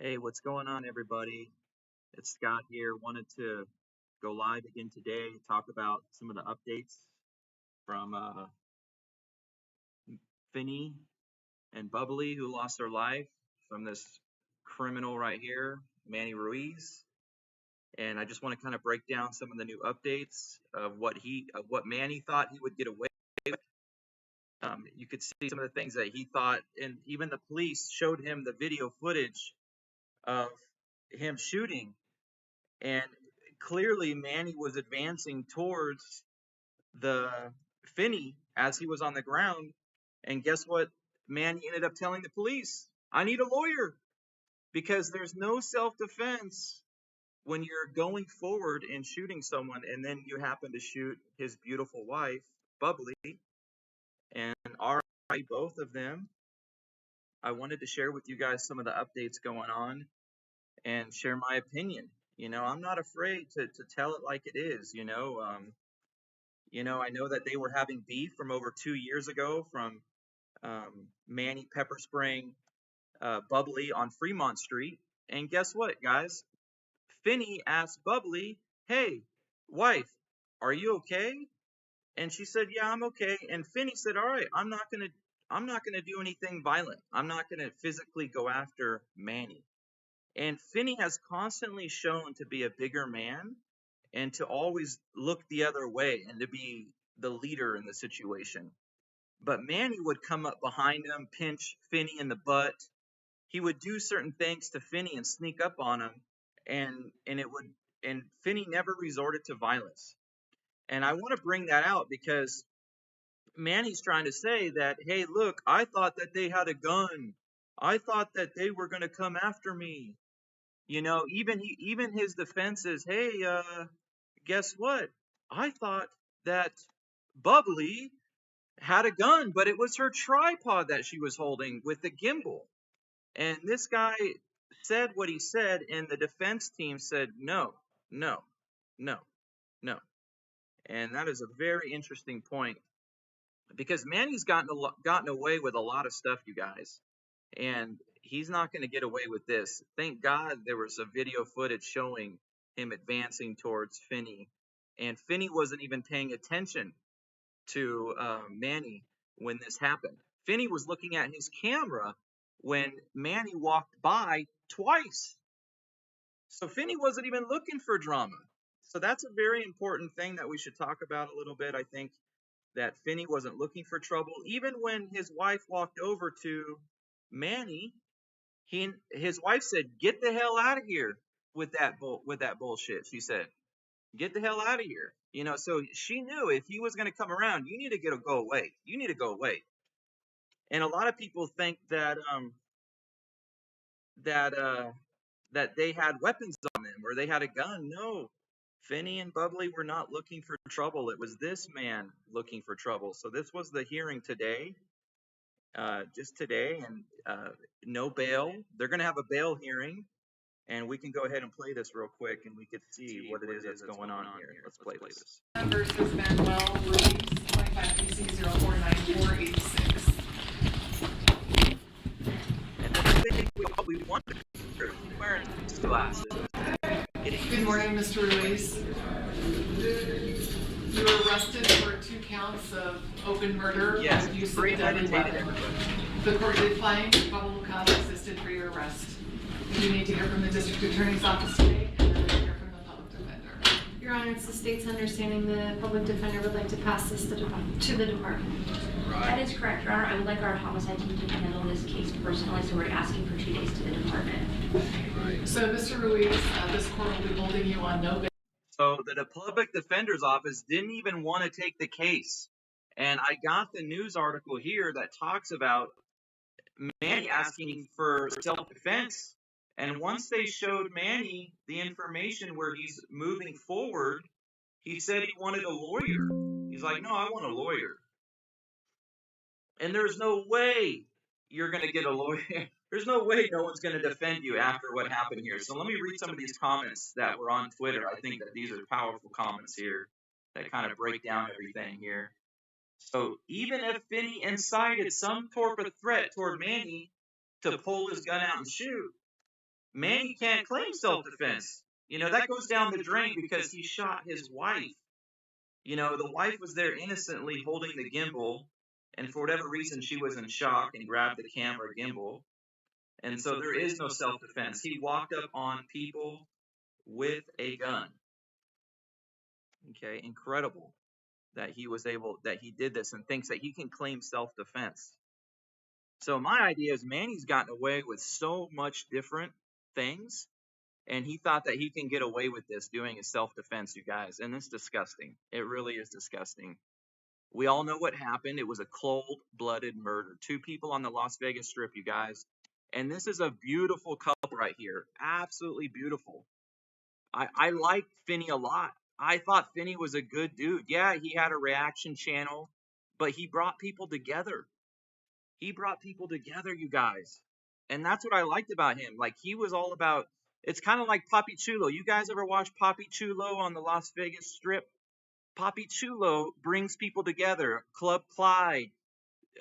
Hey, what's going on, everybody? It's Scott here. Wanted to go live again today, talk about some of the updates from Finny and Bubbly, who lost their life from this criminal right here, Manny Ruiz. And I just want to kind of break down some of the new updates of what Manny thought he would get away with. You could see some of the things that he thought, and even the police showed him the video footage of him shooting. And clearly, Manny was advancing towards the Finny as he was on the ground. And guess what? Manny ended up telling the police, I need a lawyer, because there's no self-defense when you're going forward and shooting someone and then you happen to shoot his beautiful wife, Bubbly, and RIP both of them. I wanted to share with you guys some of the updates going on and share my opinion. I'm not afraid to tell it like it is. I know that they were having beef from over 2 years ago from Manny pepper spraying Bubbly on Fremont Street. And guess what, guys? Finny asked Bubbly, "Hey, wife, are you okay?" And she said, "Yeah, I'm okay." And Finny said, "All right, I'm not gonna do anything violent. I'm not gonna physically go after Manny." And Finny has constantly shown to be a bigger man and to always look the other way and to be the leader in the situation. But Manny would come up behind him, pinch Finny in the butt. He would do certain things to Finny and sneak up on him, and Finny never resorted to violence. And I want to bring that out because Manny's trying to say that, hey, look, I thought that they had a gun. I thought that they were going to come after me. Even his defense is, hey, guess what? I thought that Bubbly had a gun, but it was her tripod that she was holding with the gimbal. And this guy said what he said, and the defense team said, no, no, no, no. And that is a very interesting point because Manny's gotten away with a lot of stuff, you guys. And he's not going to get away with this. Thank God there was a video footage showing him advancing towards Finny, and Finny wasn't even paying attention to Manny when this happened. Finny was looking at his camera when Manny walked by twice. So Finny wasn't even looking for drama. So that's a very important thing that we should talk about a little bit. I think that Finny wasn't looking for trouble. Even when his wife walked over to Manny, his wife said, "Get the hell out of here with that bullshit." She said, "Get the hell out of here." So she knew if he was going to come around, you need to go away. You need to go away. And a lot of people think that that they had weapons on them or they had a gun. No, Finny and Bubbly were not looking for trouble. It was this man looking for trouble. So this was the hearing today. Just today, and no bail. They're going to have a bail hearing, and we can go ahead and play this real quick, and we could see what it is that's going on here. Let's play this. Versus Manuel Ruiz, 25 PC 049486. And I think we want to wearing these glasses. Good morning, Mr. Ruiz. You were arrested for 2 counts of open murder. Yes, and use of a premeditated, deadly weapon. everybody. The court did find probable cause existed for your arrest. You need to hear from the district attorney's office today, and then hear from the public defender. Your Honor, it's the state's understanding the public defender would like to pass this to the department. That is correct, Your Honor. I would like our homicide team to handle this case personally, so we're asking for 2 days to the department. So, Mr. Ruiz, this court will be holding you on no bail. So the public defender's office didn't even want to take the case. And I got the news article here that talks about Manny asking for self-defense. And once they showed Manny the information where he's moving forward, he said he wanted a lawyer. He's like, "No, I want a lawyer." And there's no way you're going to get a lawyer. There's no way no one's going to defend you after what happened here. So let me read some of these comments that were on Twitter. I think that these are powerful comments here that kind of break down everything here. So even if Finny incited some sort of threat toward Manny to pull his gun out and shoot, Manny can't claim self-defense. That goes down the drain because he shot his wife. The wife was there innocently holding the gimbal, and for whatever reason, she was in shock and grabbed the camera gimbal. And so there is no self-defense. He walked up on people with a gun. Okay, incredible that he did this and thinks that he can claim self-defense. So my idea is Manny's gotten away with so much different things, and he thought that he can get away with this doing his self-defense, you guys. And it's disgusting. It really is disgusting. We all know what happened. It was a cold-blooded murder. 2 people on the Las Vegas Strip, you guys. And this is a beautiful couple right here. Absolutely beautiful. I liked Finny a lot. I thought Finny was a good dude. Yeah, he had a reaction channel, but he brought people together. He brought people together, you guys. And that's what I liked about him. Like, he was all about, it's kind of like Papi Chulo. You guys ever watch Papi Chulo on the Las Vegas Strip? Papi Chulo brings people together. Club Clyde,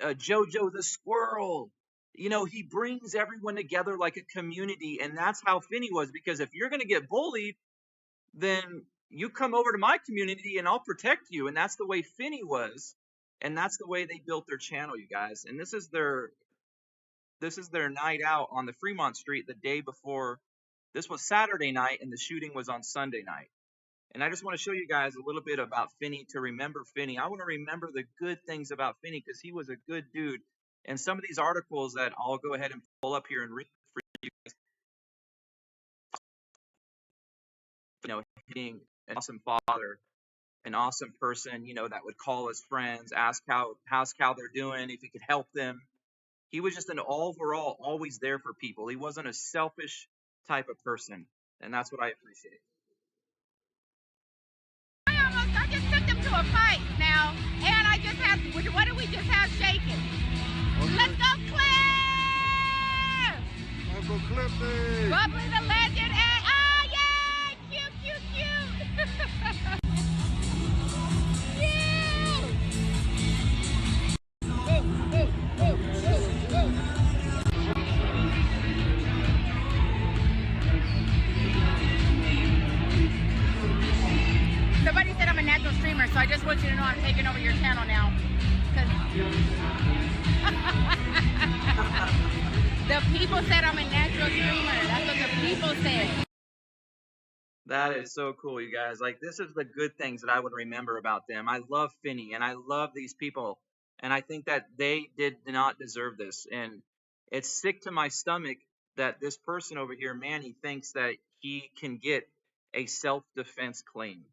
Jojo the Squirrel. He brings everyone together like a community, and that's how Finny was. Because if you're going to get bullied, then you come over to my community and I'll protect you. And that's the way Finny was, and that's the way they built their channel, you guys. And this is their night out on the Fremont Street the day before. This was Saturday night, and the shooting was on Sunday night. And I just want to show you guys a little bit about Finny to remember Finny. I want to remember the good things about Finny because he was a good dude. And some of these articles that I'll go ahead and pull up here and read for you guys. Being an awesome father, an awesome person, that would call his friends, ask how they're doing, if he could help them. He was just an overall always there for people. He wasn't a selfish type of person, and that's what I appreciate. I just took them to a fight now, and I just have, what do we just have shaking? Okay. Let's go, Cliff! Let's go, Cliffy! Bubbly the legend, and, oh, yay! Cute, cute, cute! Somebody said I'm a natural streamer, so I just want you to know I'm taking over your channel now. The people said I'm a natural streamer. That's what the people said. That is so cool, you guys. Like, this is the good things that I would remember about them. I love Finny, and I love these people, and I think that they did not deserve this. And it's sick to my stomach that this person over here, Manny, thinks that he can get a self-defense claim.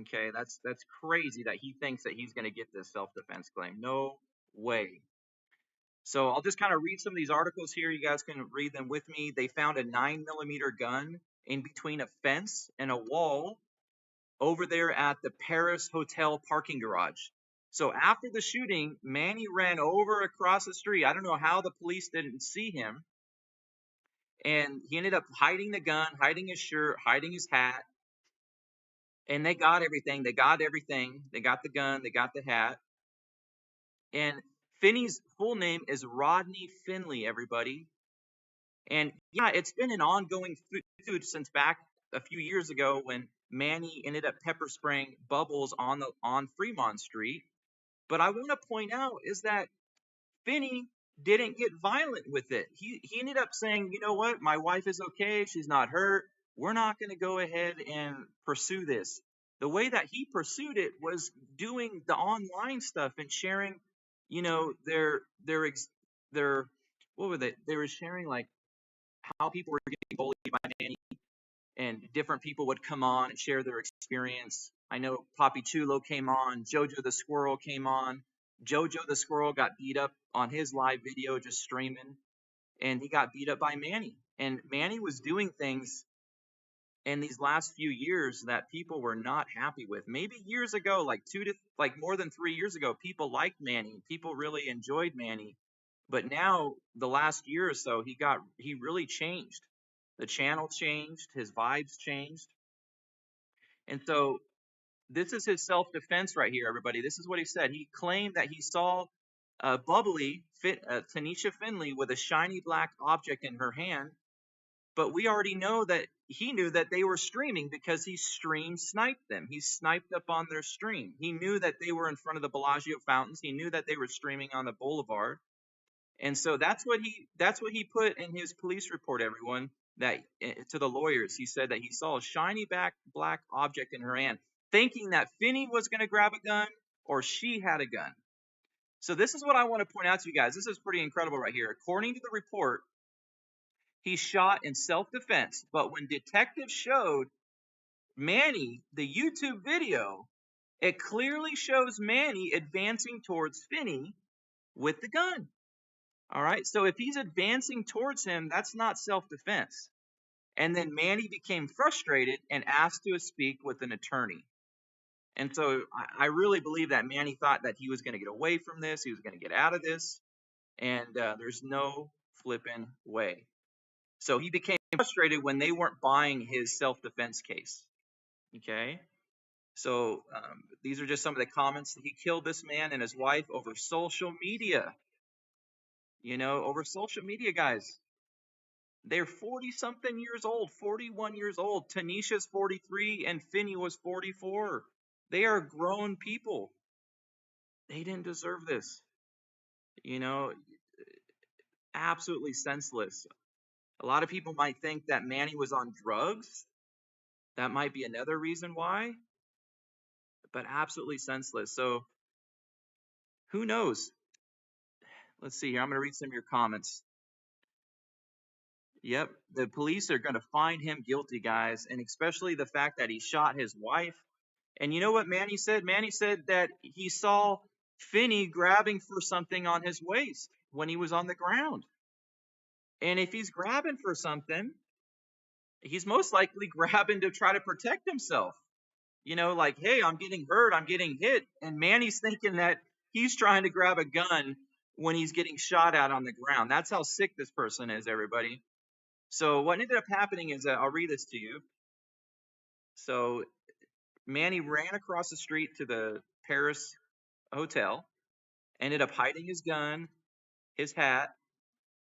Okay, that's crazy that he thinks that he's going to get this self-defense claim. No way. So I'll just kind of read some of these articles here. You guys can read them with me. They found a 9mm gun in between a fence and a wall over there at the Paris Hotel parking garage. So after the shooting, Manny ran over across the street. I don't know how the police didn't see him. And he ended up hiding the gun, hiding his shirt, hiding his hat. And they got everything. They got everything. They got the gun. They got the hat. And Finny's full name is Rodney Finley, everybody. And yeah, it's been an ongoing feud since back a few years ago when Manny ended up pepper spraying Bubbles on Fremont Street. But I want to point out is that Finny didn't get violent with it. He ended up saying, you know what, my wife is okay. She's not hurt. We're not going to go ahead and pursue this. The way that he pursued it was doing the online stuff and sharing, their what were they? They were sharing like how people were getting bullied by Manny, and different people would come on and share their experience. I know Papi Chulo came on, Jojo the Squirrel came on. Jojo the Squirrel got beat up on his live video just streaming, and he got beat up by Manny. And Manny was doing things in these last few years that people were not happy with. Maybe years ago, like more than 3 years ago, people liked Manny. People really enjoyed Manny. But now, the last year or so, he really changed. The channel changed. His vibes changed. And so this is his self-defense right here, everybody. This is what he said. He claimed that he saw Bubbly, Tanisha Finley, with a shiny black object in her hand. But we already know that he knew that they were streaming because he stream sniped them. He sniped up on their stream. He knew that they were in front of the Bellagio fountains. He knew that they were streaming on the boulevard. And so that's what he put in his police report, everyone, that to the lawyers. He said that he saw a shiny black object in her hand, thinking that Finny was going to grab a gun or she had a gun. So this is what I want to point out to you guys. This is pretty incredible right here. According to the report, he shot in self-defense, but when detectives showed Manny the YouTube video, it clearly shows Manny advancing towards Finny with the gun. All right, so if he's advancing towards him, that's not self-defense. And then Manny became frustrated and asked to speak with an attorney. And so I really believe that Manny thought that he was going to get away from this. He was going to get out of this. And there's no flipping way. So he became frustrated when they weren't buying his self-defense case. Okay? So these are just some of the comments. He killed this man and his wife over social media. Over social media, guys. They're 40-something years old, 41 years old. Tanisha's 43 and Finny was 44. They are grown people. They didn't deserve this. Absolutely senseless. A lot of people might think that Manny was on drugs. That might be another reason why. But absolutely senseless. So, who knows? Let's see here. I'm going to read some of your comments. Yep, the police are going to find him guilty, guys, and especially the fact that he shot his wife. And you know what Manny said? Manny said that he saw Finny grabbing for something on his waist when he was on the ground. And if he's grabbing for something, he's most likely grabbing to try to protect himself. Like, hey, I'm getting hurt, I'm getting hit. And Manny's thinking that he's trying to grab a gun when he's getting shot at on the ground. That's how sick this person is, everybody. So what ended up happening is, I'll read this to you. So Manny ran across the street to the Paris hotel, ended up hiding his gun, his hat,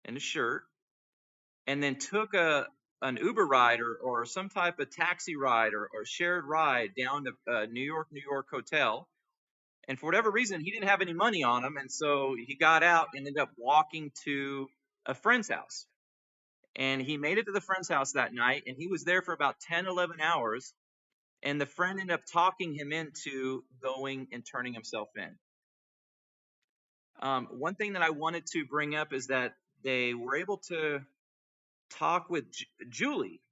and his shirt, and then took an Uber ride or some type of taxi ride or shared ride down to New York hotel. And for whatever reason, he didn't have any money on him, and so he got out and ended up walking to a friend's house. And he made it to the friend's house that night, and he was there for about 10, 11 hours. And the friend ended up talking him into going and turning himself in. One thing that I wanted to bring up is that they were able to talk with Julie,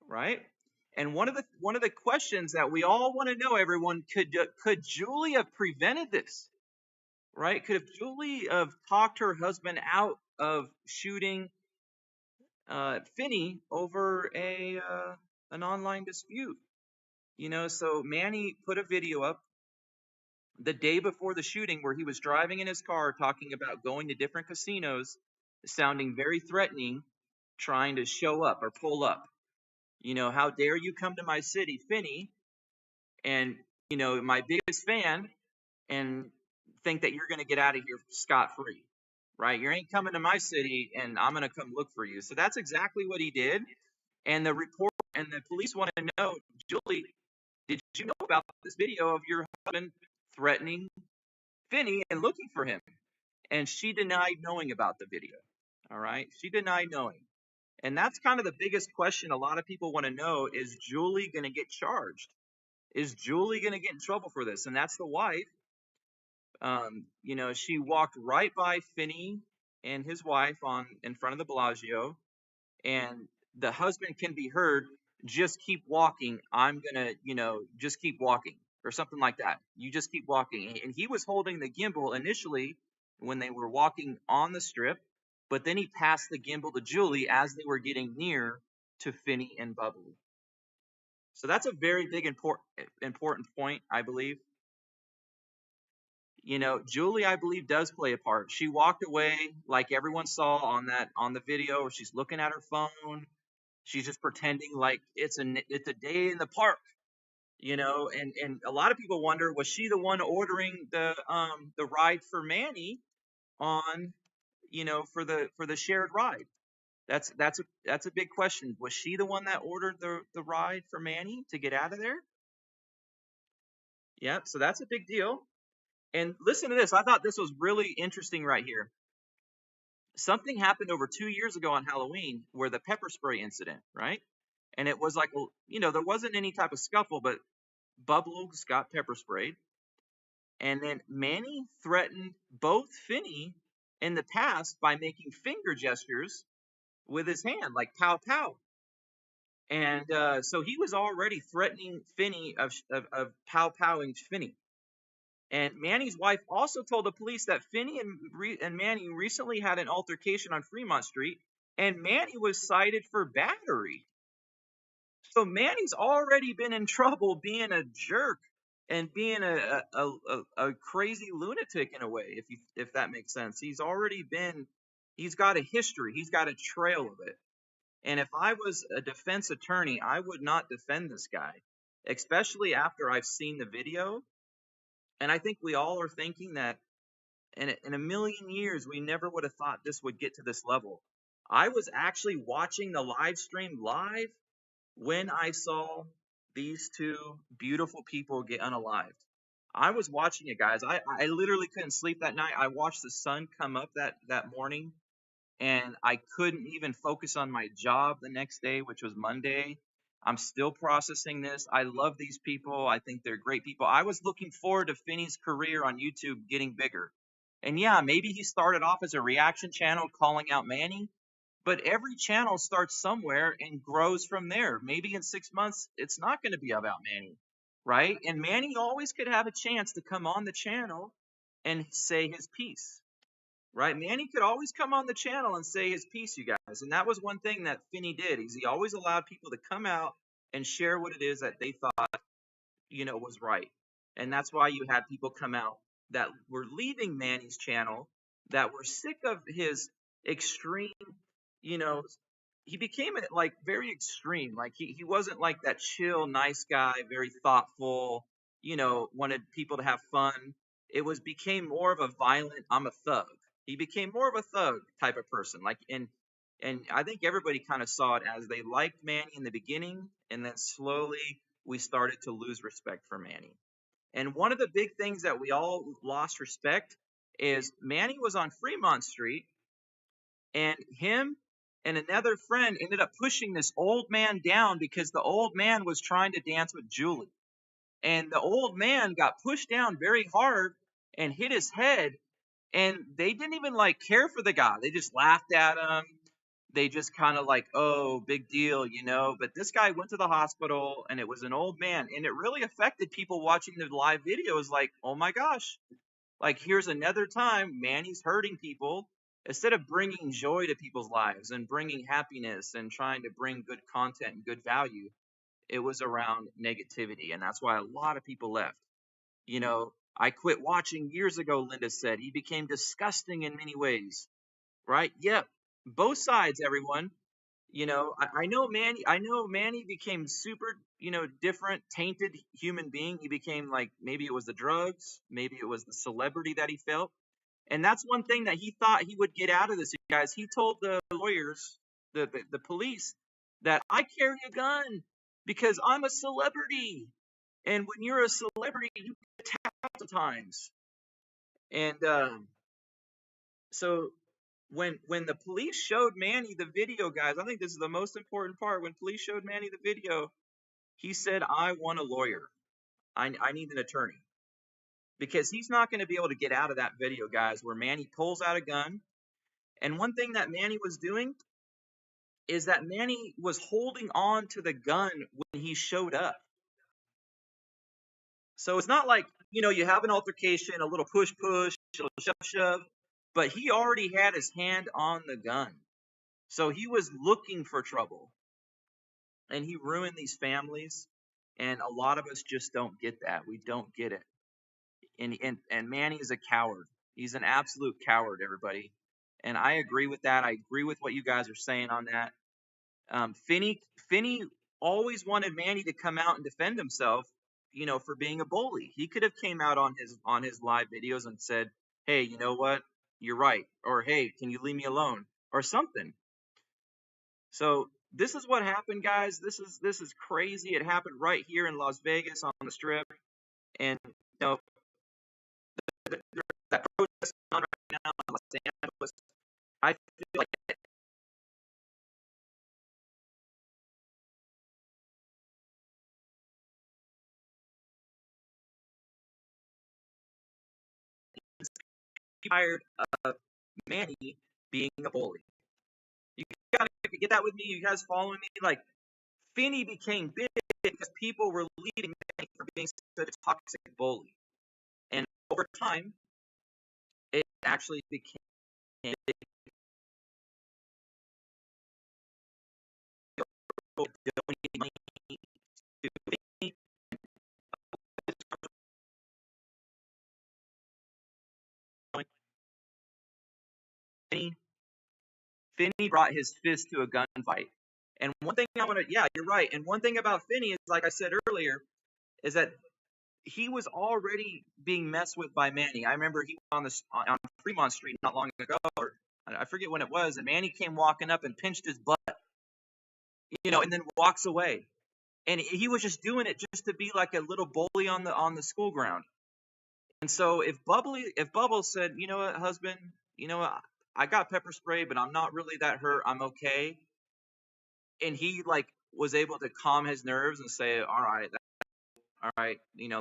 right? And one of the questions that we all want to know, everyone, could Julie have prevented this, right? Could have Julie have talked her husband out of shooting Finny over an online dispute? So Manny put a video up the day before the shooting where he was driving in his car talking about going to different casinos, sounding very threatening, trying to show up or pull up. How dare you come to my city, Finny, and, my biggest fan, and think that you're going to get out of here scot-free, right? You ain't coming to my city, and I'm going to come look for you. So that's exactly what he did. And the report and the police want to know, Julie, did you know about this video of your husband threatening Finny and looking for him? And she denied knowing about the video. All right? She denied knowing. And that's kind of the biggest question a lot of people want to know, is Julie going to get charged? Is Julie going to get in trouble for this? And that's the wife. She walked right by Finny and his wife in front of the Bellagio, and the husband can be heard, just keep walking. I'm going to, just keep walking or something like that. You just keep walking. And he was holding the gimbal initially when they were walking on the strip, but then he passed the gimbal to Julie as they were getting near to Finny and Bubbly. So that's a very big important point, I believe. Julie, I believe, does play a part. She walked away like everyone saw on the video. She's looking at her phone. She's just pretending like it's a day in the park, and a lot of people wonder, was she the one ordering the ride for Manny on, for the shared ride? That's a big question. Was she the one that ordered the ride for Manny to get out of there? Yeah, so that's a big deal. And listen to this. I thought this was really interesting right here. Something happened over 2 years ago on Halloween where the pepper spray incident, right? And it was like, there wasn't any type of scuffle, but Bubbles got pepper sprayed. And then Manny threatened both Finny in the past by making finger gestures with his hand, like pow pow. And so he was already threatening Finny of pow powing Finny. And Manny's wife also told the police that Finny and Manny recently had an altercation on Fremont Street, and Manny was cited for battery. So Manny's already been in trouble being a jerk and being a crazy lunatic in a way, if that makes sense. He's got a history, he's got a trail of it. And if I was a defense attorney, I would not defend this guy, especially after I've seen the video. And I think we all are thinking that in a million years, we never would have thought this would get to this level. I was actually watching the live stream live when I saw these two beautiful people get unalived. I was watching it, guys. I literally couldn't sleep that night. I watched the sun come up that morning, and I couldn't even focus on my job the next day, which was Monday. I'm still processing this. I love these people. I think they're great people. I was looking forward to Finny's career on YouTube getting bigger. And yeah, maybe he started off as a reaction channel calling out Manny, but every channel starts somewhere and grows from there. Maybe in 6 months, it's not going to be about Manny, right? And Manny always could have a chance to come on the channel and say his piece, right? Manny could always come on the channel and say his piece, you guys. And that was one thing that Finny did, is he always allowed people to come out and share what it is that they thought, was right. And that's why you had people come out that were leaving Manny's channel, that were sick of his extreme, you know, he became like very extreme. Like he wasn't like that chill, nice guy, very thoughtful, wanted people to have fun. Became more of a violent, I'm a thug. He became more of a thug type of person. And I think everybody kind of saw it as they liked Manny in the beginning, and then slowly we started to lose respect for Manny. And one of the big things that we all lost respect is Manny was on Fremont Street, and him and another friend ended up pushing this old man down because the old man was trying to dance with Julie. And the old man got pushed down very hard and hit his head. And they didn't even care for the guy. They just laughed at him. They just kind of oh, big deal, But this guy went to the hospital, and it was an old man. And it really affected people watching the live videos. Oh my gosh, here's another time Manny's hurting people. Instead of bringing joy to people's lives and bringing happiness and trying to bring good content and good value, it was around negativity. And that's why a lot of people left. I quit watching years ago, Linda said. He became disgusting in many ways, right? Yep. Both sides, everyone. I know Manny became super, different, tainted human being. He became maybe it was the drugs, maybe it was the celebrity that he felt. And that's one thing that he thought he would get out of this, you guys. He told the lawyers, the police, that I carry a gun because I'm a celebrity. And when you're a celebrity, you get attacked sometimes. And so when the police showed Manny the video, guys, I think this is the most important part. When police showed Manny the video, he said, I want a lawyer. I need an attorney. Because he's not going to be able to get out of that video, guys, where Manny pulls out a gun. And one thing that Manny was doing is that Manny was holding on to the gun when he showed up. So it's not like, you have an altercation, a little push, a little shove, but he already had his hand on the gun. So he was looking for trouble. And he ruined these families. And a lot of us just don't get that. We don't get it. And Manny is a coward. He's an absolute coward, everybody. And I agree with that. I agree with what you guys are saying on that. Finny always wanted Manny to come out and defend himself, for being a bully. He could have came out on his live videos and said, hey, you know what? You're right. Or, hey, can you leave me alone? Or something. So this is what happened, guys. This is crazy. It happened right here in Las Vegas on the Strip, and there's that protest on right now in Los Angeles. I feel like I'm tired of Manny being a bully. You gotta get that with me. You guys following me? Like Finny became big because people were leaving Manny for being such a toxic bully, and over time, it actually became donating money to Finny. Finny brought his fist to a gunfight. And one thing I want to, yeah, you're right. And one thing about Finny is, like I said earlier, is that he was already being messed with by Manny. I remember he was on Fremont Street not long ago, or I forget when it was, and Manny came walking up and pinched his butt, and then walks away. And he was just doing it just to be like a little bully on the school ground. And so if Bubble said, you know what, husband, you know what, I got pepper spray, but I'm not really that hurt. I'm okay. And he like was able to calm his nerves and say, all right,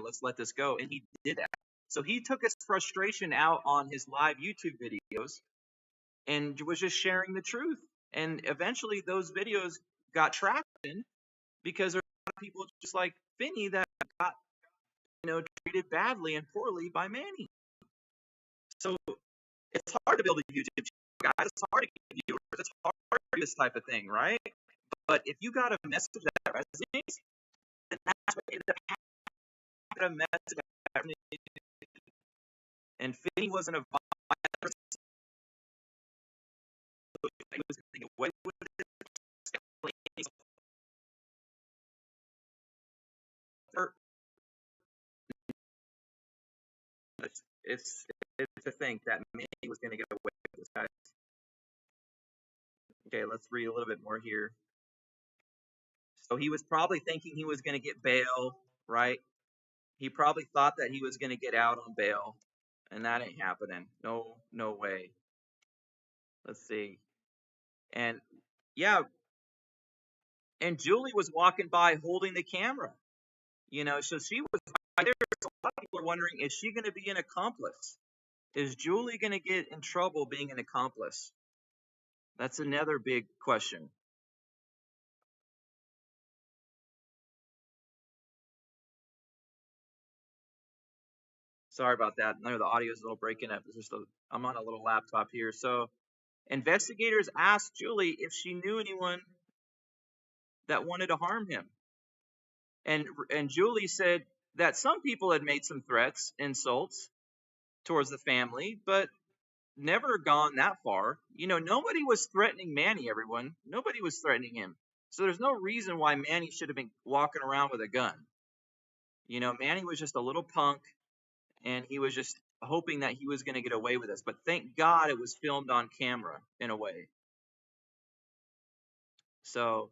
let's let this go. And he did that. So he took his frustration out on his live YouTube videos and was just sharing the truth. And eventually those videos got traction because there are a lot of people just like Finny that got, treated badly and poorly by Manny. So it's hard to build a YouTube channel, guys. It's hard to get viewers. It's hard to do this type of thing, right? But if you got a message that resonates, then that's what you got a message that resonates. And Finny wasn't a violent person. He was going to get away with it. It's to think that Manny was going to get away with this, guys. Okay, let's read a little bit more here. So he was probably thinking he was going to get bail, right? He probably thought that he was going to get out on bail, and that ain't happening. No way. Let's see. And yeah, and Julie was walking by holding the camera. So she was right there. So a lot of people are wondering, is she going to be an accomplice? Is Julie going to get in trouble being an accomplice? That's another big question. Sorry about that. I know the audio is a little breaking up. I'm on a little laptop here. So investigators asked Julie if she knew anyone that wanted to harm him. And Julie said that some people had made some threats, insults towards the family, but never gone that far. Nobody was threatening Manny, everyone. Nobody was threatening him. So there's no reason why Manny should have been walking around with a gun. Manny was just a little punk, and he was just hoping that he was going to get away with this. But thank God it was filmed on camera in a way. So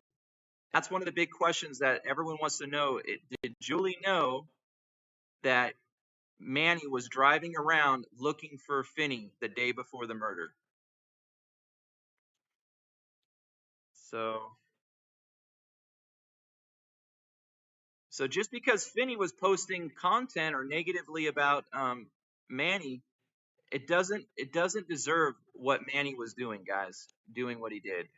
that's one of the big questions that everyone wants to know. Did Julie know that Manny was driving around looking for Finny the day before the murder? So just because Finny was posting content or negatively about Manny, it doesn't deserve what Manny was doing, guys. Doing what he did.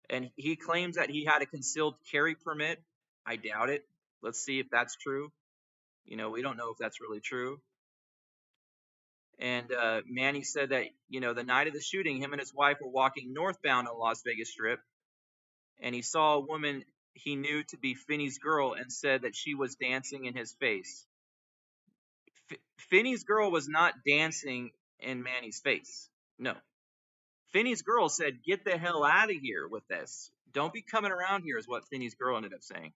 And he claims that he had a concealed carry permit. I doubt it. Let's see if that's true. We don't know if that's really true. And Manny said that, the night of the shooting, him and his wife were walking northbound on Las Vegas Strip, and he saw a woman he knew to be Finny's girl and said that she was dancing in his face. Finny's girl was not dancing in Manny's face. No. Finny's girl said, "Get the hell out of here with this. Don't be coming around here," is what Finny's girl ended up saying.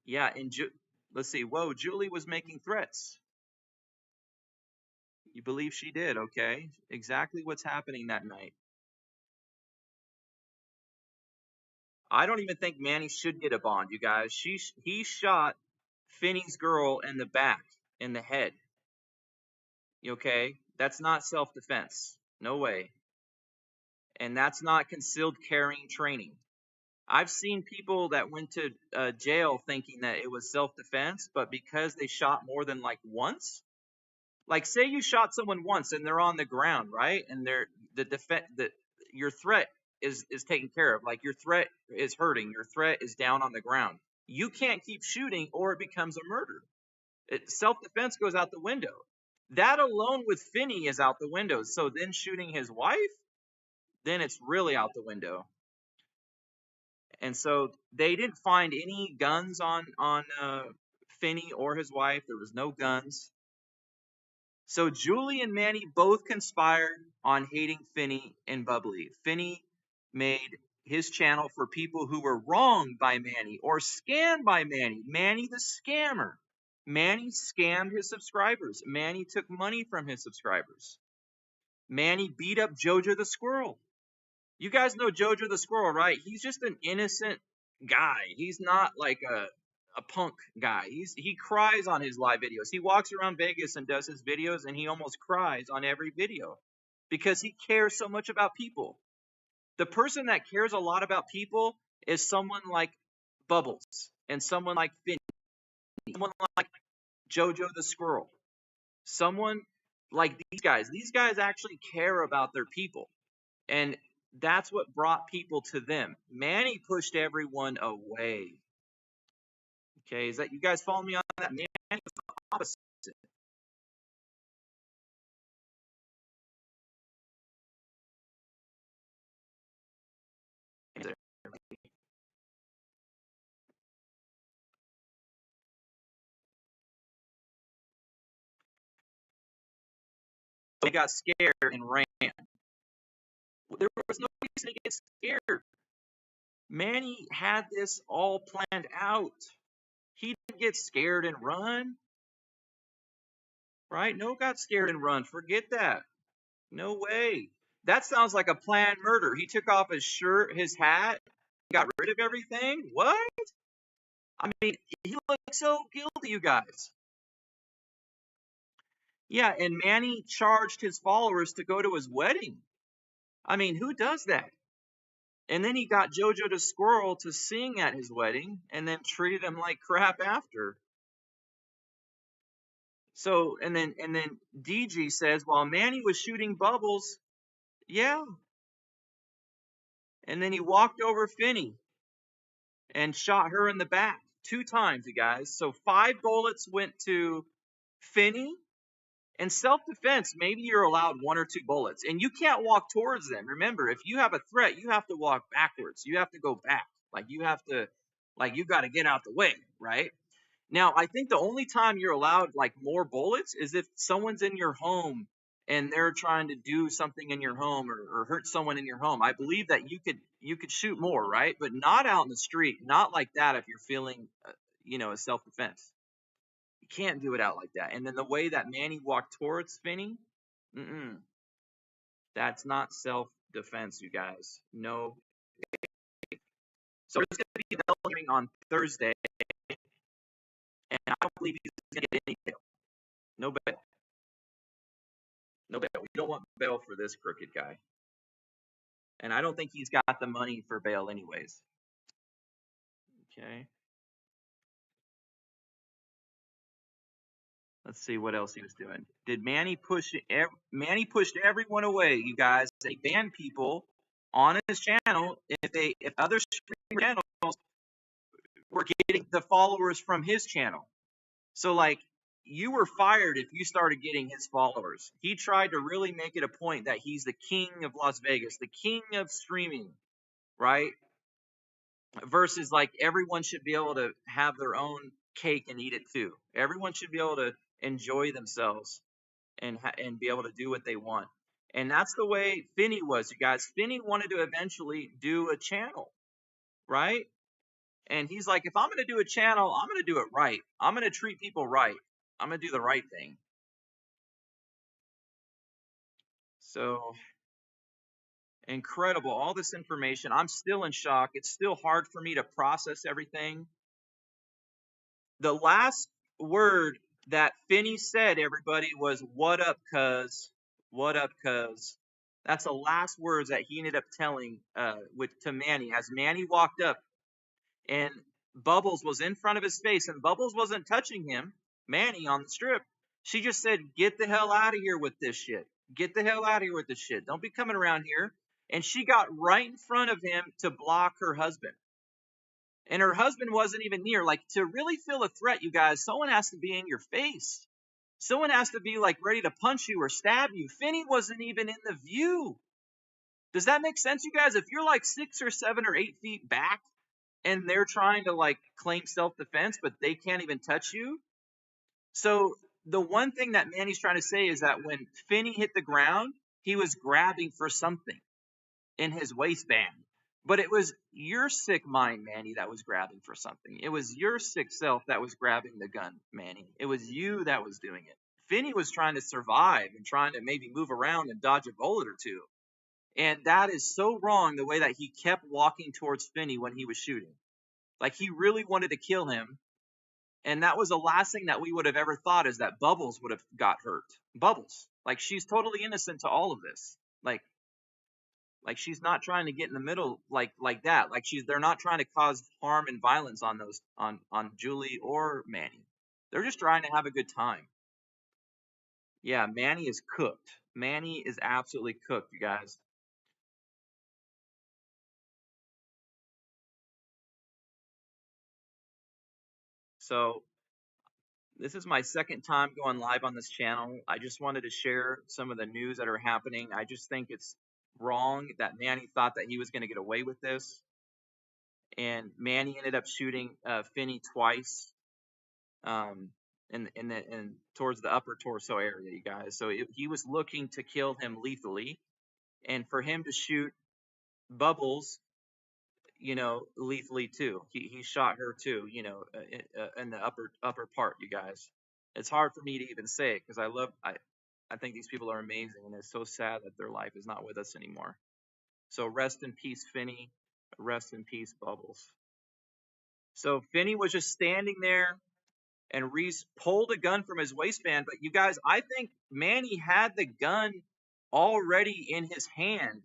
Yeah, and let's see. Whoa, Julie was making threats. You believe she did, okay? Exactly what's happening that night. I don't even think Manny should get a bond, you guys. He shot Finny's girl in the back, in the head. Okay? That's not self-defense. No way. And that's not concealed carrying training. I've seen people that went to jail thinking that it was self-defense, but because they shot more than like once, like say you shot someone once and they're on the ground, right? And your threat is taken care of. Like your threat is hurting, your threat is down on the ground. You can't keep shooting or it becomes a murder. Self-defense goes out the window. That alone with Finny is out the window. So then shooting his wife, then it's really out the window. And so they didn't find any guns on Finny or his wife. There was no guns. So Julie and Manny both conspired on hating Finny and Bubbly. Finny made his channel for people who were wronged by Manny or scammed by Manny. Manny the scammer. Manny scammed his subscribers. Manny took money from his subscribers. Manny beat up Jojo the squirrel. You guys know Jojo the squirrel, right? He's just an innocent guy. He's not like a punk guy. He cries on his live videos. He walks around Vegas and does his videos and he almost cries on every video because he cares so much about people. The person that cares a lot about people is someone like Bubbles and someone like Finny, someone like Jojo the squirrel, someone like these guys. These guys actually care about their people. And that's what brought people to them. Manny pushed everyone away. Okay, is that you guys follow me on that? Manny was the opposite. He got scared and ran. There was no reason to get scared. Manny had this all planned out. He didn't get scared and run. Right? No, got scared and run. Forget that. No way. That sounds like a planned murder. He took off his shirt, his hat, got rid of everything. What? I mean, he looked so guilty, you guys. Yeah, and Manny charged his followers to go to his wedding. I mean, who does that? And then he got Jojo the squirrel to sing at his wedding and then treated him like crap after. So, and then DG says, while Manny was shooting Bubbles, yeah. And then he walked over Finny and shot her in the back 2 times, you guys. So 5 bullets went to Finny. In self-defense, maybe you're allowed 1 or 2 bullets, and you can't walk towards them. Remember, if you have a threat, you have to walk backwards. You have to go back. You got to get out the way, right? Now, I think the only time you're allowed more bullets is if someone's in your home and they're trying to do something in your home or hurt someone in your home. I believe that you could shoot more, right? But not out in the street, not like that if you're feeling, a self-defense. You can't do it out like that. And then the way that Manny walked towards Finny, that's not self-defense, you guys. No. So there's going to be a bail hearing on Thursday, and I don't believe he's going to get any bail. No bail. No bail. We don't want bail for this crooked guy. And I don't think he's got the money for bail anyways. Okay. Let's see what else he was doing. Did Manny push? Manny pushed everyone away, you guys. They banned people on his channel if other streamer channels were getting the followers from his channel. So you were fired if you started getting his followers. He tried to really make it a point that he's the king of Las Vegas, the king of streaming, right? Versus everyone should be able to have their own cake and eat it too. Everyone should be able to enjoy themselves and be able to do what they want. And that's the way Finny was, you guys. Finny wanted to eventually do a channel, right? And he's like, if I'm going to do a channel, I'm going to do it right. I'm going to treat people right. I'm going to do the right thing. So incredible, all this information. I'm still in shock. It's still hard for me to process everything. The last word that Finny said, everybody, was "What up, cuz? What up, cuz?" That's the last words that he ended up telling to Manny as Manny walked up, and Bubbles was in front of his face, and Bubbles wasn't touching him, Manny, on the strip. She just said, "Get the hell out of here with this shit. Get the hell out of here with this shit. Don't be coming around here." And she got right in front of him to block her husband. And her husband wasn't even near. Like, to really feel a threat, you guys, someone has to be in your face. Someone has to be like ready to punch you or stab you. Finny wasn't even in the view. Does that make sense, you guys? If you're like 6 or 7 or 8 feet back and they're trying to like claim self-defense, but they can't even touch you. So the one thing that Manny's trying to say is that when Finny hit the ground, he was grabbing for something in his waistband. But it was your sick mind, Manny, that was grabbing for something. It was your sick self that was grabbing the gun, Manny. It was you that was doing it. Finny was trying to survive and trying to maybe move around and dodge a bullet or two. And that is so wrong, the way that he kept walking towards Finny when he was shooting. Like, he really wanted to kill him. And that was the last thing that we would have ever thought, is that Bubbles would have got hurt. Bubbles. Like, she's totally innocent to all of this. Like she's not trying to get in the middle like that. Like, they're not trying to cause harm and violence on those on Julie or Manny. They're just trying to have a good time. Yeah, Manny is cooked. Manny is absolutely cooked, you guys. So this is my second time going live on this channel. I just wanted to share some of the news that are happening. I just think it's wrong that Manny thought that he was going to get away with this. And Manny ended up shooting Finny twice, in towards the upper torso area, you guys. So he was looking to kill him lethally, and for him to shoot Bubbles, lethally too. He shot her too, in the upper part, you guys. It's hard for me to even say it because I think these people are amazing, and it's so sad that their life is not with us anymore. So rest in peace, Finny. Rest in peace, Bubbles. So Finny was just standing there, and Reese pulled a gun from his waistband. But you guys, I think Manny had the gun already in his hand,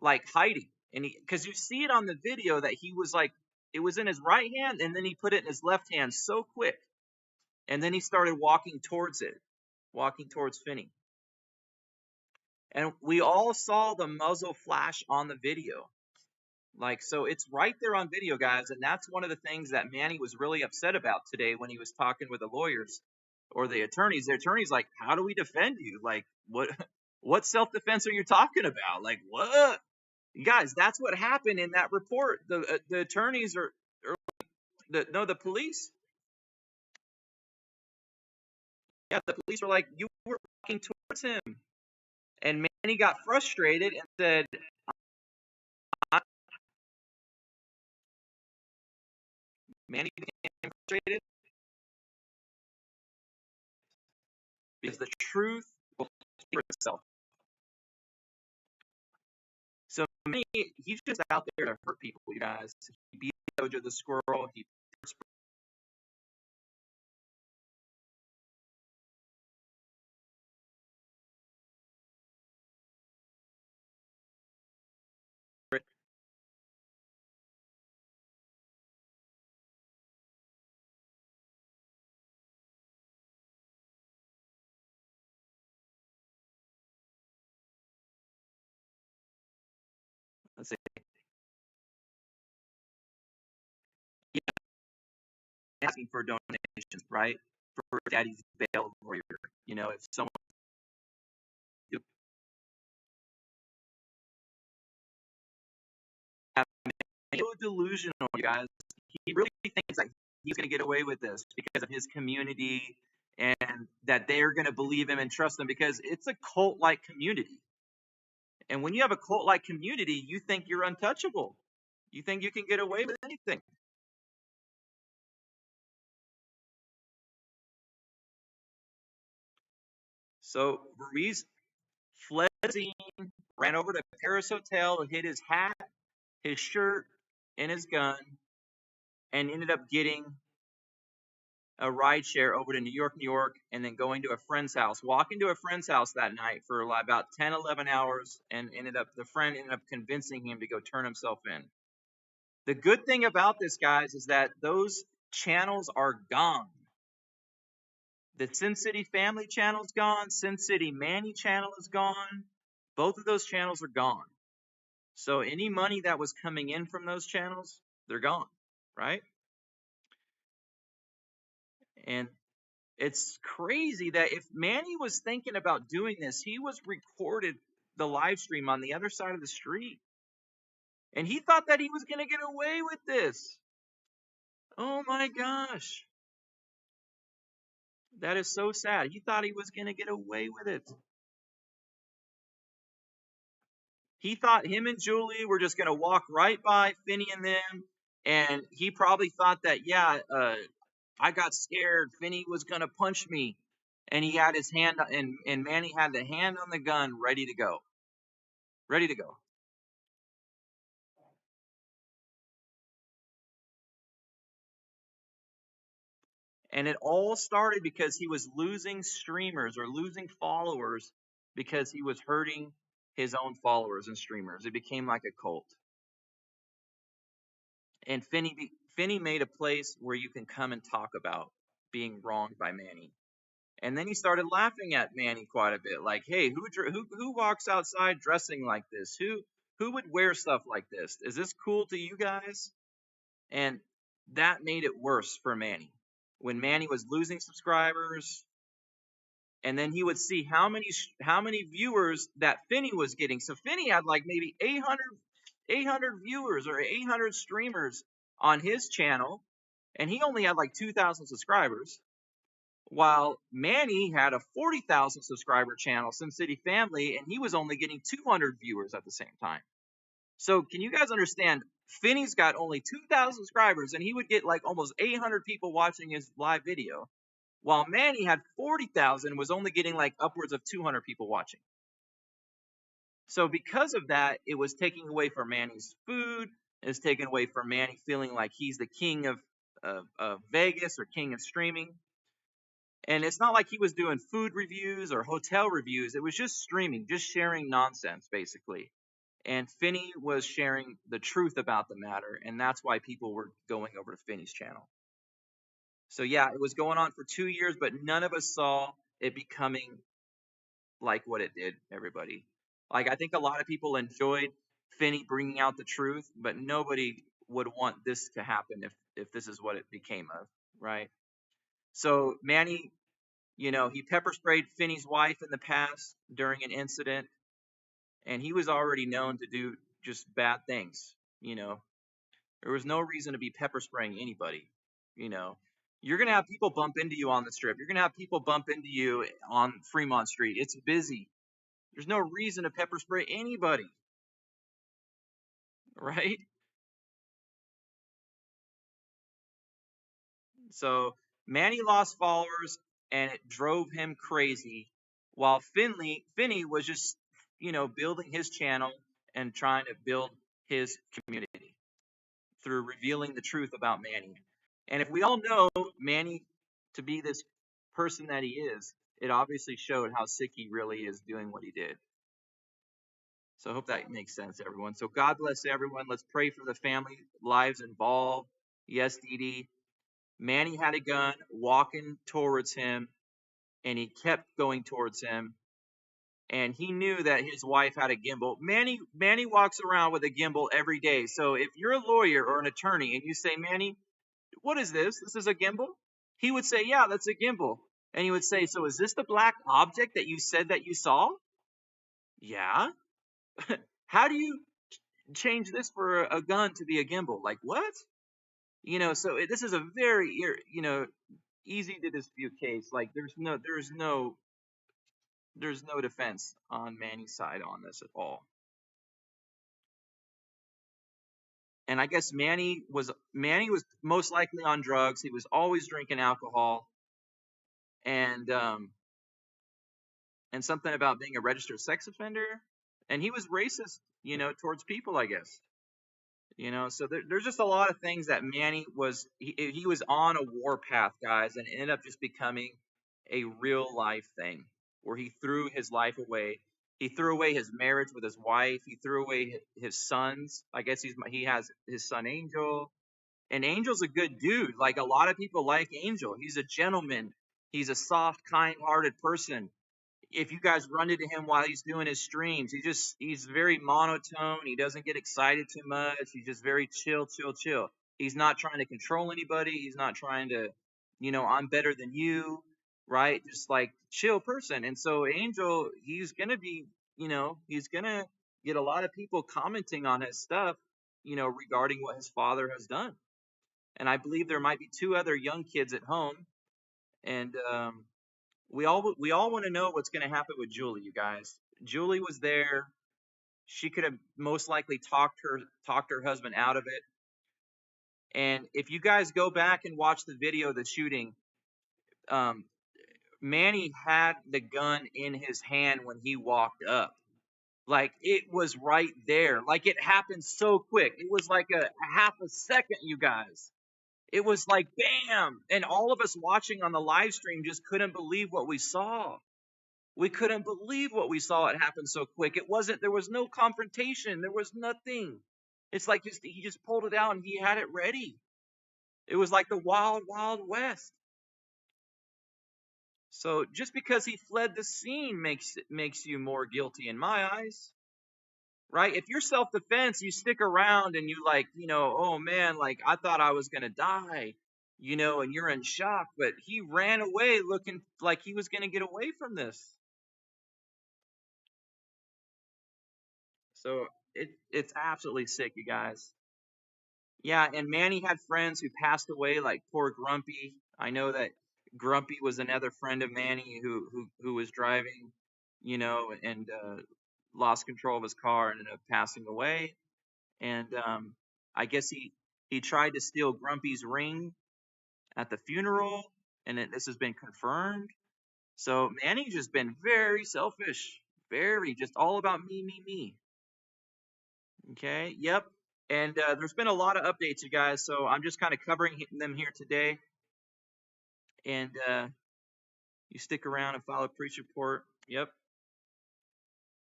like hiding. And because you see it on the video that he was like, it was in his right hand, and then he put it in his left hand so quick. And then he started walking towards Finny. And we all saw the muzzle flash on the video. Like, so it's right there on video, guys. And that's one of the things that Manny was really upset about today when he was talking with the lawyers or the attorneys. The attorney's like, how do we defend you? Like, what self-defense are you talking about? Like, what? Guys, that's what happened in that report. The attorneys the police. Yeah, the police were like, you were walking towards him. And Manny got frustrated and said, Manny became frustrated because the truth will speak for itself. So Manny, he's just out there to hurt people, you guys. He beat Dojo the squirrel. Let's see. Asking for donations, right? For Daddy's bail warrior. If someone so delusional, you guys. He really thinks that he's going to get away with this because of his community and that they're going to believe him and trust him because it's a cult-like community. And when you have a cult-like community, you think you're untouchable. You think you can get away with anything. So fled the scene, ran over to Paris Hotel and hid his hat, his shirt, and his gun, and ended up getting a ride share over to New York, and then going to a friend's house, walking to a friend's house that night for about 10, 11 hours, and the friend ended up convincing him to go turn himself in. The good thing about this, guys, is that those channels are gone. The SinCity family channel is gone. SinCity Manny channel is gone. Both of those channels are gone. So any money that was coming in from those channels, they're gone, right? And it's crazy that if Manny was thinking about doing this, he was recorded the live stream on the other side of the street. And he thought that he was going to get away with this. Oh my gosh. That is so sad. He thought he was going to get away with it. He thought him and Julie were just going to walk right by Finny and them. And he probably thought that, I got scared. Finny was going to punch me. And he had his hand, and Manny had the hand on the gun ready to go. Ready to go. And it all started because he was losing streamers or losing followers because he was hurting his own followers and streamers. It became like a cult. And Finny made a place where you can come and talk about being wronged by Manny. And then he started laughing at Manny quite a bit, like, "Hey, who walks outside dressing like this? Who would wear stuff like this? Is this cool to you guys?" And that made it worse for Manny. When Manny was losing subscribers, and then he would see how many viewers that Finny was getting. So Finny had like maybe 800 viewers or 800 streamers on his channel, and he only had like 2,000 subscribers, while Manny had a 40,000 subscriber channel, SimCity Family, and he was only getting 200 viewers at the same time. So can you guys understand? Finny's got only 2,000 subscribers, and he would get like almost 800 people watching his live video, while Manny had 40,000 and was only getting like upwards of 200 people watching. So because of that, it was taking away from Manny's food. It was taken away from Manny feeling like he's the king of Vegas or king of streaming. And it's not like he was doing food reviews or hotel reviews. It was just streaming, just sharing nonsense, basically. And Finny was sharing the truth about the matter, and that's why people were going over to Finny's channel. So yeah, it was going on for 2 years, but none of us saw it becoming like what it did, everybody. Like, I think a lot of people enjoyed Finny bringing out the truth, but nobody would want this to happen if this is what it became of, right? So Manny, he pepper sprayed Finny's wife in the past during an incident, and he was already known to do just bad things. There was no reason to be pepper spraying anybody. You're going to have people bump into you on the strip. You're going to have people bump into you on Fremont Street. It's busy. There's no reason to pepper spray anybody, right? So Manny lost followers, and it drove him crazy, while Finny was just, building his channel and trying to build his community through revealing the truth about Manny. And if we all know Manny to be this person that he is, it obviously showed how sick he really is doing what he did. So I hope that makes sense, everyone. So God bless everyone. Let's pray for the family lives involved. Yes, Dee Dee. Manny had a gun walking towards him, and he kept going towards him. And he knew that his wife had a gimbal. Manny walks around with a gimbal every day. So if you're a lawyer or an attorney and you say, "Manny, what is this? This is a gimbal?" He would say, "Yeah, that's a gimbal." And he would say, "So is this the black object that you said that you saw?" "Yeah." "How do you change this for a gun to be a gimbal?" Like, what? So this is a very, easy to dispute case. Like, there's no defense on Manny's side on this at all. And I guess Manny was most likely on drugs. He was always drinking alcohol, and and something about being a registered sex offender, and he was racist, towards people, I guess. So there's just a lot of things that Manny was he was on a war path, guys, and it ended up just becoming a real life thing where he threw his life away. He threw away his marriage with his wife. He threw away his sons. I guess he has his son Angel, and Angel's a good dude. Like, a lot of people like Angel. He's a gentleman. He's a soft, kind-hearted person. If you guys run into him while he's doing his streams, he's very monotone. He doesn't get excited too much. He's just very chill, chill, chill. He's not trying to control anybody. He's not trying to, I'm better than you, right? Just like chill person. And so Angel, he's gonna be, he's gonna get a lot of people commenting on his stuff, regarding what his father has done. And I believe there might be two other young kids at home, and we all want to know what's going to happen with Julie, you guys. Julie was there. She could have most likely talked her husband out of it. And if you guys go back and watch the video of the shooting, Manny had the gun in his hand when he walked up. Like, it was right there. Like, it happened so quick. It was like a half a second, you guys. It was like bam, and all of us watching on the live stream just couldn't believe what we saw. We couldn't believe what we saw. It happened so quick. There was no confrontation. There was nothing. It's like he just pulled it out and he had it ready. It was like the wild, wild west. So just because he fled the scene makes you more guilty in my eyes. Right? If you're self-defense, you stick around and you oh man, like, I thought I was going to die, and you're in shock, but he ran away looking like he was going to get away from this. So it's absolutely sick, you guys. Yeah, and Manny had friends who passed away, like poor Grumpy. I know that Grumpy was another friend of Manny who was driving, and lost control of his car and ended up passing away. And I guess he tried to steal Grumpy's ring at the funeral, and this has been confirmed. So Manny's just been very selfish, very just all about me, me, me. Okay, yep. And there's been a lot of updates, you guys, so I'm just kind of covering them here today. And you stick around and follow Preach Report. Yep.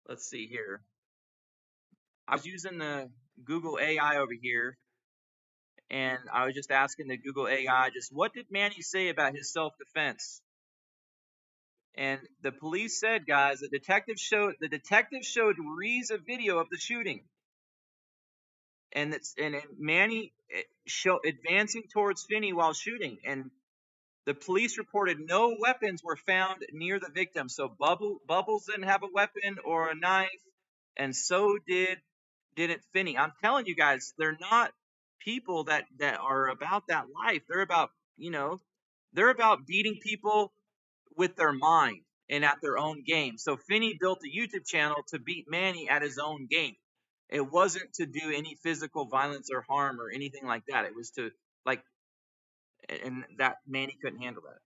Let's see here. I was using the Google AI over here, and I was just asking the Google AI, just what did Manny say about his self-defense? And the police said, guys, the detective showed Reese a video of the shooting, and Manny advancing towards Finny while shooting, and the police reported no weapons were found near the victim. So Bubbles didn't have a weapon or a knife, and so didn't Finny. I'm telling you guys, they're not people that are about that life. They're about, they're about beating people with their mind and at their own game. So Finny built a YouTube channel to beat Manny at his own game. It wasn't to do any physical violence or harm or anything like that. It was to, and that Manny couldn't handle that.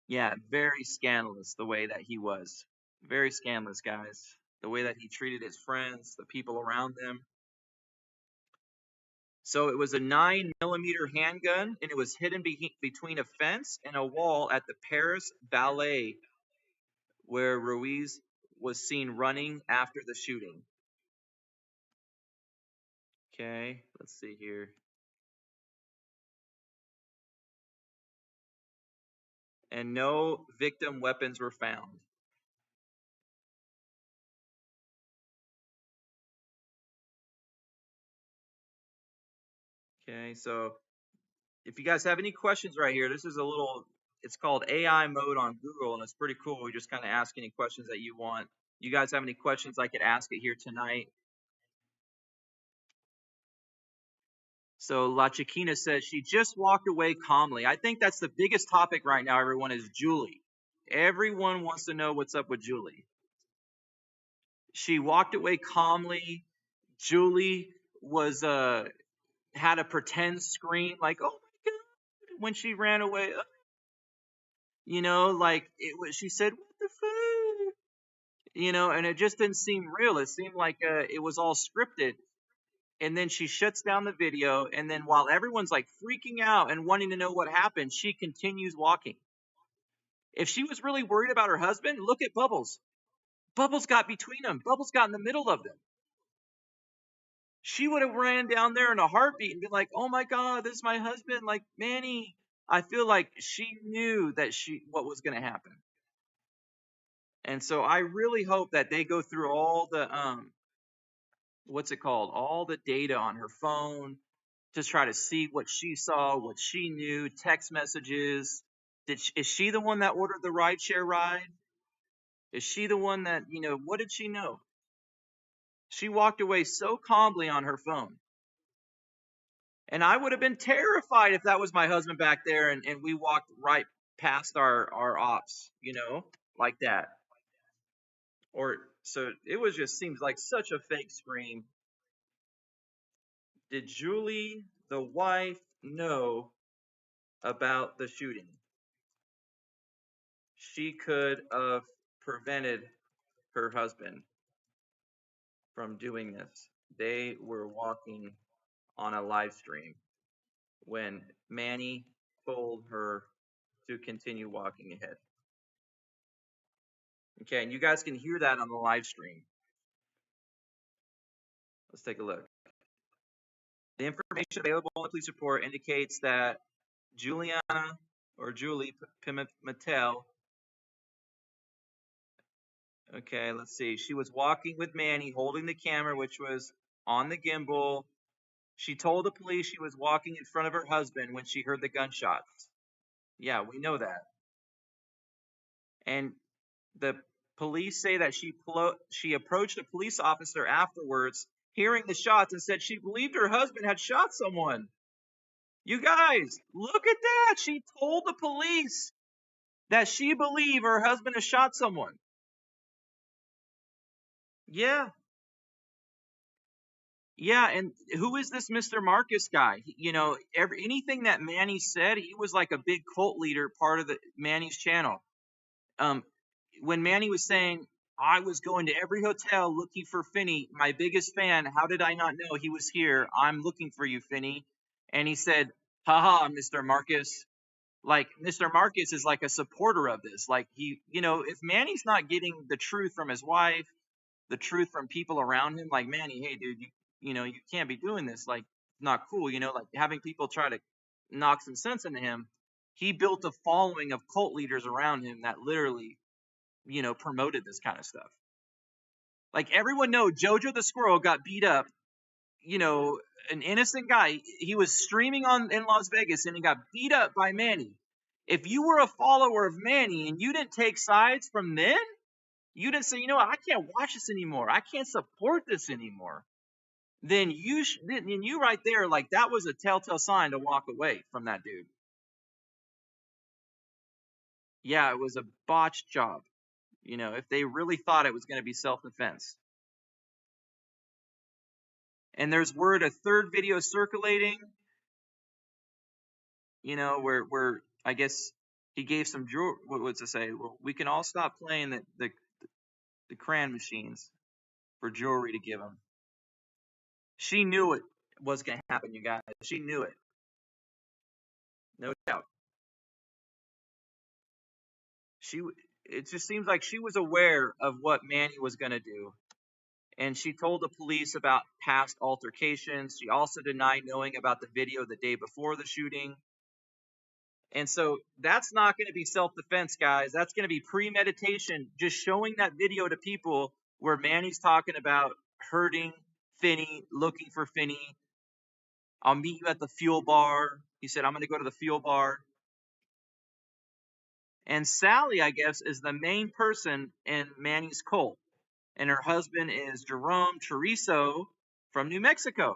Yeah, very scandalous the way that he was. Very scandalous, guys. The way that he treated his friends, the people around them. So it was a 9mm handgun, and it was hidden between a fence and a wall at the Paris Ballet, where Ruiz was seen running after the shooting. Okay, let's see here. And no victim weapons were found. Okay, so if you guys have any questions right here, this is it's called AI mode on Google, and it's pretty cool. We just kind of ask any questions that you want. You guys have any questions, I could ask it here tonight. So La Chiquina says she just walked away calmly. I think that's the biggest topic right now, everyone, is Julie. Everyone wants to know what's up with Julie. She walked away calmly. Julie was had a pretend scream like, "Oh my God," when she ran away. Like she said, "What the fuck?" And it just didn't seem real. It seemed like it was all scripted. And then she shuts down the video, and then while everyone's like freaking out and wanting to know what happened, she continues walking. If she was really worried about her husband, look at Bubbles. Bubbles got between them. Bubbles got in the middle of them. She would have ran down there in a heartbeat and been like, "Oh my God, this is my husband, like Manny." I feel like she knew that what was going to happen. And so I really hope that they go through all the what's it called? All the data on her phone to try to see what she saw, what she knew, text messages. Is she the one that ordered the rideshare ride? Is she the one that, what did she know? She walked away so calmly on her phone. And I would have been terrified if that was my husband back there and we walked right past our ops, like that. So it was just seems like such a fake scream. Did Julie, the wife, know about the shooting? She could have prevented her husband from doing this. They were walking on a live stream when Manny told her to continue walking ahead. Okay, and you guys can hear that on the live stream. Let's take a look. The information available in the police report indicates that Juliana or Julie Pimentel. Okay, let's see. She was walking with Manny, holding the camera, which was on the gimbal. She told the police she was walking in front of her husband when she heard the gunshots. Yeah, we know that. And the police say that she approached a police officer afterwards, hearing the shots, and said she believed her husband had shot someone. You guys, look at that. She told the police that she believed her husband had shot someone. Yeah. Yeah, and who is this Mr. Marcus guy? Anything that Manny said, he was like a big cult leader, part of the Manny's channel. When Manny was saying, "I was going to every hotel looking for Finny, my biggest fan. How did I not know he was here? I'm looking for you, Finny." And he said, "Haha, Mr. Marcus." Like, Mr. Marcus is like a supporter of this. Like, if Manny's not getting the truth from his wife, the truth from people around him, like, Manny, hey, dude, you can't be doing this. Like, not cool. Like having people try to knock some sense into him. He built a following of cult leaders around him that literally, promoted this kind of stuff. Like, everyone knows Jojo the Squirrel got beat up, an innocent guy. He was streaming in Las Vegas and he got beat up by Manny. If you were a follower of Manny and you didn't take sides from then, you didn't say, I can't watch this anymore. I can't support this anymore. Then you right there, like, that was a telltale sign to walk away from that dude. Yeah, it was a botched job. If they really thought it was going to be self-defense. And there's word a third video circulating, where I guess he gave some jewelry. What was it say? Well, we can all stop playing the crayon machines for jewelry to give him. She knew it was going to happen, you guys. She knew it. No doubt. It just seems like she was aware of what Manny was going to do. And she told the police about past altercations. She also denied knowing about the video the day before the shooting. And so that's not going to be self-defense, guys. That's going to be premeditation, just showing that video to people where Manny's talking about hurting Finny, looking for Finny. I'll meet you at the fuel bar. He said, I'm going to go to the fuel bar. And Sally, I guess, is the main person in Manny's cult. And her husband is Jerome Chorizo from New Mexico.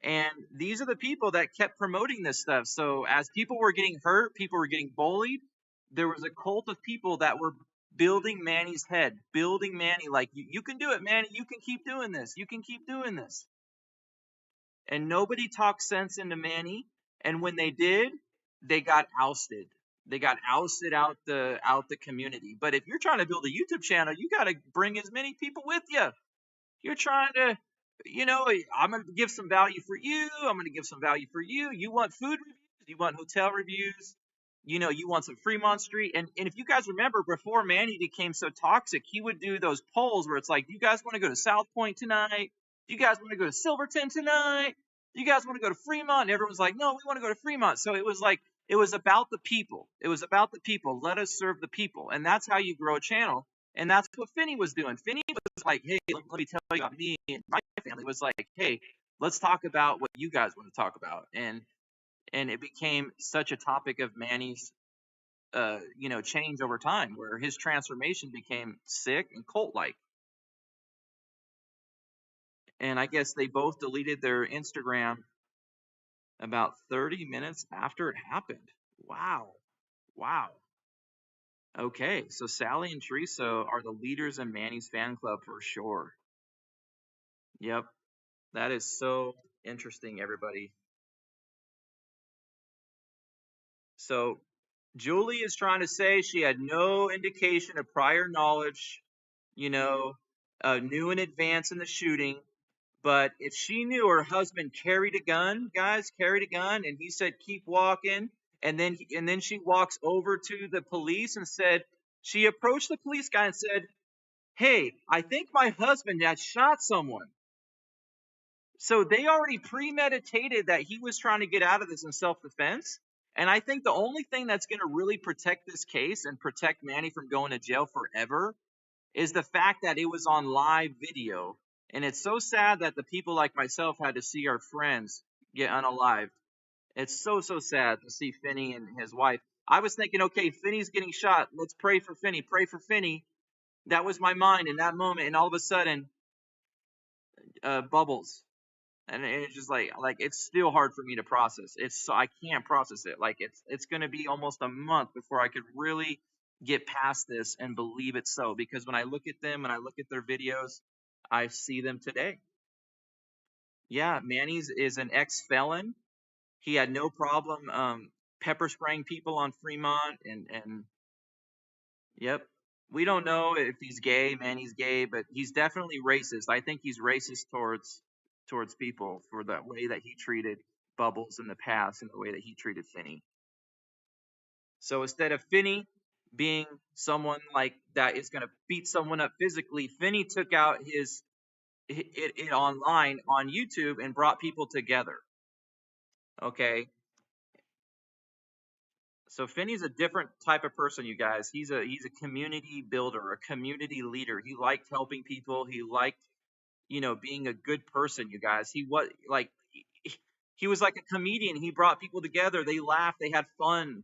And these are the people that kept promoting this stuff. So as people were getting hurt, people were getting bullied, there was a cult of people that were building Manny's head, building Manny like, you can do it, Manny. You can keep doing this. You can keep doing this. And nobody talked sense into Manny. And when they did, they got ousted. They got ousted out the community. But if you're trying to build a YouTube channel, you got to bring as many people with you. You're trying to, I'm going to give some value for you. I'm going to give some value for you. You want food reviews? You want hotel reviews? You want some Fremont Street. And if you guys remember, before Manny became so toxic, he would do those polls where it's like, do you guys want to go to South Point tonight? Do you guys want to go to Silverton tonight? Do you guys want to go to Fremont? And everyone's like, no, we want to go to Fremont. So it was like, it was about the people. It was about the people. Let us serve the people. And that's how you grow a channel. And that's what Finny was doing. Finny was like, hey, let me tell you about me and my family. It was like, hey, let's talk about what you guys want to talk about. And it became such a topic of Manny's, change over time, where his transformation became sick and cult-like. And I guess they both deleted their Instagram about 30 minutes after it happened. Wow. Okay, so Sally and Teresa are the leaders in Manny's fan club for sure. Yep, that is so interesting, everybody. So Julie is trying to say she had no indication of prior knowledge, knew in advance in the shooting. But if she knew her husband carried a gun, and he said, keep walking, and then she walks over to the police and said, she approached the police guy and said, hey, I think my husband had shot someone. So they already premeditated that he was trying to get out of this in self-defense. And I think the only thing that's going to really protect this case and protect Manny from going to jail forever is the fact that it was on live video. And it's so sad that the people like myself had to see our friends get unalived. It's so sad to see Finny and his wife. I was thinking, okay, Finny's getting shot. Let's pray for Finny. Pray for Finny. That was my mind in that moment. And all of a sudden, Bubbles. And it's just like it's still hard for me to process. I can't process it. Like it's going to be almost a month before I could really get past this and believe it so. Because when I look at them and I look at their videos, I see them today. Yeah, Manny's is an ex-felon. He had no problem pepper spraying people on Fremont and yep. We don't know if he's gay, Manny's gay, but he's definitely racist. I think he's racist towards people for the way that he treated Bubbles in the past and the way that he treated Finny. So instead of Finny being someone like that is going to beat someone up physically, Finny took out it online on YouTube and brought people together. Okay. So Finny's a different type of person, you guys. He's a community builder, a community leader. He liked helping people. He liked, being a good person, you guys. He was like a comedian. He brought people together. They laughed. They had fun.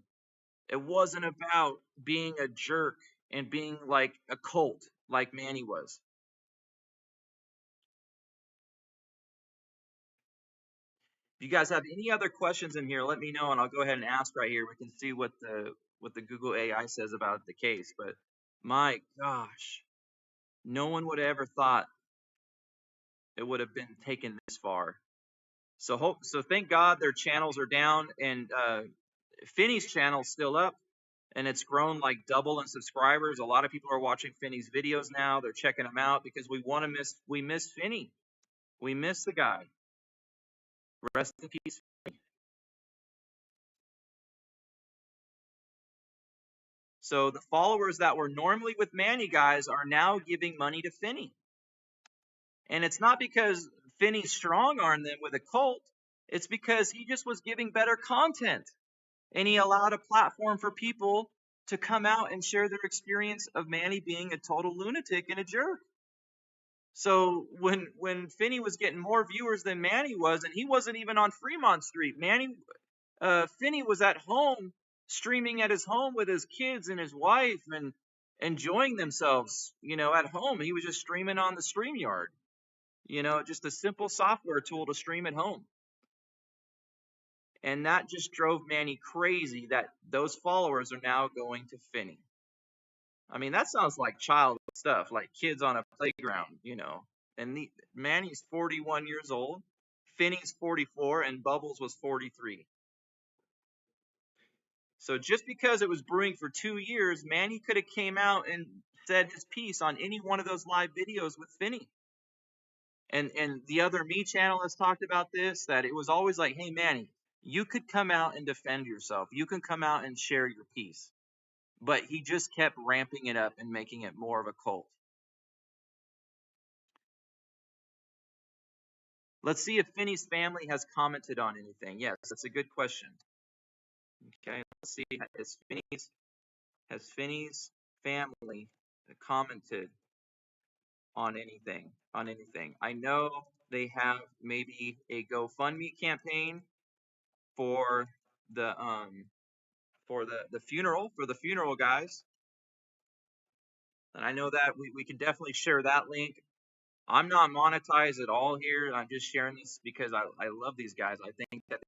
It wasn't about being a jerk and being like a cult like Manny was. If you guys have any other questions in here, let me know and I'll go ahead and ask right here. We can see what the Google AI says about the case. But my gosh, no one would have ever thought it would have been taken this far. So thank God their channels are down and Finny's channel's still up and it's grown like double in subscribers. A lot of people are watching Finny's videos now. They're checking them out because we miss Finny. We miss the guy. Rest in peace. So the followers that were normally with Manny, guys, are now giving money to Finny. And it's not because Finny strong-armed them with a cult. It's because he just was giving better content. And he allowed a platform for people to come out and share their experience of Manny being a total lunatic and a jerk. So when Finny was getting more viewers than Manny was, and he wasn't even on Fremont Street, Finny was at home, streaming at his home with his kids and his wife and enjoying themselves, at home. He was just streaming on the StreamYard, just a simple software tool to stream at home. And that just drove Manny crazy that those followers are now going to Finny. I mean, that sounds like child stuff, like kids on a playground, And Manny's 41 years old, Finny's 44, and Bubbles was 43. So just because it was brewing for 2 years, Manny could have came out and said his piece on any one of those live videos with Finny. And the other Me channel has talked about this, that it was always like, hey, Manny, you could come out and defend yourself. You can come out and share your piece. But he just kept ramping it up and making it more of a cult. Let's see if Finny's family has commented on anything. Yes, that's a good question. Okay, let's see. Has Finny's family commented on anything? I know they have maybe a GoFundMe campaign for the funeral guys. And I know that we can definitely share that link. I'm not monetized at all here. I'm just sharing this because I love these guys. I think that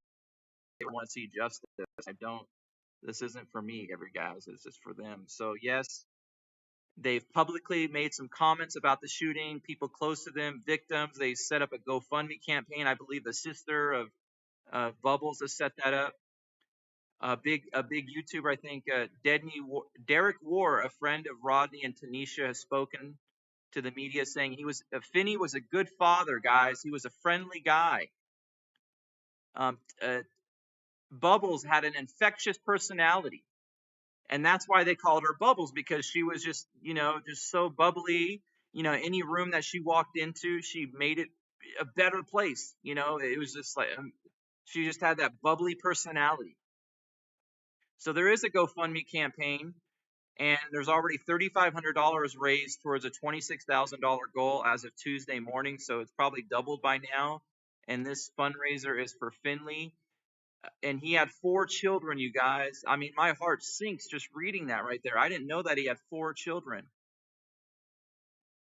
they want to see justice. This isn't for me, guys. It's just for them. So yes, they've publicly made some comments about the shooting. People close to them, victims. They set up a GoFundMe campaign. I believe the sister of Bubbles has set that up. A big YouTuber, I think, Derek War, a friend of Rodney and Tanisha, has spoken to the media saying Finny was a good father, guys. He was a friendly guy. Bubbles had an infectious personality, and that's why they called her Bubbles, because she was just so bubbly. Any room that she walked into, she made it a better place. It was just like she just had that bubbly personality. So there is a GoFundMe campaign, and there's already $3,500 raised towards a $26,000 goal as of Tuesday morning. So it's probably doubled by now. And this fundraiser is for Finley. And he had 4 children, you guys. I mean, my heart sinks just reading that right there. I didn't know that he had 4 children.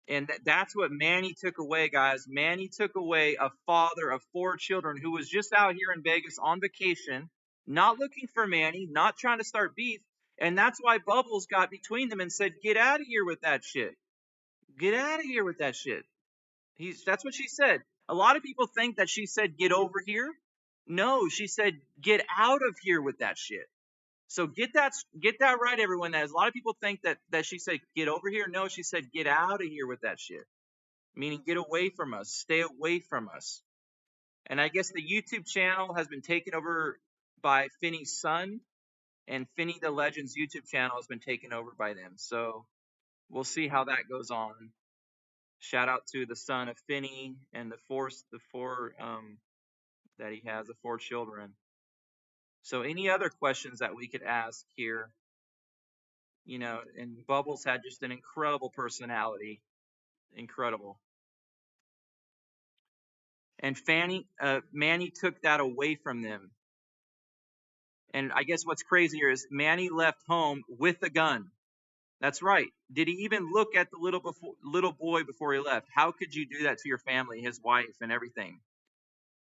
And that's what Manny took away, guys. Manny took away a father of 4 children who was just out here in Vegas on vacation, not looking for Manny, not trying to start beef. And that's why Bubbles got between them and said, get out of here with that shit. Get out of here with that shit. That's what she said. A lot of people think that she said, get over here. No, she said, get out of here with that shit. So get that right, everyone. That a lot of people think that she said, get over here. No, she said, get out of here with that shit. Meaning get away from us. Stay away from us. And I guess the YouTube channel has been taken over by Finny's son. And Finny the Legend's YouTube channel has been taken over by them. So we'll see how that goes on. Shout out to the son of Finny and the four that he has, the 4 children. So any other questions that we could ask here? And Bubbles had just an incredible personality. Incredible. And Manny took that away from them. And I guess what's crazier is Manny left home with a gun. That's right. Did he even look at the little boy before he left? How could you do that to your family, his wife, and everything?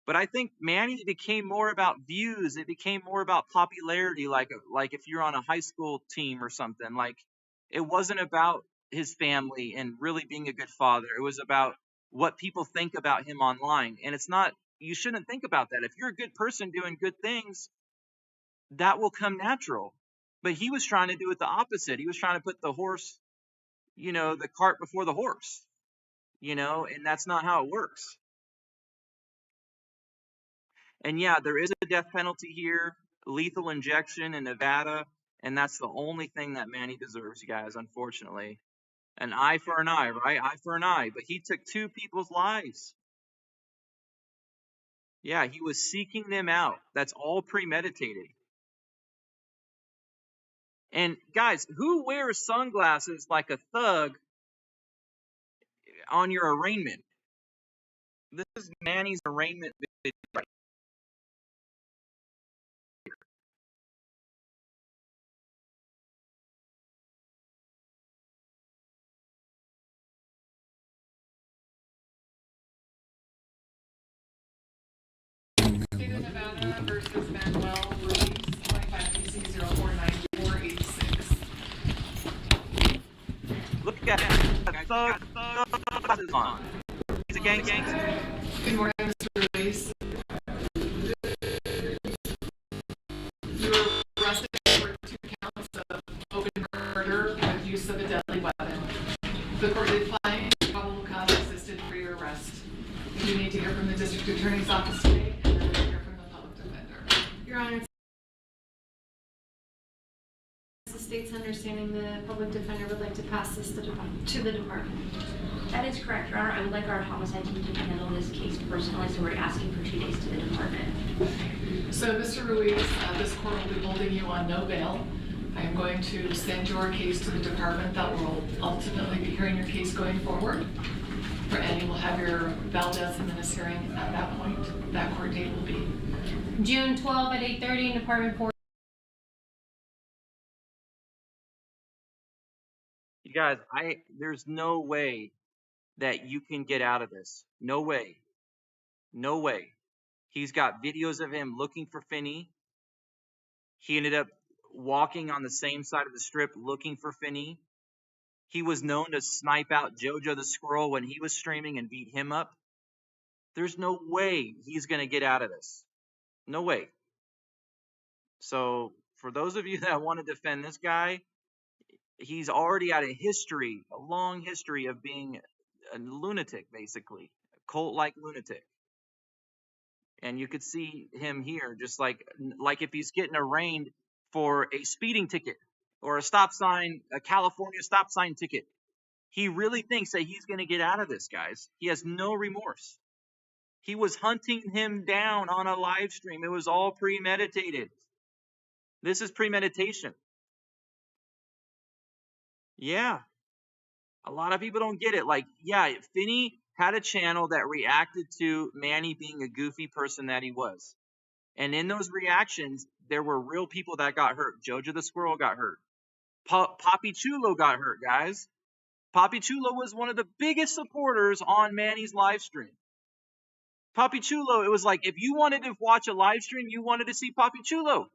But I think Manny became more about views. It became more about popularity, like if you're on a high school team or something. Like, it wasn't about his family and really being a good father. It was about what people think about him online. And it's not, you shouldn't think about that. If you're a good person doing good things, that will come natural. But he was trying to do it the opposite. He was trying to put the horse, the cart before the horse, and that's not how it works. And yeah, there is a death penalty here, lethal injection in Nevada, and that's the only thing that Manny deserves, you guys, unfortunately. An eye for an eye, right? Eye for an eye. But he took 2 people's lives. Yeah, he was seeking them out. That's all premeditated. And guys, who wears sunglasses like a thug on your arraignment? This is Manny's arraignment video right State of Nevada versus Manuel Ruiz, 25 PC 049486. Look at that. Thug on. He's a gangster. Good morning, Mr. Ruiz. You were arrested for listed for your arrest. We do need to hear from the district attorney's office today, and then we'll hear from the public defender. Your Honor, it's the state's understanding the public defender would like to pass this to the department. That is correct, Your Honor. I would like our homicide team to handle this case personally, so we're asking for 2 days to the department. So, Mr. Ruiz, this court will be holding you on no bail. I am going to send your case to the department that will ultimately be hearing your case going forward. And you will have your Valdez and Menace hearing at that point. That court date will be June 12 at 8:30 in Department 4. You guys, there's no way that you can get out of this. No way. No way. He's got videos of him looking for Finny. He ended up walking on the same side of the strip looking for Finny. He was known to snipe out JoJo the squirrel when he was streaming and beat him up. There's no way he's going to get out of this. No way. So for those of you that want to defend this guy, he's already had a long history of being a lunatic, basically. A cult-like lunatic. And you could see him here, just like if he's getting arraigned for a speeding ticket or a California stop sign ticket. He really thinks that he's going to get out of this, guys. He has no remorse. He was hunting him down on a live stream. It was all premeditated. This is premeditation. Yeah. A lot of people don't get it. Like, yeah, Finny had a channel that reacted to Manny being a goofy person that he was. And in those reactions, there were real people that got hurt. JoJo the squirrel got hurt. Papi Chulo got hurt, guys. Papi Chulo was one of the biggest supporters on Manny's live stream. Papi Chulo, it was like if you wanted to watch a live stream, you wanted to see Papi Chulo.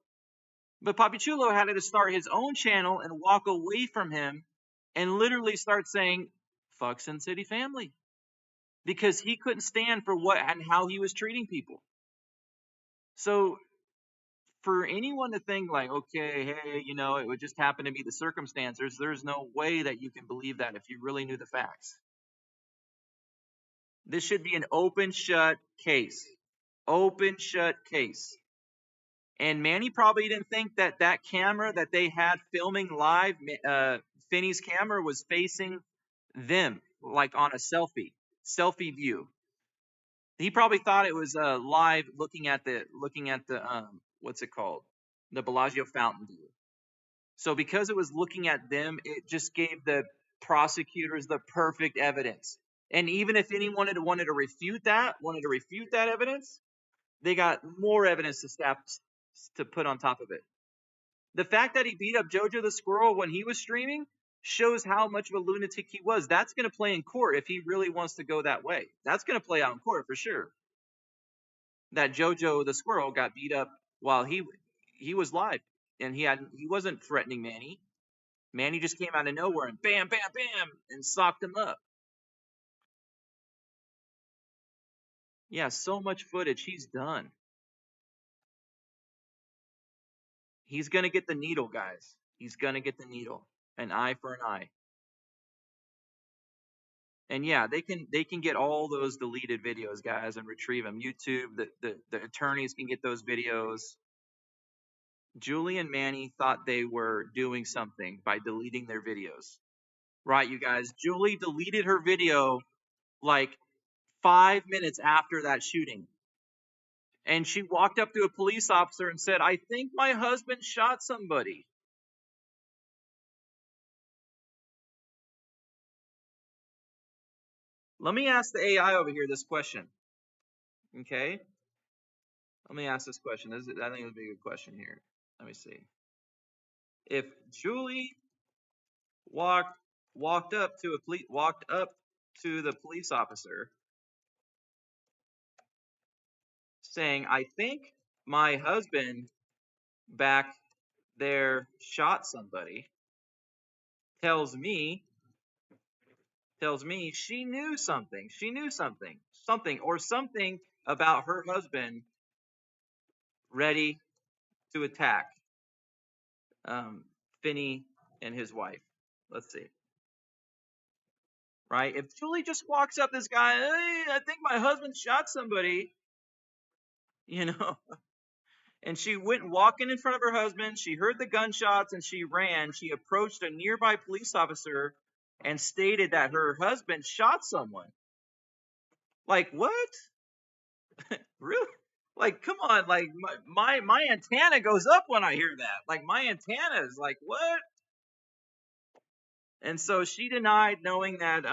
But Papi Chulo had to start his own channel and walk away from him and literally start saying, fuck SinCity family. Because he couldn't stand for what and how he was treating people. So for anyone to think like, okay, hey, it would just happen to be the circumstances, there's no way that you can believe that if you really knew the facts. This should be an open shut case. Open shut case. And Manny probably didn't think that camera that they had filming live, Finny's camera was facing them, like on a selfie view. He probably thought it was live looking at the what's it called? The Bellagio fountain view. So because it was looking at them, it just gave the prosecutors the perfect evidence. And even if anyone wanted to refute that evidence, they got more evidence to put on top of it. The fact that he beat up JoJo the squirrel when he was streaming shows how much of a lunatic he was. That's going to play in court if he really wants to go that way. That's going to play out in court for sure. That JoJo the squirrel got beat up while he was live, and he wasn't threatening Manny. Manny just came out of nowhere and bam, bam, bam, and socked him up. Yeah, so much footage. He's done. He's going to get the needle, guys. He's going to get the needle. An eye for an eye. And yeah, they can get all those deleted videos, guys, and retrieve them. YouTube, the attorneys can get those videos. Julie and Manny thought they were doing something by deleting their videos. Right, you guys? Julie deleted her video like 5 minutes after that shooting. And she walked up to a police officer and said, I think my husband shot somebody. Let me ask the AI over here this question. Okay? Let me ask this question. I think it would be a good question here. Let me see. If Julie walked up to the police officer saying, I think my husband back there shot somebody, tells me she knew something. Something about her husband ready to attack Finny and his wife. Let's see. right? If Julie just walks up this guy, hey, I think my husband shot somebody, you know, and she went walking in front of her husband, she heard the gunshots and she ran. She approached a nearby police officer and stated that her husband shot someone. Like, what? Really? Like, come on, like my antenna goes up when I hear that. Like my antenna is like, what? And so she denied knowing that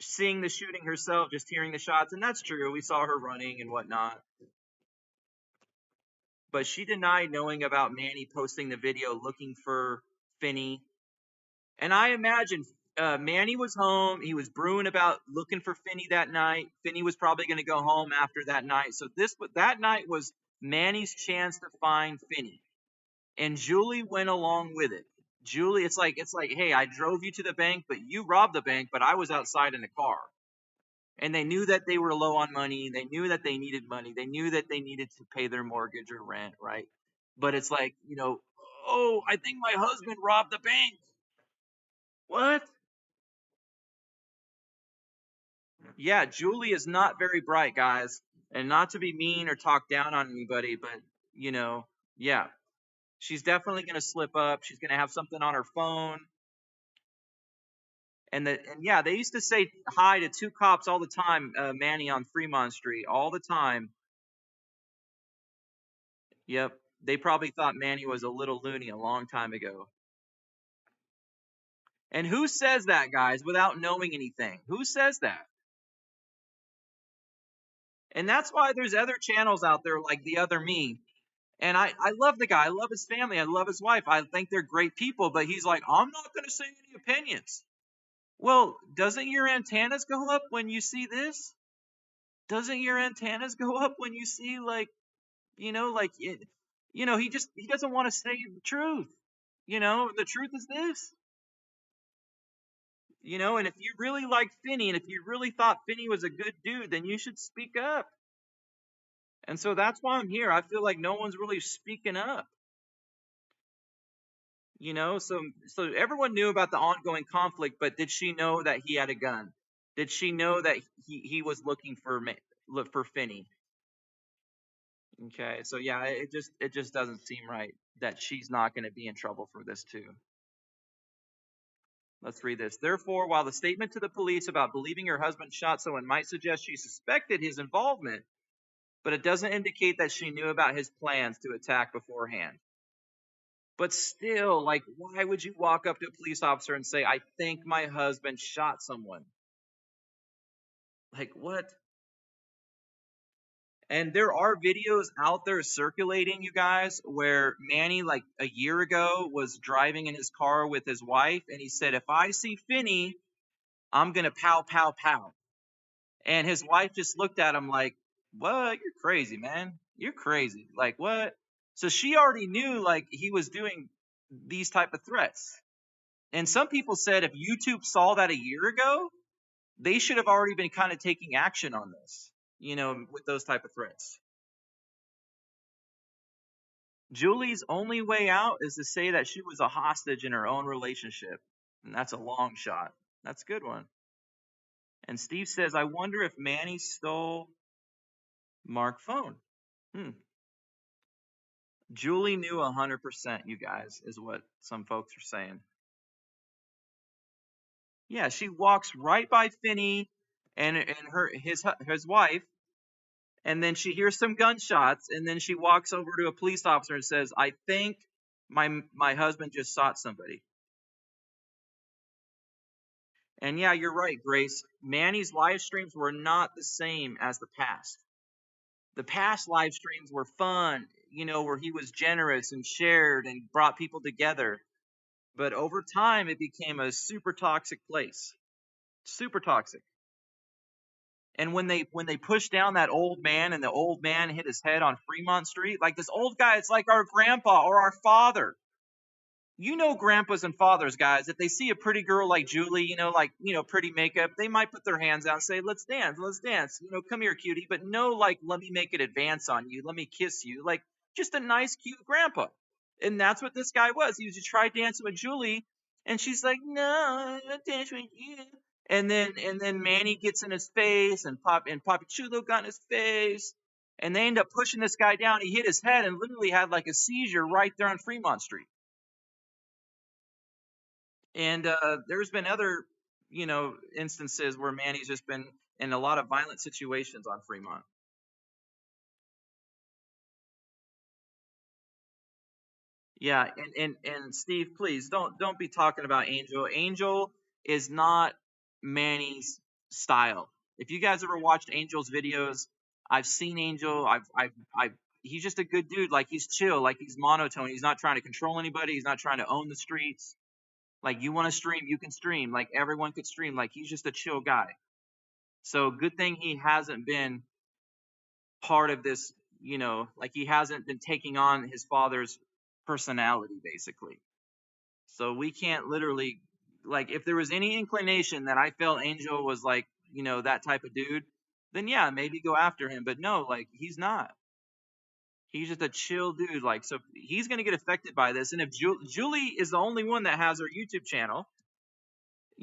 seeing the shooting herself, just hearing the shots, and that's true. We saw her running and whatnot. But she denied knowing about Manny posting the video looking for Finny. And I imagine Manny was home. He was brewing about looking for Finny that night. Finny was probably going to go home after that night. So that night was Manny's chance to find Finny. And Julie went along with it. Julie, it's like, hey, I drove you to the bank, but you robbed the bank, but I was outside in the car. And they knew that they were low on money. They knew that they needed money. They knew that they needed to pay their mortgage or rent, right? But it's like, oh, I think my husband robbed the bank. What? Yeah, Julie is not very bright, guys. And not to be mean or talk down on anybody, but, yeah. She's definitely going to slip up. She's going to have something on her phone. And yeah, they used to say hi to two cops all the time, Manny on Fremont Street, all the time. Yep. They probably thought Manny was a little loony a long time ago. And who says that, guys, without knowing anything? Who says that? And that's why there's other channels out there like The Other Me. And I love the guy. I love his family. I love his wife. I think they're great people. But he's like, I'm not going to say any opinions. Well, doesn't your antennas go up when you see this? Doesn't your antennas go up when you see he doesn't want to say the truth. The truth is this. And if you really like Finny, and if you really thought Finny was a good dude, then you should speak up. And so that's why I'm here. I feel like no one's really speaking up. So everyone knew about the ongoing conflict, but did she know that he had a gun? Did she know that he was looking for Finny? Okay, so yeah, it just doesn't seem right that she's not going to be in trouble for this too. Let's read this. Therefore, while the statement to the police about believing her husband shot someone might suggest she suspected his involvement, but it doesn't indicate that she knew about his plans to attack beforehand. But still, why would you walk up to a police officer and say, I think my husband shot someone? Like, what? And there are videos out there circulating, you guys, where Manny, a year ago, was driving in his car with his wife, and he said, if I see Finny, I'm going to pow, pow, pow. And his wife just looked at him like, what? You're crazy, man. You're crazy. Like, what? So she already knew, he was doing these type of threats. And some people said if YouTube saw that a year ago, they should have already been kind of taking action on this, with those type of threats. Julie's only way out is to say that she was a hostage in her own relationship. And that's a long shot. That's a good one. And Steve says, I wonder if Manny stole Mark's phone. Julie knew 100%, you guys, is what some folks are saying. Yeah, she walks right by Finny and his wife, and then she hears some gunshots, and then she walks over to a police officer and says, I think my husband just shot somebody. And yeah, you're right, Grace. Manny's live streams were not the same as the past. The past live streams were fun, where he was generous and shared and brought people together. But over time, it became a super toxic place. Super toxic. And when they pushed down that old man and the old man hit his head on Fremont Street, this old guy, it's like our grandpa or our father. Grandpas and fathers, guys, if they see a pretty girl like Julie, pretty makeup, they might put their hands out and say, let's dance. Come here, cutie. But no, let me make an advance on you. Let me kiss you. Just a nice, cute grandpa. And that's what this guy was. He was just trying dancing with Julie. And she's like, no, I don't dance with you. And then Manny gets in his face, and Papi Chulo got in his face, and they end up pushing this guy down. He hit his head and literally had like a seizure right there on Fremont Street. And there's been other, instances where Manny's just been in a lot of violent situations on Fremont. Yeah, and Steve, please don't be talking about Angel. Angel is not Manny's style. If you guys ever watched Angel's videos, I've seen Angel. I've he's just a good dude. Like, he's chill. Like, he's monotone. He's not trying to control anybody. He's not trying to own the streets. Like, you want to stream, you can stream. Like, everyone could stream. Like, he's just a chill guy. So good thing he hasn't been part of this. Like, he hasn't been taking on his father's personality, basically. So we can't literally, like, if there was any inclination that I felt Angel was like, that type of dude, then yeah, maybe go after him. But no, like, he's not. He's just a chill dude. Like, so he's going to get affected by this. And if Julie is the only one that has her YouTube channel,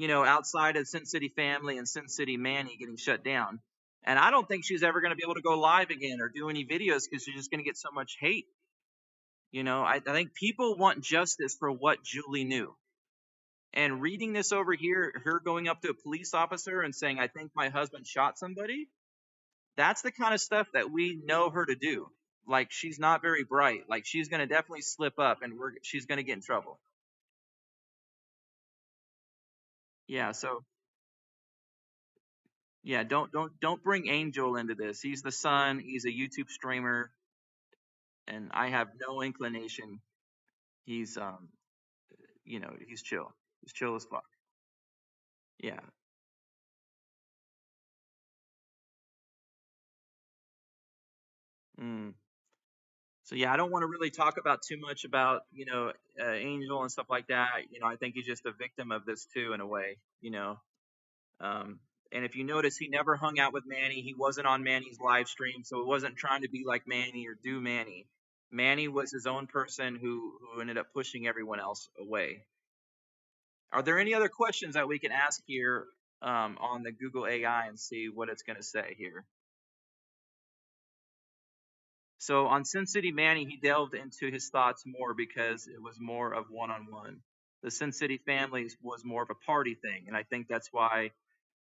outside of SinCity Family and SinCity Manny getting shut down, and I don't think she's ever going to be able to go live again or do any videos because she's just going to get so much hate. I think people want justice for what Julie knew. And reading this over here, her going up to a police officer and saying, "I think my husband shot somebody," that's the kind of stuff that we know her to do. Like, she's not very bright. Like, she's going to definitely slip up, and she's going to get in trouble. Yeah, so yeah, don't bring Angel into this. He's the son, he's a YouTube streamer, and I have no inclination. He's he's chill. He's chill as fuck. Yeah. Mm. So yeah, I don't want to really talk about too much about Angel and stuff like that. I think he's just a victim of this too, in a way. Um, and if you notice, he never hung out with Manny. He wasn't on Manny's live stream, so it wasn't trying to be like Manny or do Manny. Manny was his own person who ended up pushing everyone else away. Are there any other questions that we can ask here on the Google AI and see what it's going to say here? So on SinCity Manny, he delved into his thoughts more because it was more of one-on-one. The SinCity Family was more of a party thing, and I think that's why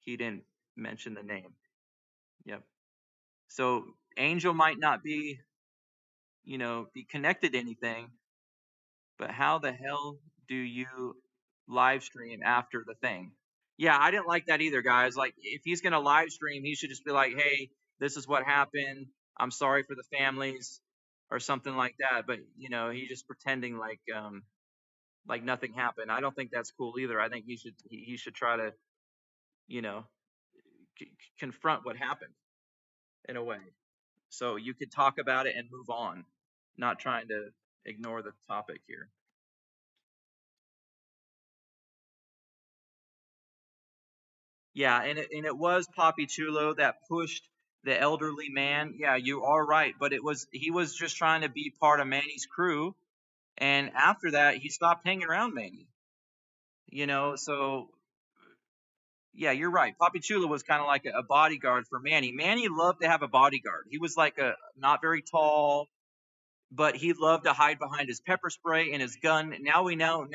he didn't mention the name. Yep. So Angel might not be, be connected to anything, but how the hell do you live stream after the thing? Yeah, I didn't like that either, guys. Like, if he's gonna live stream, he should just be like, "Hey, this is what happened. I'm sorry for the families," or something like that. But he's just pretending like nothing happened. I don't think that's cool either. I think he should try to, you know, confront what happened in a way. So you could talk about it and move on, not trying to ignore the topic here. Yeah, and it was Papi Chulo that pushed the elderly man. Yeah, you are right, but he was just trying to be part of Manny's crew, and after that he stopped hanging around Manny. So yeah, you're right. Papi Chulo was kind of like a bodyguard for Manny. Manny loved to have a bodyguard. He was like a not very tall, but he loved to hide behind his pepper spray and his gun. Now we know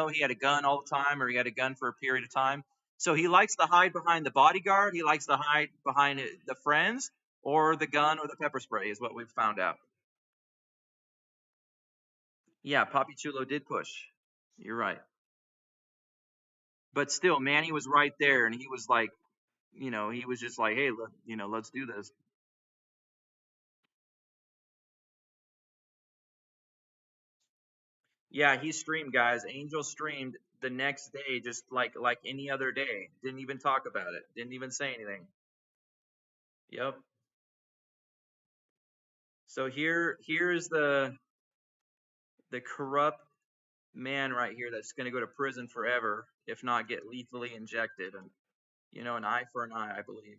he had a gun all the time, or he had a gun for a period of time. So he likes to hide behind the bodyguard. He likes to hide behind the friends, or the gun, or the pepper spray, is what we've found out. Yeah, Papi Chulo did push. You're right. But still, Manny was right there, and he was like, he was just like, "Hey, let's do this." Yeah, he streamed, guys. Angel streamed the next day, just like any other day. Didn't even talk about it. Didn't even say anything. Yep. So here's the corrupt man right here that's going to go to prison forever, if not get lethally injected, and an eye for an eye, I believe.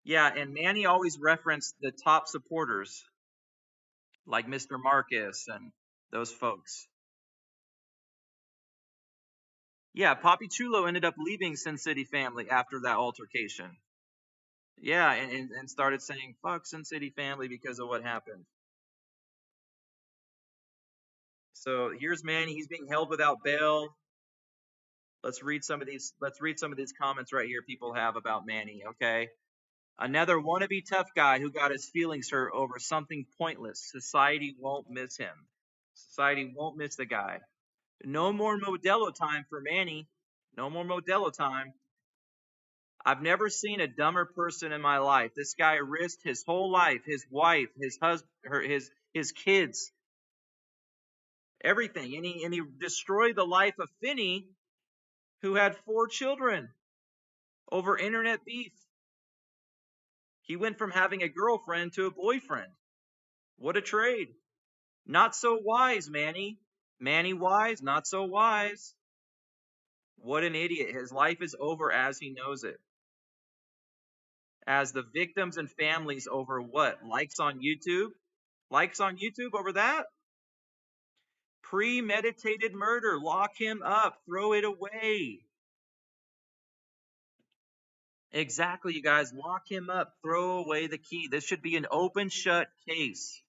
Yeah, and Manny always referenced the top supporters, like Mr. Marcus and those folks. Yeah, Papi Chulo ended up leaving SinCity family after that altercation. Yeah, and started saying fuck SinCity family because of what happened. So here's Manny. He's being held without bail. Let's read some of these comments right here people have about Manny, okay? Another wannabe tough guy who got his feelings hurt over something pointless. Society won't miss him. Society won't miss the guy. No more Modelo time for Manny. No more Modelo time. I've never seen a dumber person in my life. This guy risked his whole life, his wife, his husband, his kids, everything, and he destroyed the life of Finny, who had 4 children, over internet beef. He went from having a girlfriend to a boyfriend. What a trade. Not so wise, Manny. Manny wise, not so wise. What an idiot. His life is over as he knows it. As the victims and families over what? Likes on YouTube? Likes on YouTube over that? Premeditated murder. Lock him up. Throw it away. Exactly, you guys. Lock him up. Throw away the key. This should be an open shut case.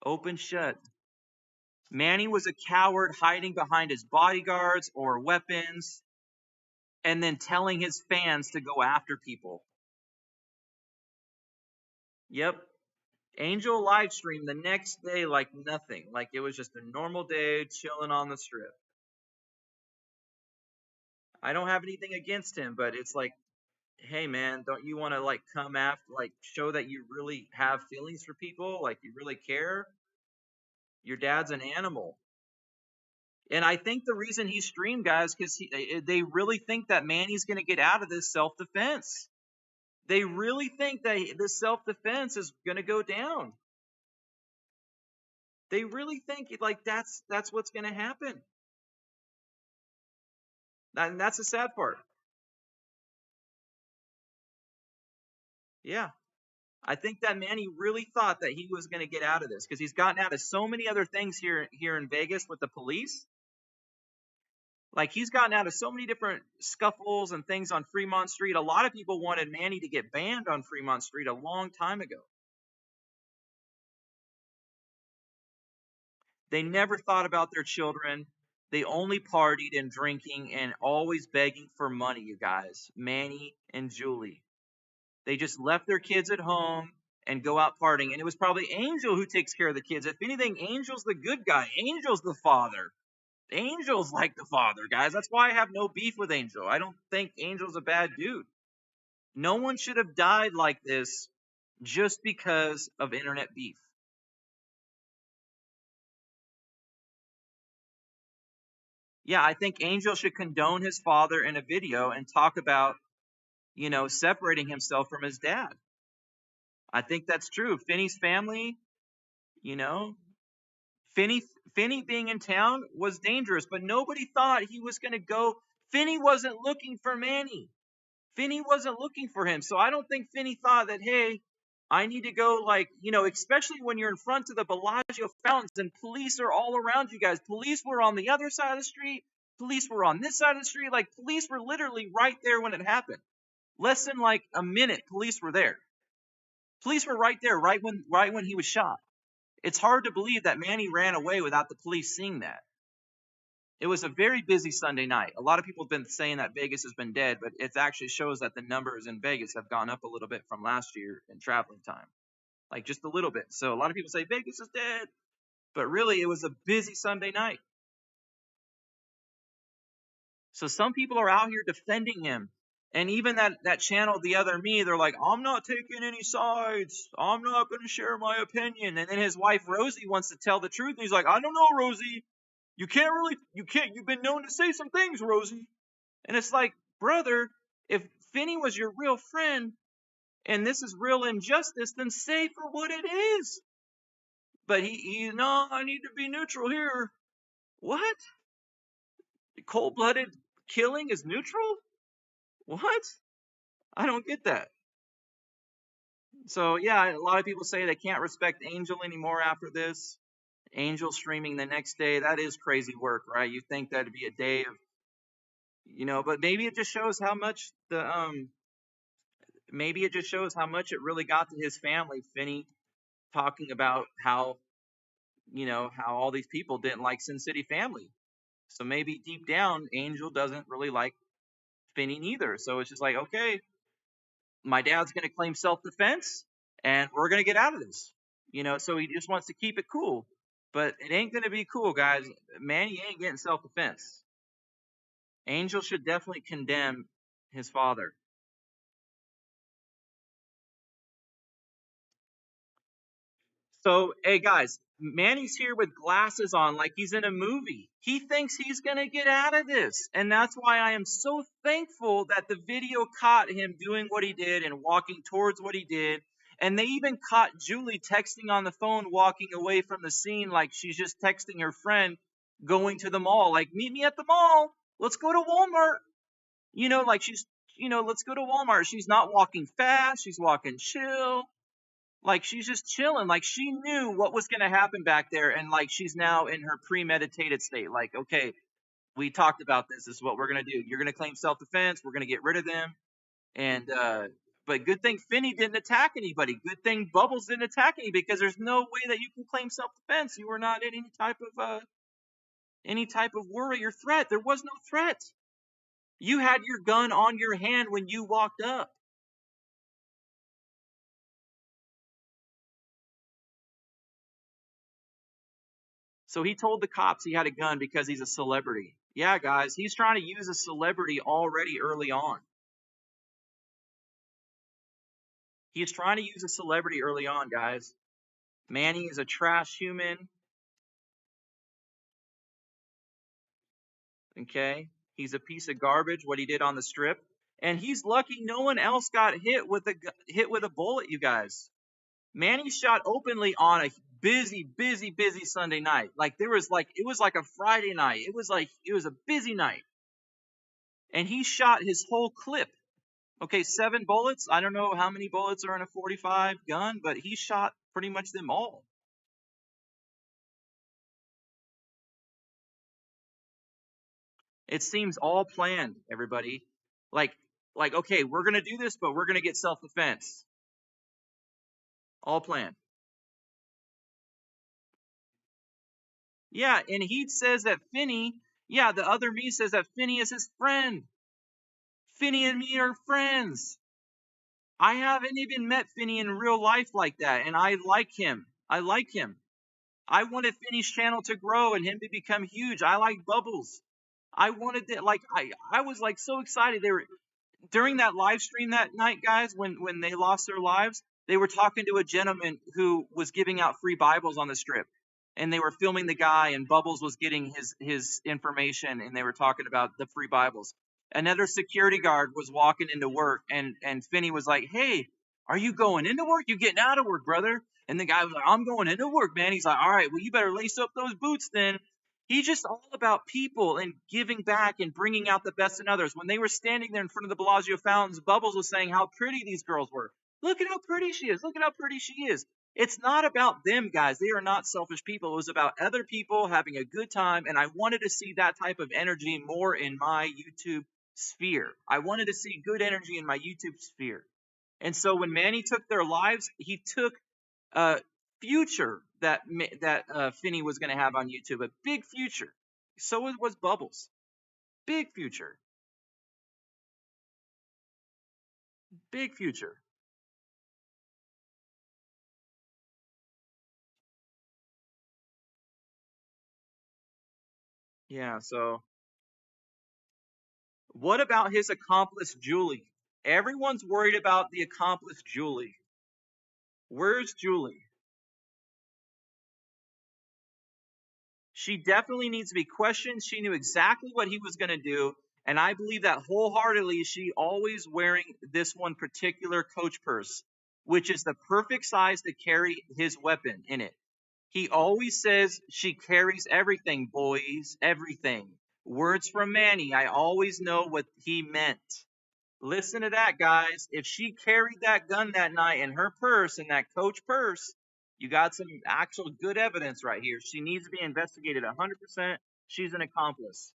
Open shut. Manny was a coward hiding behind his bodyguards or weapons and then telling his fans to go after people. Yep. Angel live streamed the next day like nothing. Like it was just a normal day chilling on the strip. I don't have anything against him, but it's like, hey man, don't you want to like come after, like show that you really have feelings for people, like you really care? Your dad's an animal. And I think the reason he streamed, guys, because they really think that Manny's going to get out of this self-defense. They really think that this self-defense is going to go down. They really think like that's what's going to happen. And that's the sad part. Yeah. I think that Manny really thought that he was going to get out of this because he's gotten out of so many other things here in Vegas with the police. Like he's gotten out of so many different scuffles and things on Fremont Street. A lot of people wanted Manny to get banned on Fremont Street a long time ago. They never thought about their children. They only partied and drinking and always begging for money, you guys. Manny and Julie. They just left their kids at home and go out partying. And it was probably Angel who takes care of the kids. If anything, Angel's the good guy. Angel's the father. Angel's like the father, guys. That's why I have no beef with Angel. I don't think Angel's a bad dude. No one should have died like this just because of internet beef. Yeah, I think Angel should condone his father in a video and talk about, separating himself from his dad. I think that's true. Finny's family, Finny being in town was dangerous, but nobody thought he was going to go. Finny wasn't looking for Manny. Finny wasn't looking for him. So I don't think Finny thought that, hey, I need to go especially when you're in front of the Bellagio fountains and police are all around you guys. Police were on the other side of the street. Police were on this side of the street. Like police were literally right there when it happened. Less than like a minute, police were there. Police were right there, right when he was shot. It's hard to believe that Manny ran away without the police seeing that. It was a very busy Sunday night. A lot of people have been saying that Vegas has been dead, but it actually shows that the numbers in Vegas have gone up a little bit from last year in traveling time. Like just a little bit. So a lot of people say Vegas is dead, but really it was a busy Sunday night. So some people are out here defending him. And even that channel, The Other Me, they're like, I'm not taking any sides. I'm not going to share my opinion. And then his wife, Rosie, wants to tell the truth. And he's like, I don't know, Rosie. You've been known to say some things, Rosie. And it's like, brother, if Finny was your real friend and this is real injustice, then say for what it is. But no, I need to be neutral here. What? Cold-blooded killing is neutral? What? I don't get that. So, yeah, a lot of people say they can't respect Angel anymore after this. Angel streaming the next day, that is crazy work, right? You think that'd be a day of But maybe it just shows how much maybe it just shows how much it really got to his family. Finny talking about how how all these people didn't like SinCity family. So maybe deep down, Angel doesn't really like Finny neither. So it's just like, okay, my dad's going to claim self-defense and we're going to get out of this. So he just wants to keep it cool. But it ain't going to be cool, guys. Manny ain't getting self-defense. Angel should definitely condemn his father. So, hey guys, Manny's here with glasses on like he's in a movie. He thinks he's going to get out of this. And that's why I am so thankful that the video caught him doing what he did and walking towards what he did. And they even caught Julie texting on the phone, walking away from the scene like she's just texting her friend going to the mall. Like, meet me at the mall. Let's go to Walmart. Like let's go to Walmart. She's not walking fast. She's walking chill. Like she's just chilling. Like she knew what was going to happen back there. And like she's now in her premeditated state. Like, okay, we talked about this. This is what we're going to do. You're going to claim self-defense. We're going to get rid of them. And, but good thing Finny didn't attack anybody. Good thing Bubbles didn't attack any because there's no way that you can claim self-defense. You were not in any type of worry or threat. There was no threat. You had your gun on your hand when you walked up. So he told the cops he had a gun because he's a celebrity. Yeah, guys, he's trying to use a celebrity already early on. He's trying to use a celebrity early on, guys. Manny is a trash human. Okay? He's a piece of garbage, what he did on the strip. And he's lucky no one else got hit with a bullet, you guys. Manny shot openly on a busy Sunday night. Like it was like a Friday night. It was a busy night. And he shot his whole clip. Okay, 7 bullets. I don't know how many bullets are in a 45 gun, but he shot pretty much them all. It seems all planned, everybody. Like okay, we're going to do this, but we're going to get self-defense. All planned. Yeah, and he says that Finny, the other me says that Finny is his friend. Finny and me are friends. I haven't even met Finny in real life like that, and I like him. I wanted Finny's channel to grow and him to become huge. I like Bubbles. I wanted to, I was like so excited. They were during that live stream that night, guys, when they lost their lives, they were talking to a gentleman who was giving out free Bibles on the strip. And they were filming the guy, and Bubbles was getting his information, and they were talking about the free Bibles. Another security guard was walking into work, and Finny was like, "Hey, are you going into work? You getting out of work, brother?" And the guy was like, "I'm going into work, man." He's like, "All right, well, you better lace up those boots then." He's just all about people and giving back and bringing out the best in others. When they were standing there in front of the Bellagio fountains, Bubbles was saying how pretty these girls were. Look at how pretty she is. Look at how pretty she is. It's not about them, guys. They are not selfish people. It was about other people having a good time, and I wanted to see that type of energy more in my YouTube sphere. I wanted to see good energy in my YouTube sphere. And so when Manny took their lives, he took a future that Finny was going to have on YouTube, a big future. So was Bubbles. Big future. Big future. Yeah, so what about his accomplice, Julie? Everyone's worried about the accomplice, Julie. Where's Julie? She definitely needs to be questioned. She knew exactly what he was going to do. And I believe that wholeheartedly. She always wearing this one particular Coach purse, which is the perfect size to carry his weapon in it. He always says she carries everything, boys, everything. Words from Manny. I always know what he meant. Listen to that, guys. If she carried that gun that night in her purse, in that Coach purse, you got some actual good evidence right here. She needs to be investigated 100%. She's an accomplice.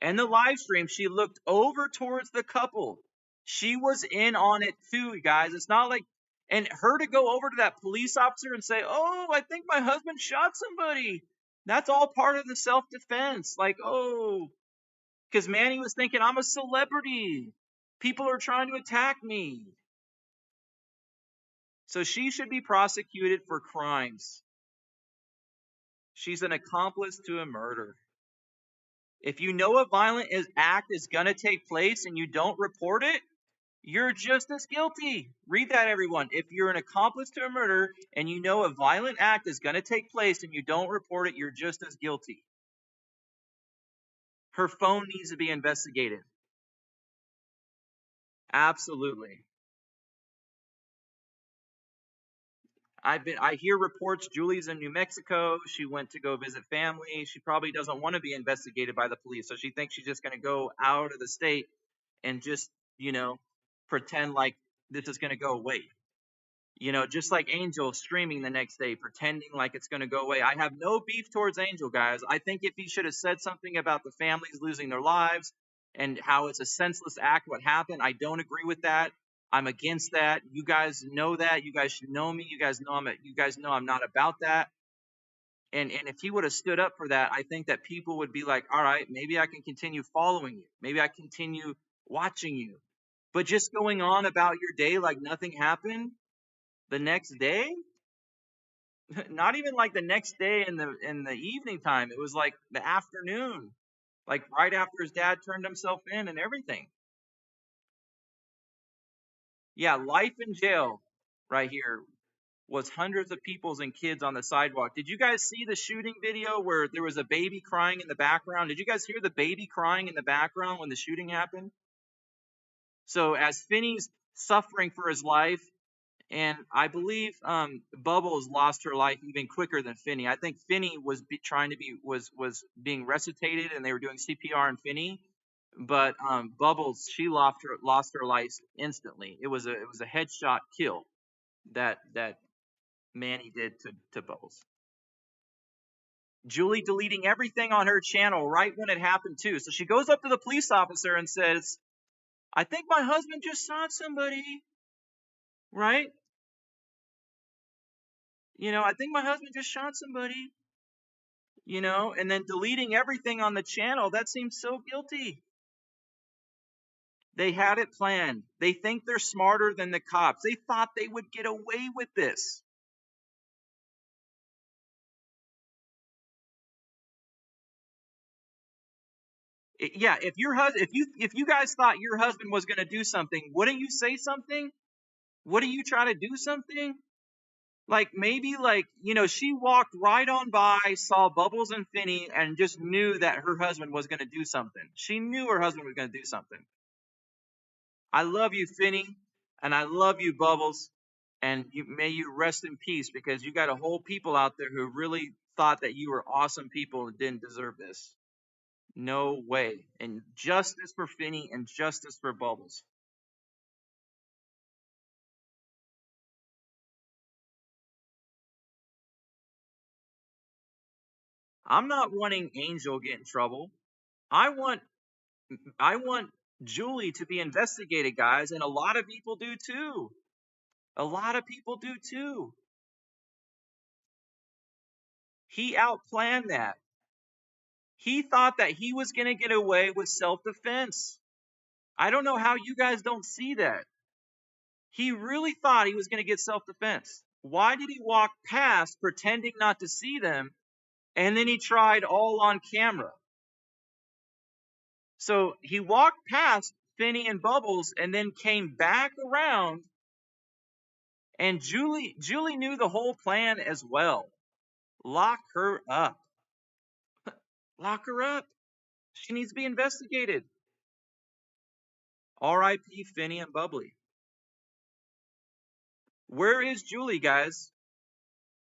And the live stream, she looked over towards the couple. She was in on it too, guys. It's not like, and her to go over to that police officer and say, "Oh, I think my husband shot somebody." That's all part of the self-defense. Like, oh, because Manny was thinking, I'm a celebrity. People are trying to attack me. So she should be prosecuted for crimes. She's an accomplice to a murder. If you know a violent act is going to take place and you don't report it, you're just as guilty. Read that, everyone. If you're an accomplice to a murder and you know a violent act is going to take place and you don't report it, you're just as guilty. Her phone needs to be investigated. Absolutely. I hear reports Julie's in New Mexico. She went to go visit family. She probably doesn't want to be investigated by the police. So she thinks she's just going to go out of the state and just, pretend like this is going to go away. Just like Angel streaming the next day, pretending like it's going to go away. I have no beef towards Angel, guys. I think if he should have said something about the families losing their lives and how it's a senseless act what happened, I don't agree with that. I'm against that. You guys know that. You guys should know me. You guys know I'm not about that. And if he would have stood up for that, I think that people would be like, all right, maybe I can continue following you. Maybe I continue watching you. But just going on about your day like nothing happened the next day, not even like the next day in the evening time. It was like the afternoon, like right after his dad turned himself in and everything. Yeah, life in jail right here was hundreds of peoples and kids on the sidewalk. Did you guys see the shooting video where there was a baby crying in the background? Did you guys hear the baby crying in the background when the shooting happened? So as Finny's suffering for his life, and I believe Bubbles lost her life even quicker than Finny. I think Finny was being resuscitated, and they were doing CPR on Finny. But Bubbles, she lost her life instantly. It was a headshot kill that Manny did to Bubbles. Julie deleting everything on her channel right when it happened too. So she goes up to the police officer and says, "I think my husband just shot somebody." Right? I think my husband just shot somebody. And then deleting everything on the channel, that seems so guilty. They had it planned. They think they're smarter than the cops. They thought they would get away with this. Yeah, if you guys thought your husband was going to do something, wouldn't you say something? Wouldn't you try to do something? Like maybe she walked right on by, saw Bubbles and Finny, and just knew that her husband was going to do something. She knew her husband was going to do something. I love you, Finny, and I love you, Bubbles, and may you rest in peace, because you got a whole people out there who really thought that you were awesome people and didn't deserve this. No way. And justice for Finny and justice for Bubbles. I'm not wanting Angel to get in trouble. I want Julie to be investigated, guys, and a lot of people do too. A lot of people do too. He outplanned that. He thought that he was going to get away with self-defense. I don't know how you guys don't see that. He really thought he was going to get self-defense. Why did he walk past pretending not to see them, and then he tried all on camera? So he walked past Finny and Bubbles and then came back around, and Julie knew the whole plan as well. Lock her up. Lock her up. She needs to be investigated. R.I.P. Finny and Bubbly. Where is Julie, guys?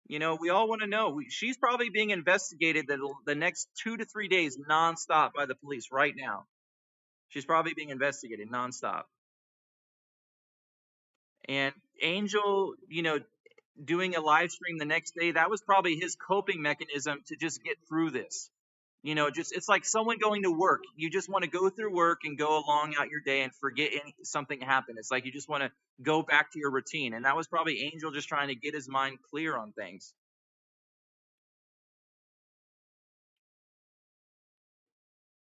We all want to know. She's probably being investigated the next 2 to 3 days nonstop by the police right now. She's probably being investigated nonstop. And Angel, doing a live stream the next day, that was probably his coping mechanism to just get through this. You know, just it's like someone going to work. You just want to go through work and go along out your day and forget something happened. It's like you just want to go back to your routine. And that was probably Angel just trying to get his mind clear on things.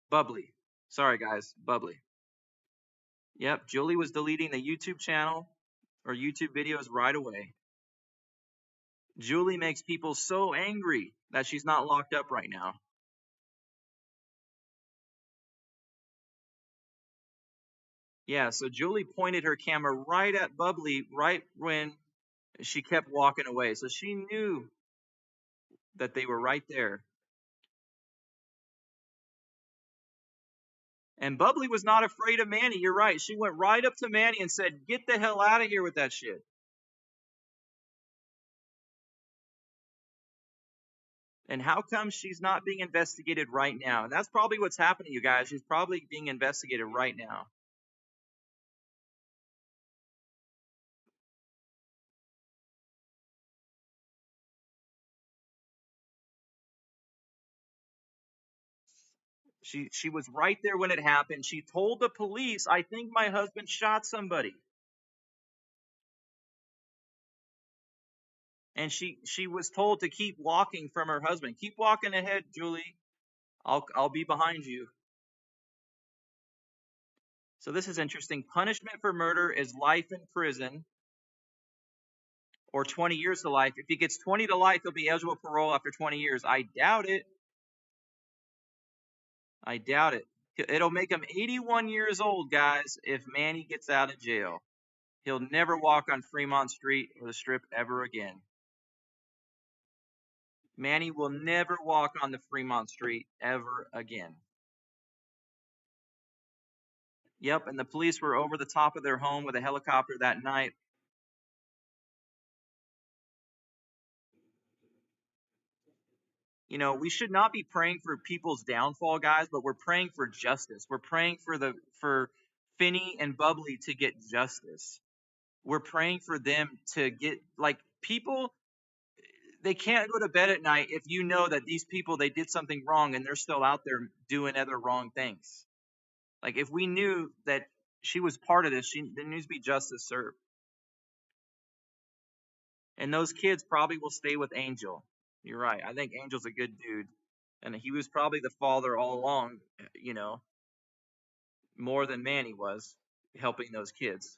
Bubbly. Sorry, guys. Bubbly. Yep. Julie was deleting the YouTube channel or YouTube videos right away. Julie makes people so angry that she's not locked up right now. Yeah, so Julie pointed her camera right at Bubbly right when she kept walking away. So she knew that they were right there. And Bubbly was not afraid of Manny. You're right. She went right up to Manny and said, "Get the hell out of here with that shit." And how come she's not being investigated right now? And that's probably what's happening, you guys. She's probably being investigated right now. She was right there when it happened. She told the police, "I think my husband shot somebody." And she was told to keep walking from her husband. "Keep walking ahead, Julie. I'll be behind you." So this is interesting. Punishment for murder is life in prison or 20 years to life. If he gets 20 to life, he'll be eligible for parole after 20 years. I doubt it. I doubt it. It'll make him 81 years old, guys, if Manny gets out of jail. He'll never walk on Fremont Street or the Strip ever again. Manny will never walk on the Fremont Street ever again. Yep, and the police were over the top of their home with a helicopter that night. You know, we should not be praying for people's downfall, guys, but we're praying for justice. We're praying for Finny and Bubbly to get justice. We're praying for them to get, like, people, they can't go to bed at night if you know that these people, they did something wrong and they're still out there doing other wrong things. Like, if we knew that she was part of this, there needs to be justice served. And those kids probably will stay with Angel. You're right. I think Angel's a good dude. And he was probably the father all along, you know, more than Manny was, helping those kids.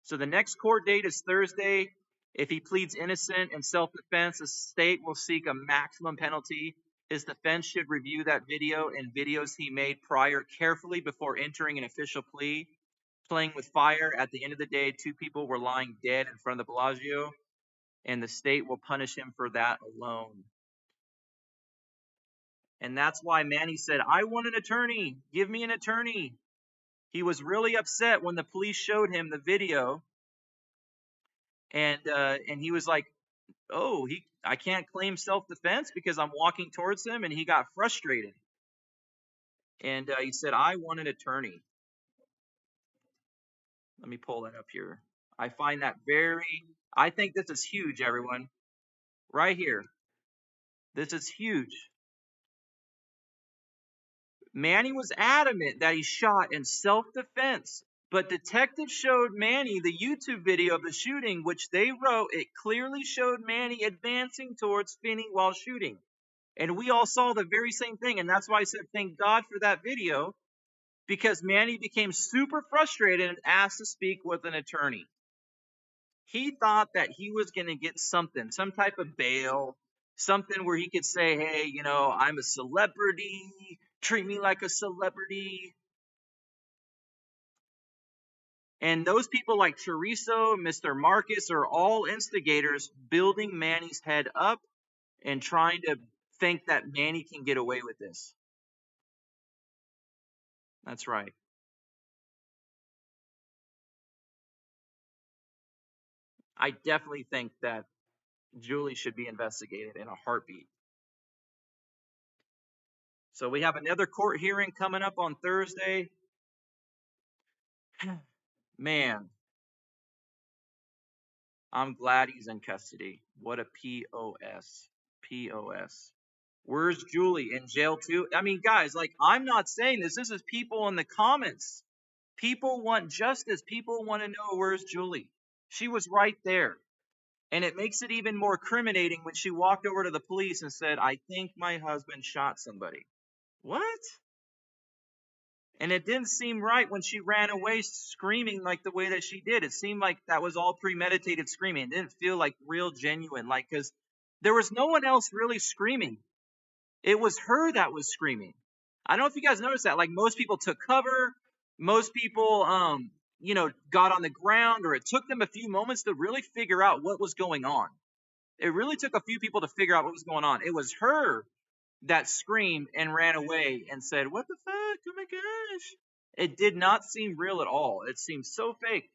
So the next court date is Thursday. If he pleads innocent in self-defense, the state will seek a maximum penalty. His defense should review that video and videos he made prior carefully before entering an official plea. Playing with fire, at the end of the day, 2 people were lying dead in front of the Bellagio, and the state will punish him for that alone. And that's why Manny said, "I want an attorney. Give me an attorney." He was really upset when the police showed him the video, and he was like, "Oh, I can't claim self-defense because I'm walking towards him," and he got frustrated. And he said, "I want an attorney." Let me pull that up here. I find that I think this is huge, everyone. Right here. This is huge. Manny was adamant that he shot in self-defense, but detectives showed Manny the YouTube video of the shooting, which they wrote. It clearly showed Manny advancing towards Finny while shooting. And we all saw the very same thing. And that's why I said, thank God for that video, because Manny became super frustrated and asked to speak with an attorney. He thought that he was going to get something, some type of bail, something where he could say, "Hey, you know, I'm a celebrity. Treat me like a celebrity." And those people like Chorizo, Mr. Marcus are all instigators building Manny's head up and trying to think that Manny can get away with this. That's right. I definitely think that Julie should be investigated in a heartbeat. So we have another court hearing coming up on Thursday. Man, I'm glad he's in custody. What a POS. POS. Where's Julie? In jail too? I mean, guys, like, I'm not saying this. This is people in the comments. People want justice. People want to know, where's Julie? She was right there. And it makes it even more criminating when she walked over to the police and said, I think my husband shot somebody. What? And it didn't seem right when she ran away screaming like the way that she did. It seemed like that was all premeditated screaming. It didn't feel like real genuine, like, because there was no one else really screaming. It was her that was screaming. I don't know if you guys noticed that. Like, most people took cover. Most people, got on the ground, or it took them a few moments to really figure out what was going on. It really took a few people to figure out what was going on. It was her that screamed and ran away and said, what the fuck? Oh my gosh. It did not seem real at all. It seemed so fake.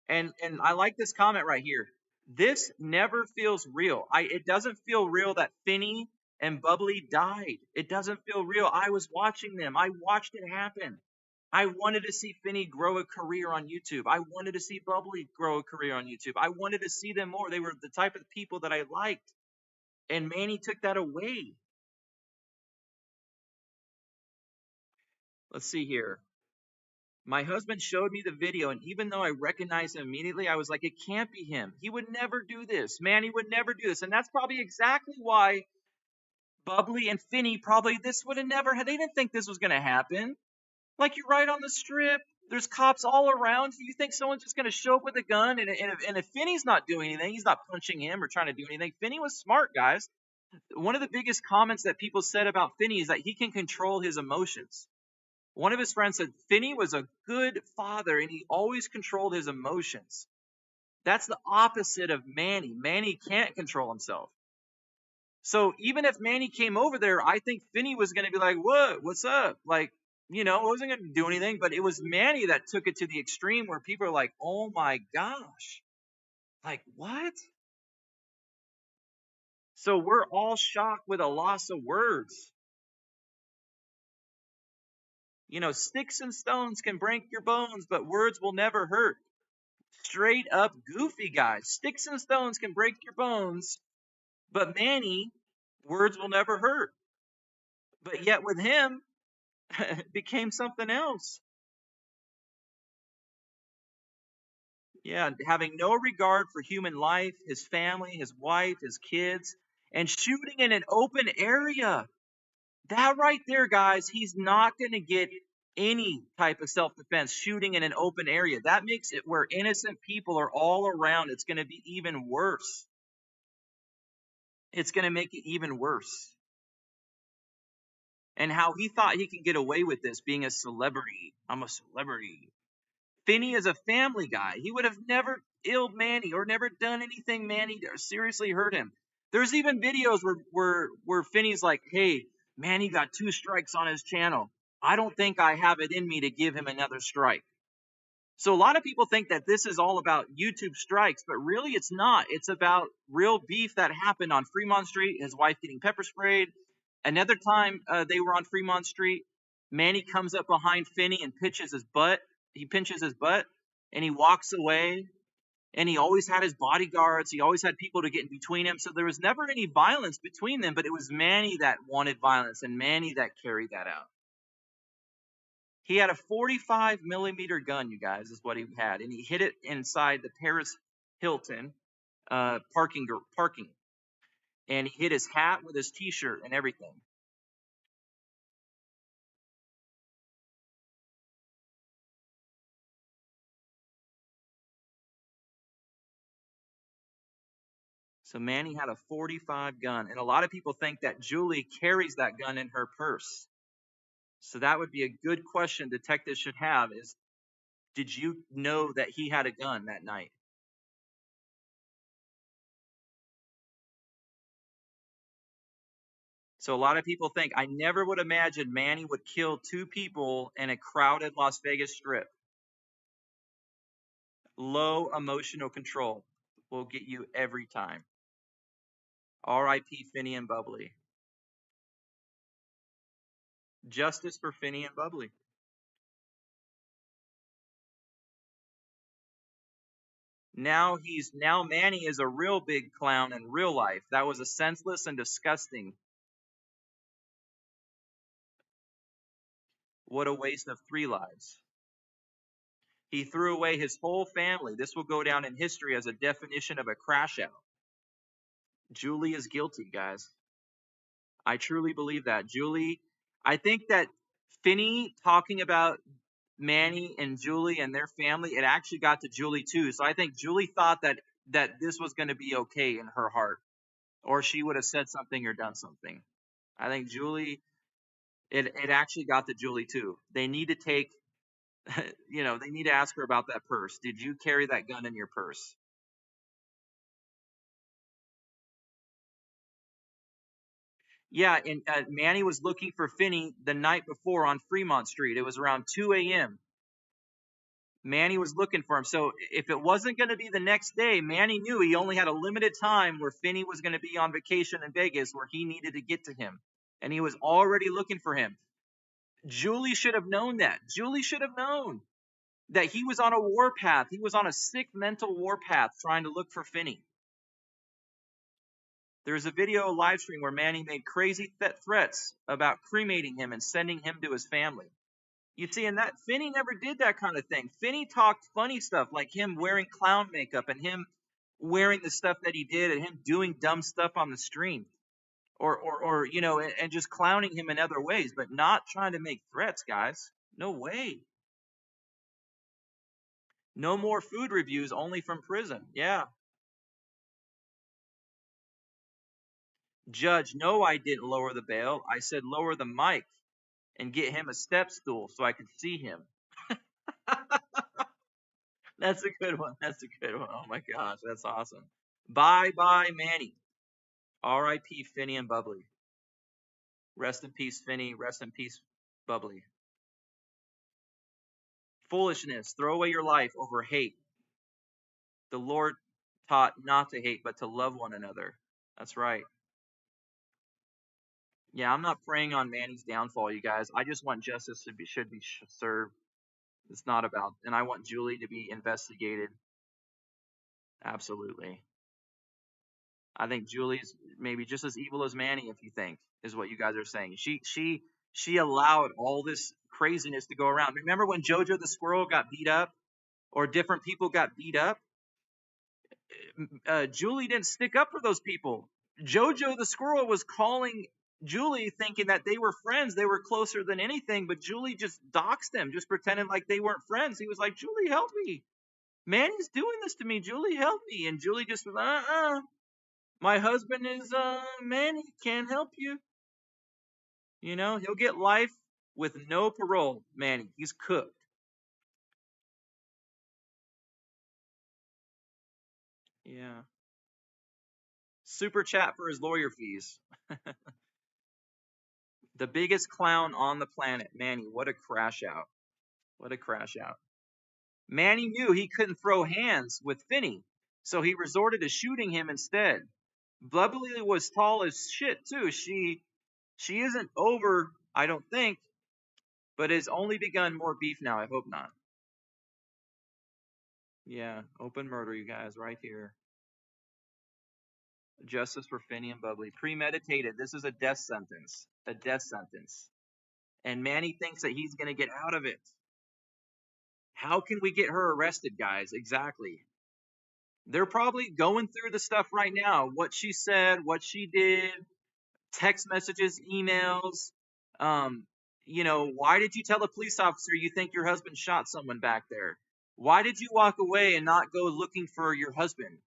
And I like this comment right here. This never feels real. It doesn't feel real that Finny and Bubbly died. It doesn't feel real. I was watching them. I watched it happen. I wanted to see Finny grow a career on YouTube. I wanted to see Bubbly grow a career on YouTube. I wanted to see them more. They were the type of people that I liked. And Manny took that away. Let's see here. My husband showed me the video, and even though I recognized him immediately, I was like, it can't be him. He would never do this. Manny would never do this. And that's probably exactly why Bubbly and Finny this would have never had. They didn't think this was going to happen. Like, you're right on the strip. There's cops all around. You think someone's just going to show up with a gun? And if Finny's not doing anything, he's not punching him or trying to do anything. Finny was smart, guys. One of the biggest comments that people said about Finny is that he can control his emotions. One of his friends said Finny was a good father and he always controlled his emotions. That's the opposite of Manny. Manny can't control himself. So even if Manny came over there, I think Finny was going to be like, what? What's up? Like, wasn't going to do anything. But it was Manny that took it to the extreme where people are like, oh my gosh. Like, what? So we're all shocked with a loss of words. Sticks and stones can break your bones, but words will never hurt. Straight up goofy, guys. Sticks and stones can break your bones, but Manny, words will never hurt. But yet with him, it became something else. Yeah, having no regard for human life, his family, his wife, his kids, and shooting in an open area. That right there, guys, he's not going to get any type of self-defense shooting in an open area. That makes it where innocent people are all around. It's going to be even worse. It's going to make it even worse. And how he thought he could get away with this being a celebrity. I'm a celebrity. Finny is a family guy. He would have never illed Manny or never done anything Manny seriously hurt him. There's even videos where Finny's like, hey, Manny got 2 strikes on his channel. I don't think I have it in me to give him another strike. So a lot of people think that this is all about YouTube strikes, but really it's not. It's about real beef that happened on Fremont Street, his wife getting pepper sprayed. Another time they were on Fremont Street, Manny comes up behind Finny and pinches his butt. He pinches his butt and he walks away. And he always had his bodyguards. He always had people to get in between him. So there was never any violence between them, but it was Manny that wanted violence and Manny that carried that out. He had a 45 millimeter gun, you guys, is what he had. And he hid it inside the Paris Hilton parking. And he hid his hat with his t-shirt and everything. So Manny had a 45 gun. And a lot of people think that Julie carries that gun in her purse. So that would be a good question detectives should have is, did you know that he had a gun that night? So a lot of people think, I never would imagine Manny would kill 2 people in a crowded Las Vegas strip. Low emotional control will get you every time. R.I.P. Finny and Bubbly. Justice for Finny and Bubbly. Now Manny is a real big clown in real life. That was a senseless and disgusting What a waste of 3 lives. He threw away his whole family. This will go down in history as a definition of a crash out. Julie is guilty, guys. I truly believe that. Julie, I think that Finny talking about Manny and Julie and their family, it actually got to Julie too. So I think Julie thought that this was going to be okay in her heart, or she would have said something or done something. I think Julie, it actually got to Julie too. They need to take, they need to ask her about that purse. Did you carry that gun in your purse? Yeah, and Manny was looking for Finny the night before on Fremont Street. It was around 2 a.m. Manny was looking for him. So if it wasn't going to be the next day, Manny knew he only had a limited time where Finny was going to be on vacation in Vegas where he needed to get to him. And he was already looking for him. Julie should have known that. Julie should have known that he was on a warpath. He was on a sick mental warpath trying to look for Finny. There's a video live stream where Manny made crazy threats about cremating him and sending him to his family. You see, and that Finny never did that kind of thing. Finny talked funny stuff like him wearing clown makeup and him wearing the stuff that he did and him doing dumb stuff on the stream or and just clowning him in other ways, but not trying to make threats, guys. No way. No more food reviews, only from prison. Yeah. Judge, no, I didn't lower the bail. I said lower the mic and get him a step stool so I could see him. That's a good one. That's a good one. Oh my gosh, that's awesome. Bye bye, Manny. R.I.P. Finny and Bubbly. Rest in peace, Finny. Rest in peace, Bubbly. Foolishness. Throw away your life over hate. The Lord taught not to hate, but to love one another. That's right. Yeah, I'm not praying on Manny's downfall, you guys. I just want justice should be served. It's not about, and I want Julie to be investigated. Absolutely. I think Julie's maybe just as evil as Manny, if you think, is what you guys are saying. She allowed all this craziness to go around. Remember when JoJo the squirrel got beat up, or different people got beat up? Julie didn't stick up for those people. JoJo the squirrel was calling Julie thinking that they were friends. They were closer than anything, but Julie just doxed them, just pretending like they weren't friends. He was like, Julie, help me. Manny's doing this to me. Julie, help me. And Julie just was, my husband is, Manny, can't help you. You know, he'll get life with no parole, Manny. He's cooked. Yeah. Super chat for his lawyer fees. The biggest clown on the planet. Manny, what a crash out. What a crash out. Manny knew he couldn't throw hands with Finny, so he resorted to shooting him instead. Bubbly was tall as shit, too. She isn't over, I don't think, but has only begun more beef now. I hope not. Yeah, open murder, you guys, right here. Justice for Finny and Bubbly. Premeditated. This is a death sentence. A death sentence. And Manny thinks that he's going to get out of it. How can we get her arrested, guys? Exactly. They're probably going through the stuff right now. What she said, what she did, text messages, emails. Why did you tell a police officer you think your husband shot someone back there? Why did you walk away and not go looking for your husband?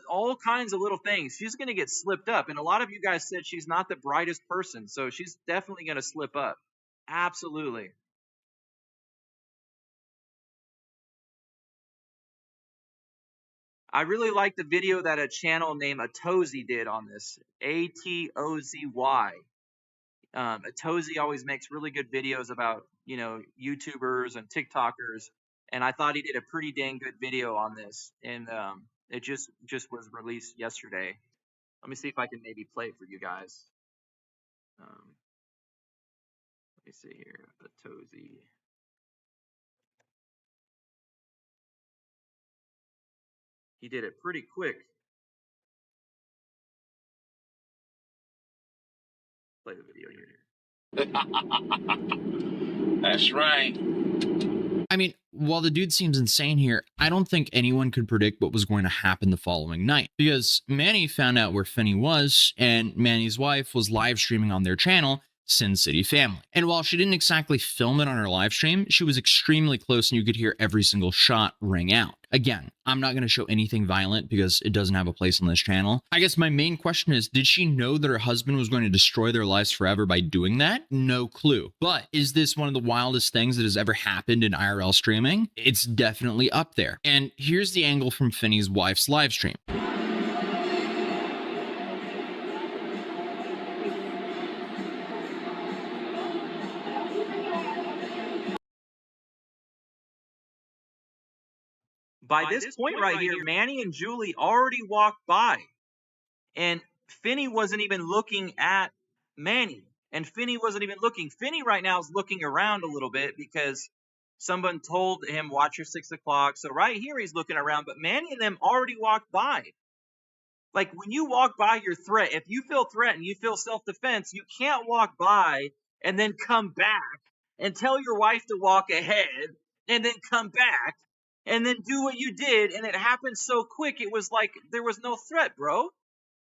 All kinds of little things. She's going to get slipped up. And a lot of you guys said she's not the brightest person, so she's definitely going to slip up. Absolutely. I really like the video that a channel named Atozy did on this. A-T-O-Z-Y. Atozy always makes really good videos about, YouTubers and TikTokers. And I thought he did a pretty dang good video on this. And it just was released yesterday. Let me see if I can maybe play it for you guys. Let me see here. Atozy. He did it pretty quick. Play the video here. That's right. I mean, while the dude seems insane here, I don't think anyone could predict what was going to happen the following night, because Manny found out where Finny was, and Manny's wife was live streaming on their channel, SinCity Family. And while she didn't exactly film it on her live stream, she was extremely close and you could hear every single shot ring out. Again, I'm not going to show anything violent because it doesn't have a place on this channel. I guess my main question is, did she know that her husband was going to destroy their lives forever by doing that? No clue. But is this one of the wildest things that has ever happened in IRL streaming? It's definitely up there. And here's the angle from Finny's wife's live stream. By this point right here, Manny and Julie already walked by, and Finny wasn't even looking at Manny, and Finny wasn't even looking. Finny right now is looking around a little bit because someone told him, watch your 6 o'clock. So right here, he's looking around, but Manny and them already walked by. Like, when you walk by your threat, if you feel threatened, you feel self-defense, you can't walk by and then come back and tell your wife to walk ahead and then come back and then do what you did, and it happened so quick, it was like there was no threat, bro.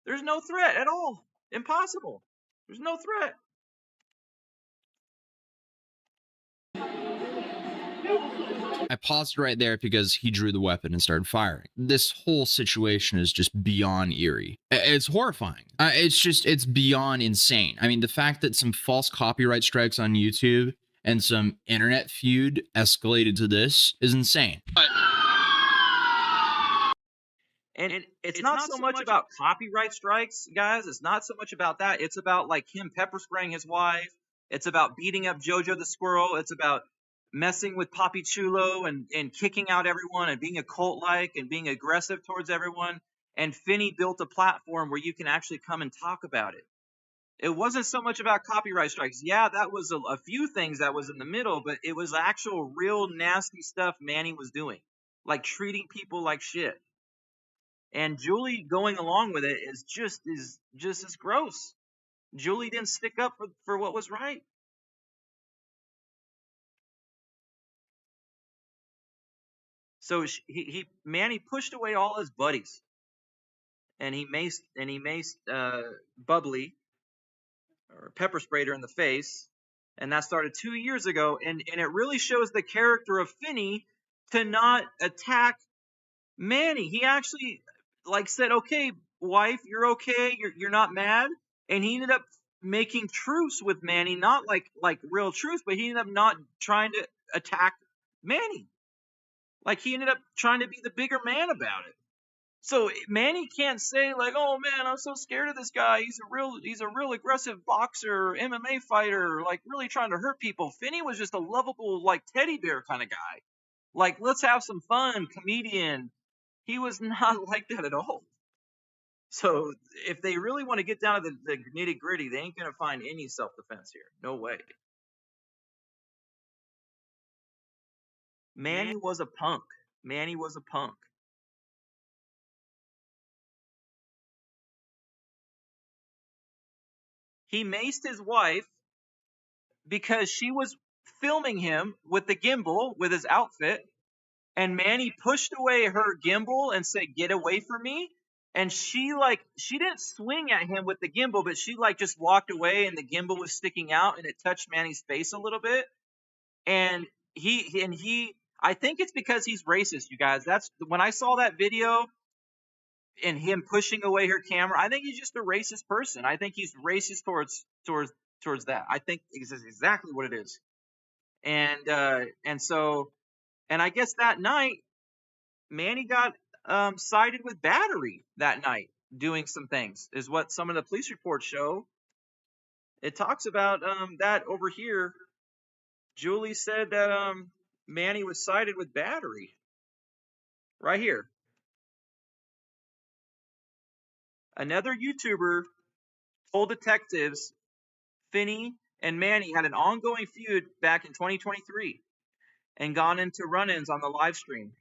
There's no threat at all. Impossible. There's no threat. I paused right there because he drew the weapon and started firing. This whole situation is just beyond eerie. It's horrifying. It's beyond insane. I mean, the fact that some false copyright strikes on YouTube and some internet feud escalated to this is insane. And it's not so much about copyright strikes, guys. It's not so much about that. It's about, like, him pepper spraying his wife. It's about beating up Jojo the squirrel. It's about messing with Papi Chulo and kicking out everyone and being a cult-like and being aggressive towards everyone. And Finny built a platform where you can actually come and talk about it. It wasn't so much about copyright strikes. Yeah, that was a few things that was in the middle, but it was actual real nasty stuff Manny was doing, like treating people like shit. And Julie going along with it is just as gross. Julie didn't stick up for what was right. So Manny pushed away all his buddies, and he maced Bubbly, or pepper sprayed her in the face, and that started 2 years ago. And it really shows the character of Finny to not attack Manny. He actually, like, said, "Okay, wife, you're okay. You're not mad." And he ended up making truce with Manny, not like real truce, but he ended up not trying to attack Manny. Like, he ended up trying to be the bigger man about it. So Manny can't say, like, "Oh man, I'm so scared of this guy. He's a real aggressive boxer, MMA fighter, like really trying to hurt people." Finny was just a lovable, like, teddy bear kind of guy. Like, let's have some fun, comedian. He was not like that at all. So if they really want to get down to the nitty gritty, they ain't gonna find any self-defense here. No way. Manny was a punk. Manny was a punk. He maced his wife because she was filming him with the gimbal with his outfit, and Manny pushed away her gimbal and said, "Get away from me." And she didn't swing at him with the gimbal, but she just walked away, and the gimbal was sticking out, and it touched Manny's face a little bit. And he I think it's because he's racist, you guys. That's when I saw that video and him pushing away her camera. I think he's just a racist person. I think he's racist towards that. I think this is exactly what it is. And I guess that night Manny got cited with battery that night, doing some things, is what some of the police reports show. It talks about that over here. Julie said that Manny was cited with battery. Right here. Another YouTuber told detectives Finny and Manny had an ongoing feud back in 2023 and gone into run-ins on the live stream.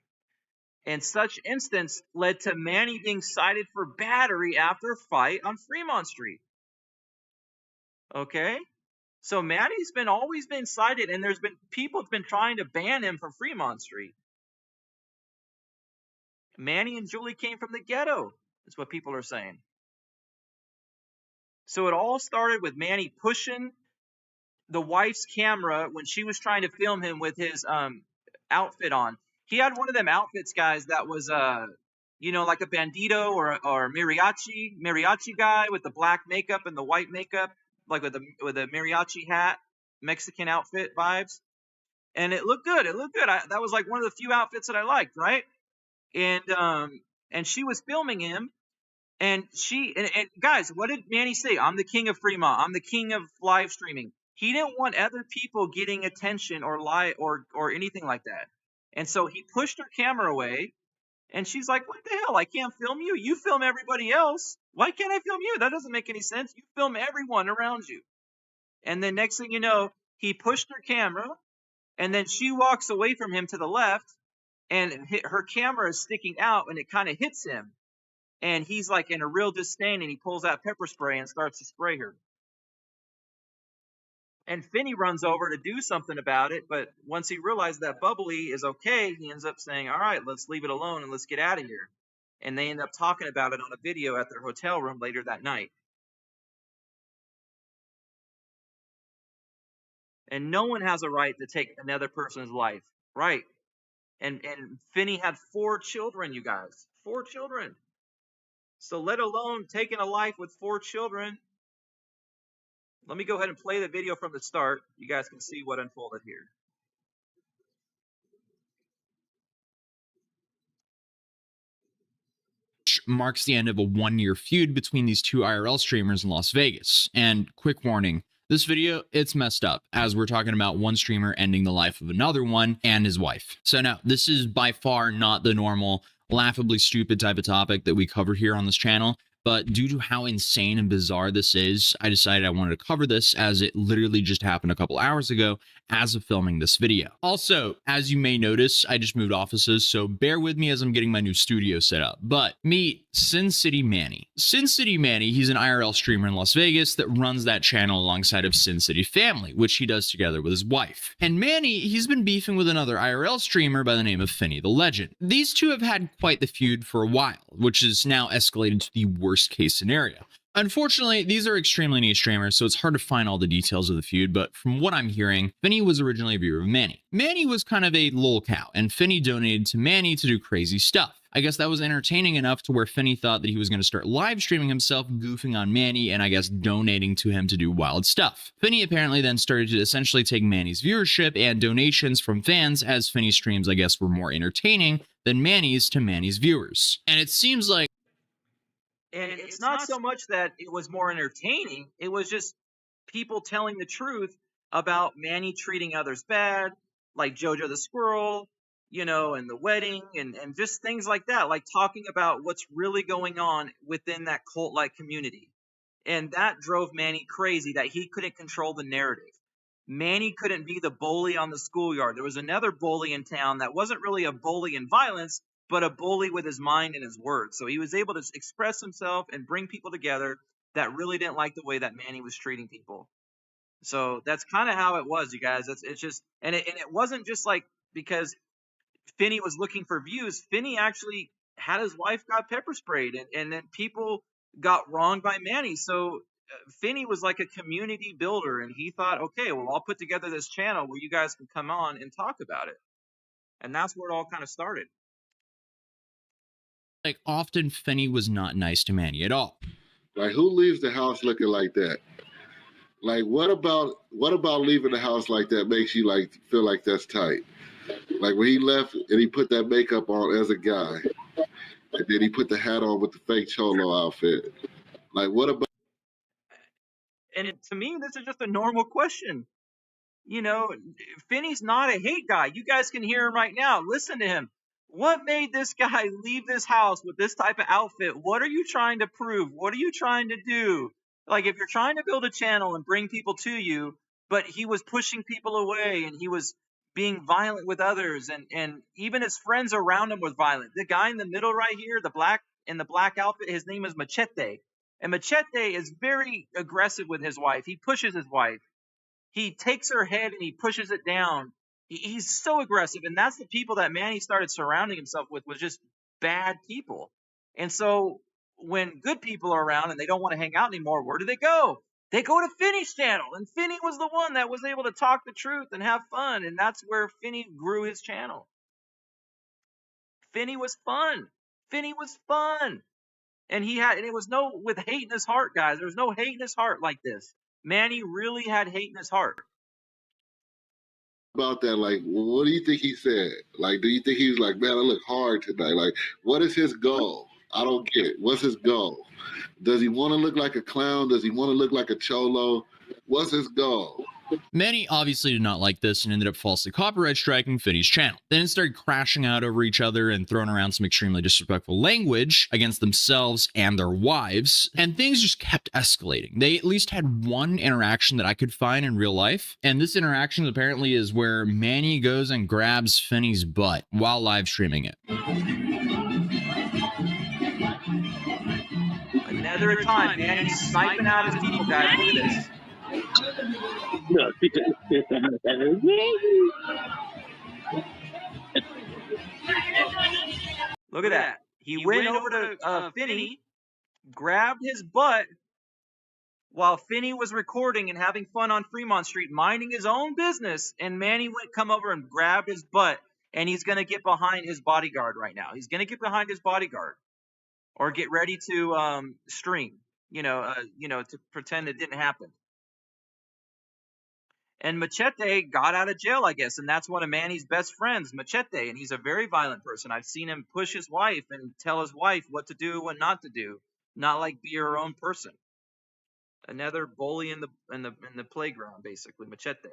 And such instance led to Manny being cited for battery after a fight on Fremont Street. Okay? So Manny's always been cited, and there's been people have been trying to ban him from Fremont Street. Manny and Julie came from the ghetto, is what people are saying. So it all started with Manny pushing the wife's camera when she was trying to film him with his outfit on. He had one of them outfits, guys, that was like a bandito or mariachi guy with the black makeup and the white makeup, like with a mariachi hat, Mexican outfit vibes. And it looked good. That was like one of the few outfits that I liked, right? And she was filming him, and guys, what did Manny say? I'm the king of Fremont. I'm the king of live streaming. He didn't want other people getting attention or anything like that. And so he pushed her camera away, and she's like, what the hell? I can't film you. You film everybody else. Why can't I film you? That doesn't make any sense. You film everyone around you. And then next thing you know, he pushed her camera, and then she walks away from him to the left, and her camera is sticking out, and it kind of hits him. And he's like in a real disdain, and he pulls out pepper spray and starts to spray her. And Finny runs over to do something about it, but once he realized that Bubbly is okay, he ends up saying, all right, let's leave it alone and let's get out of here. And they end up talking about it on a video at their hotel room later that night. And no one has a right to take another person's life, right? And Finny had 4 children, you guys. 4 children. So let alone taking a life with 4 children. Let me go ahead and play the video from the start. You guys can see what unfolded here. Marks the end of a 1-year feud between these 2 IRL streamers in Las Vegas. And quick warning, this video, it's messed up, as we're talking about one streamer ending the life of another one and his wife. So now, this is by far not the normal, laughably stupid type of topic that we cover here on this channel. But due to how insane and bizarre this is, I decided I wanted to cover this, as it literally just happened a couple hours ago as of filming this video. Also, as you may notice, I just moved offices, so bear with me as I'm getting my new studio set up. But meet SinCity Manny. SinCity Manny, he's an IRL streamer in Las Vegas that runs that channel alongside of SinCity Family, which he does together with his wife. And Manny, he's been beefing with another IRL streamer by the name of Finny the Legend. These two have had quite the feud for a while, which is now escalated to the worst case scenario. Unfortunately, these are extremely niche streamers, so it's hard to find all the details of the feud, but from what I'm hearing, Finny was originally a viewer of Manny. Manny was kind of a lol cow, and Finny donated to Manny to do crazy stuff. I guess that was entertaining enough to where Finny thought that he was going to start live streaming himself, goofing on Manny, and I guess donating to him to do wild stuff. Finny apparently then started to essentially take Manny's viewership and donations from fans, as Finny's streams, I guess, were more entertaining than Manny's to Manny's viewers. And it seems like And it's not so much that it was more entertaining, it was just people telling the truth about Manny treating others bad, like Jojo the Squirrel, and the wedding, and just things like that, like talking about what's really going on within that cult-like community. And that drove Manny crazy, that he couldn't control the narrative. Manny couldn't be the bully on the schoolyard. There was another bully in town that wasn't really a bully in violence, but a bully with his mind and his words. So he was able to express himself and bring people together that really didn't like the way that Manny was treating people. So that's kind of how it was, you guys. It's just, and it wasn't just like because Finny was looking for views. Finny actually had his wife got pepper sprayed, and then people got wronged by Manny. So Finny was like a community builder, and he thought, okay, well, I'll put together this channel where you guys can come on and talk about it. And that's where it all kind of started. like often Finny was not nice to Manny at all. Like, who leaves the house looking like that? Like, what about leaving the house like that makes you like feel like that's tight? Like when he left and he put that makeup on as a guy, and then he put the hat on with the fake cholo outfit. Like, what about? And to me, this is just a normal question. Finny's not a hate guy. You guys can hear him right now. Listen to him. What made this guy leave this house with this type of outfit? What are you trying to prove? What are you trying to do? Like, if you're trying to build a channel and bring people to you, but he was pushing people away and he was being violent with others, and even his friends around him was violent. The guy in the middle right here, the black outfit, his name is Machete. And Machete is very aggressive with his wife. He pushes his wife. He takes her head and he pushes it down. He's so aggressive, and that's the people that Manny started surrounding himself with, was just bad people. And so when good people are around and they don't want to hang out anymore, where do they go? They go to Finny's channel, and Finny was the one that was able to talk the truth and have fun, and that's where Finny grew his channel. Finny was fun. Finny was fun. And it was no with hate in his heart, guys. There was no hate in his heart like this. Manny really had hate in his heart. About that, like, what do you think he said? Like, do you think he was like, man, I look hard tonight? Like, what is his goal? I don't get it. What's his goal? Does he want to look like a clown? Does he want to look like a cholo? What's his goal? Manny obviously did not like this and ended up falsely copyright striking Finny's channel. Then it started crashing out over each other and throwing around some extremely disrespectful language against themselves and their wives, and things just kept escalating. They at least had one interaction that I could find in real life, and this interaction apparently is where Manny goes and grabs Finny's butt while live streaming it. Another time, Manny's sniping out his people, guys. Look at this. Look at that. He went over to Finny, grabbed his butt while Finny was recording and having fun on Fremont Street, minding his own business, and Manny come over and grabbed his butt, and he's going to get behind his bodyguard right now. He's going to get behind his bodyguard or get ready to stream, to pretend it didn't happen. And Machete got out of jail, I guess, and that's one of Manny's best friends, Machete, and he's a very violent person. I've seen him push his wife and tell his wife what to do, what not to do, not like be her own person. Another bully in the playground, basically, Machete.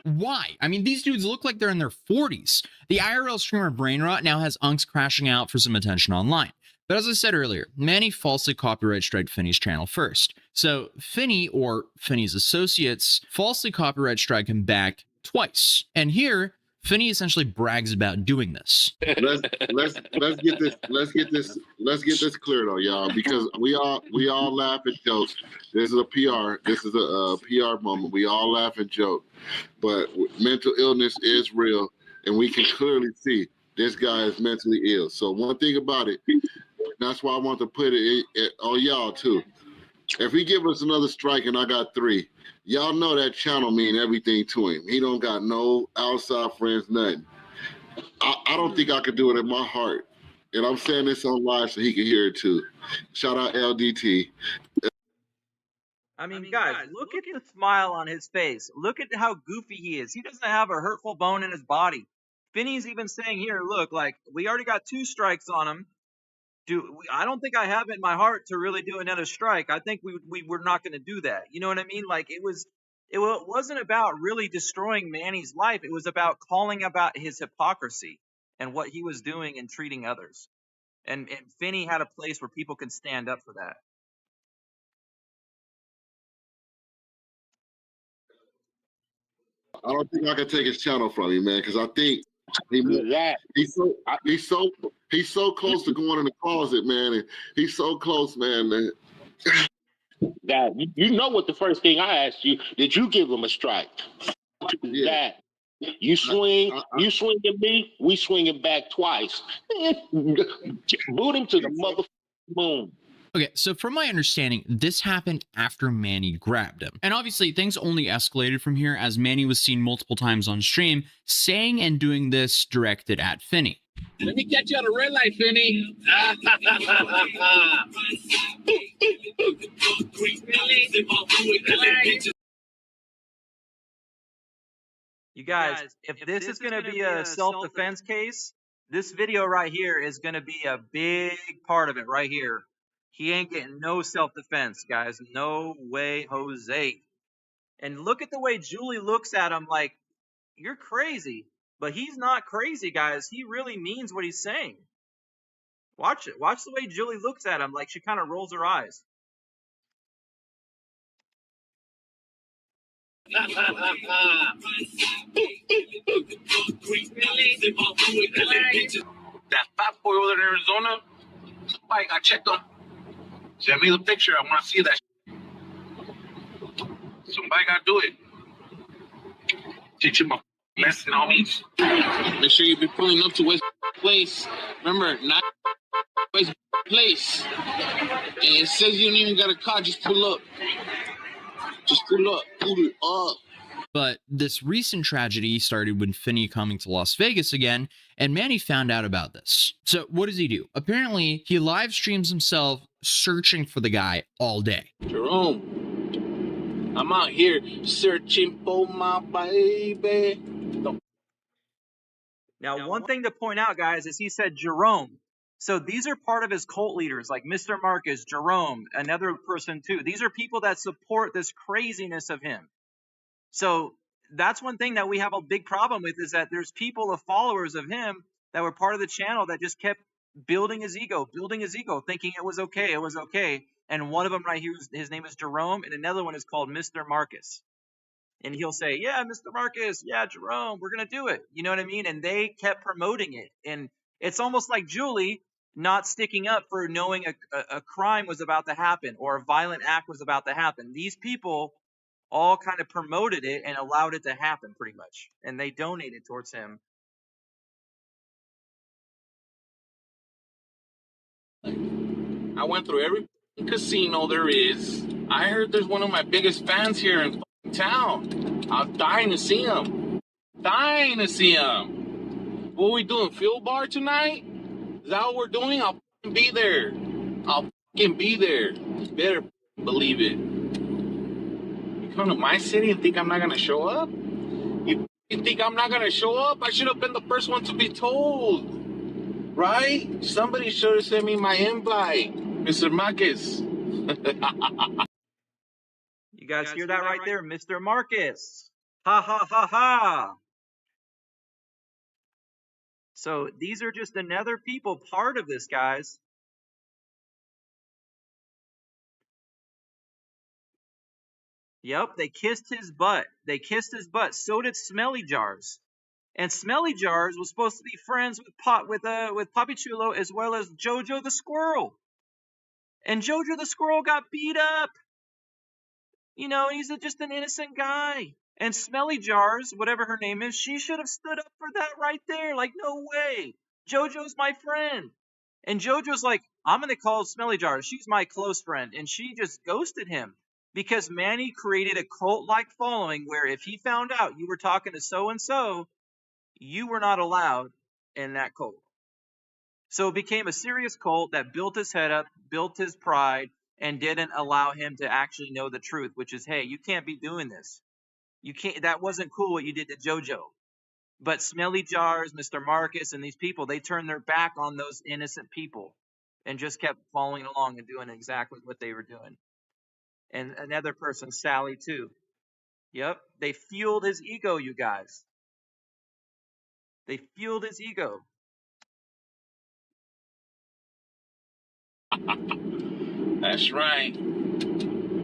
Why? I mean, these dudes look like they're in their 40s. The IRL streamer Brainrot now has unks crashing out for some attention online. But as I said earlier, Manny falsely copyright striked Finny's channel first. So Finny, or Finny's associates, falsely copyright strike him back twice. And here, Finny essentially brags about doing this. Let's get this clear though, y'all, because we all laugh and joke. This is a PR moment. We all laugh and joke, but mental illness is real, and we can clearly see this guy is mentally ill. So one thing about it, that's why I want to put it on y'all too. If he give us another strike and I got 3, y'all know that channel mean everything to him. He don't got no outside friends, nothing. I don't think I could do it in my heart. And I'm saying this on live so he can hear it too. Shout out LDT. I mean, guys, look at the smile on his face. Look at how goofy he is. He doesn't have a hurtful bone in his body. Finny's even saying here, look, like, we already got 2 strikes on him. I don't think I have it in my heart to really do another strike. I think we were not going to do that. You know what I mean? Like, it wasn't about really destroying Manny's life. It was about calling about his hypocrisy and what he was doing and treating others. And Finny had a place where people can stand up for that. I don't think I can take his channel from him, man, because I think he's so close to going in the closet, man, and he's so close, man. That you know what the first thing I asked you, did you give him a strike? Yeah. That you swing at me, we swinging back twice. Boot him to the motherfucking moon. Okay, so from my understanding, this happened after Manny grabbed him. And obviously, things only escalated from here as Manny was seen multiple times on stream saying and doing this directed at Finny. Let me catch you on a red light, Finny. You guys, if this is going to be a self-defense case, this video right here is going to be a big part of it right here. He ain't getting no self-defense, guys. No way, Jose. And look at the way Julie looks at him like, you're crazy. But he's not crazy, guys. He really means what he's saying. Watch it. Watch the way Julie looks at him like she kind of rolls her eyes. That fat boy over there in Arizona, bike. I checked on. Send me the picture. I want to see that. Somebody got to do it. Teach him a lesson, homies. Make sure you be pulling up to West Place. Remember, not West Place. And it says you don't even got a car. Just pull up. Just pull up. Pull it up. But this recent tragedy started when Finny coming to Las Vegas again, and Manny found out about this. So what does he do? Apparently, he live streams himself searching for the guy all day. Jerome, I'm out here searching for my baby. Now, one thing to point out, guys, is he said Jerome. So these are part of his cult leaders, like Mr. Marcus, Jerome, another person too. These are people that support this craziness of him. So that's one thing that we have a big problem with, is that there's people, the followers of him, that were part of the channel that just kept building his ego, thinking it was okay. And one of them right here, his name is Jerome, and another one is called Mr. Marcus. And he'll say, yeah, Mr. Marcus, yeah, Jerome, we're going to do it. You know what I mean? And they kept promoting it. And it's almost like Julie not sticking up for knowing a crime was about to happen or a violent act was about to happen. These people all kind of promoted it and allowed it to happen pretty much. And they donated towards him. I went through every casino there is. I heard there's one of my biggest fans here in town. I'm dying to see him. What are we doing? Field bar tonight? Is that what we're doing? I'll be there. Better believe it. You come to my city and think I'm not gonna show up? You think I'm not gonna show up? I should have been the first one to be told. Right? Somebody should have sent me my invite. Mr. Marcus. You guys hear that right there? Mr. Marcus. Ha ha ha ha. So these are just another people part of this, guys. Yep, they kissed his butt. So did Smelly Jars. And Smelly Jars was supposed to be friends with Papi Chulo as well as Jojo the Squirrel. And Jojo the Squirrel got beat up. You know, he's just an innocent guy. And Smelly Jars, whatever her name is, she should have stood up for that right there. Like, no way. Jojo's my friend. And Jojo's like, I'm going to call Smelly Jars. She's my close friend. And she just ghosted him. Because Manny created a cult-like following where if he found out you were talking to so-and-so, you were not allowed in that cult. So it became a serious cult that built his head up, built his pride, and didn't allow him to actually know the truth, which is, hey, you can't be doing this. You can't. That wasn't cool what you did to JoJo. But Smelly Jars, Mr. Marcus, and these people, they turned their back on those innocent people and just kept following along and doing exactly what they were doing. And another person, Sally, too. Yep, they fueled his ego, you guys. They fueled his ego. That's right.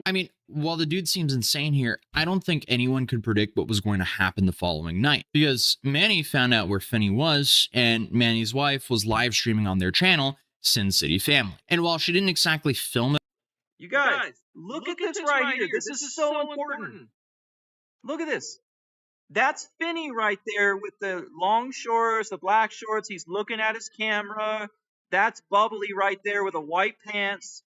I mean, while the dude seems insane here, I don't think anyone could predict what was going to happen the following night. Because Manny found out where Finny was, and Manny's wife was live streaming on their channel, SinCity Family. And while she didn't exactly film it, You guys, look at this right here. This is so important. Look at this. That's Finny right there with the long shorts, the black shorts. He's looking at his camera. That's Bubbly right there with the white pants.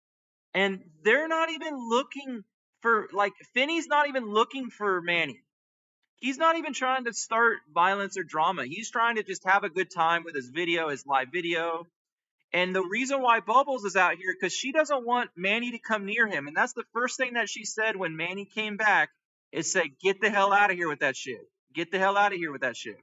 And they're not even looking for, like, Finny's not even looking for Manny. He's not even trying to start violence or drama. He's trying to just have a good time with his video, his live video. And the reason why Bubbles is out here, because she doesn't want Manny to come near him. And that's the first thing that she said when Manny came back, is say, get the hell out of here with that shit. Get the hell out of here with that shit.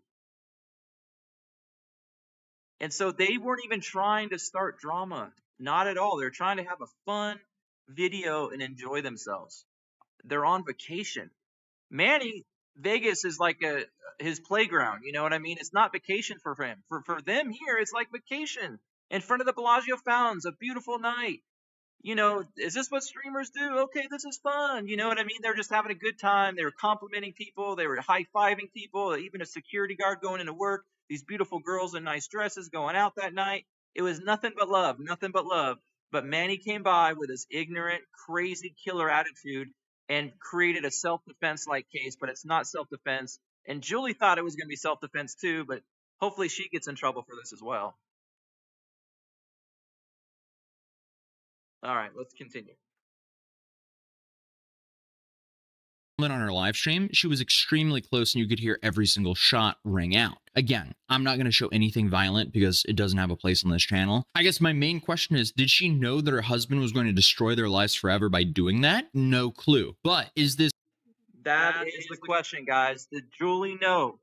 And so they weren't even trying to start drama. Not at all. They're trying to have a fun video and enjoy themselves. They're on vacation. Manny, Vegas is like his playground. You know what I mean? It's not vacation for him. For them here, it's like vacation. In front of the Bellagio fountains, a beautiful night. You know, is this what streamers do? Okay, this is fun. You know what I mean? They're just having a good time. They were complimenting people. They were high-fiving people. Even a security guard going into work. These beautiful girls in nice dresses going out that night. It was nothing but love, nothing but love. But Manny came by with his ignorant, crazy killer attitude and created a self-defense like case, but it's not self-defense. And Julie thought it was going to be self-defense too, but hopefully she gets in trouble for this as well. All right, let's continue. On her live stream, she was extremely close and you could hear every single shot ring out. Again, I'm not going to show anything violent because it doesn't have a place on this channel. I guess my main question is, did she know that her husband was going to destroy their lives forever by doing that? No clue. But is this... That is the question, guys. Did Julie know?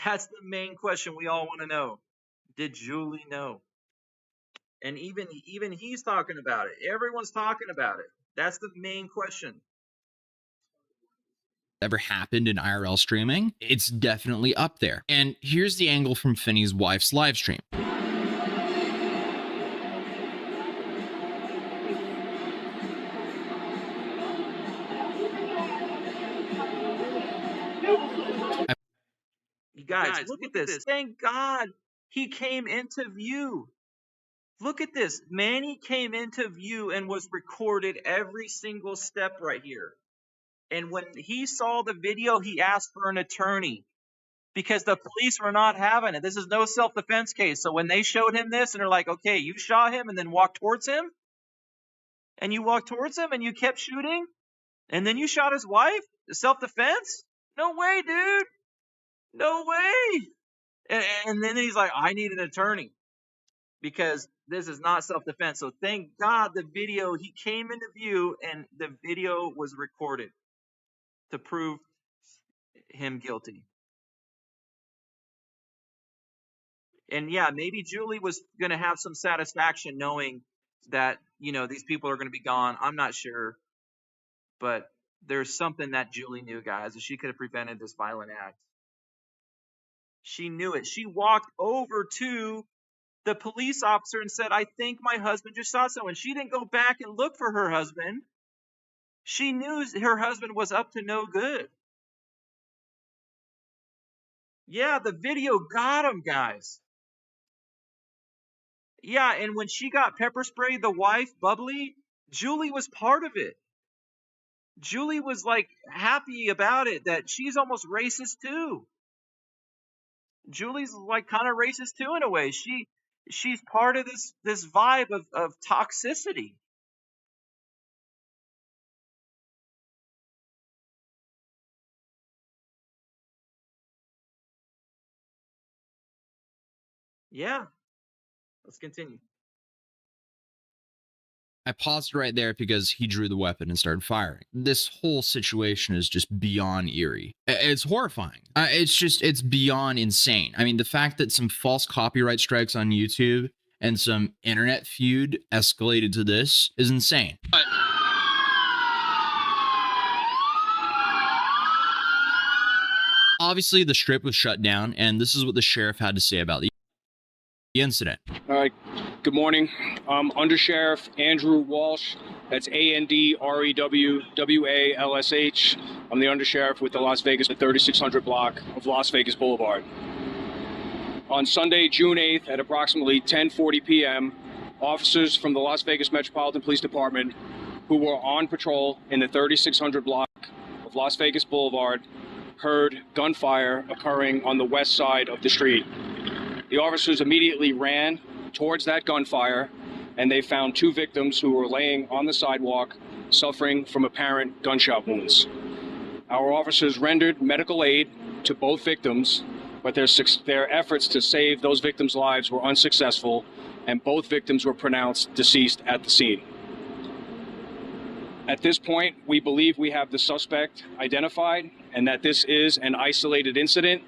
That's the main question we all want to know. Did Julie know? And even he's talking about it. Everyone's talking about it. That's the main question. Ever happened in IRL streaming? It's definitely up there. And here's the angle from Finny's wife's live stream. You guys, look at this. Thank God he came into view. Look at this. Manny came into view and was recorded every single step right here. And when he saw the video, he asked for an attorney because the police were not having it. This is no self-defense case. So when they showed him this and they're like, okay, you shot him and then walked towards him, and you walked towards him and you kept shooting, and then you shot his wife, self-defense? No way, dude. No way. And then he's like, I need an attorney because this is not self-defense. So thank God the video, he came into view and the video was recorded to prove him guilty. And yeah, maybe Julie was going to have some satisfaction knowing that, you know, these people are going to be gone. I'm not sure. But there's something that Julie knew, guys, that she could have prevented this violent act. She knew it. She walked over to the police officer and said, I think my husband just shot someone. She didn't go back and look for her husband. She knew her husband was up to no good. Yeah, the video got him, guys. Yeah, and when she got pepper sprayed, the wife, Bubbly, Julie was part of it. Julie was like happy about it, that she's almost racist too. Julie's like kind of racist too in a way. She's part of this vibe of toxicity. Yeah. Let's continue. I paused right there because he drew the weapon and started firing. This whole situation is just beyond eerie. It's horrifying. It's beyond insane. I mean, the fact that some false copyright strikes on YouTube and some internet feud escalated to this is insane. Obviously, the strip was shut down, and this is what the sheriff had to say about the incident. All right. Good morning. I'm Under Sheriff Andrew Walsh. That's ANDREWWALSH. I'm the Under Sheriff with the Las Vegas 3600 block of Las Vegas Boulevard. On Sunday, June 8th at approximately 10:40 p.m., officers from the Las Vegas Metropolitan Police Department who were on patrol in the 3600 block of Las Vegas Boulevard heard gunfire occurring on the west side of the street. The officers immediately ran towards that gunfire, and they found two victims who were laying on the sidewalk suffering from apparent gunshot wounds. Our officers rendered medical aid to both victims, but their efforts to save those victims' lives were unsuccessful, and both victims were pronounced deceased at the scene. At this point, we believe we have the suspect identified and that this is an isolated incident,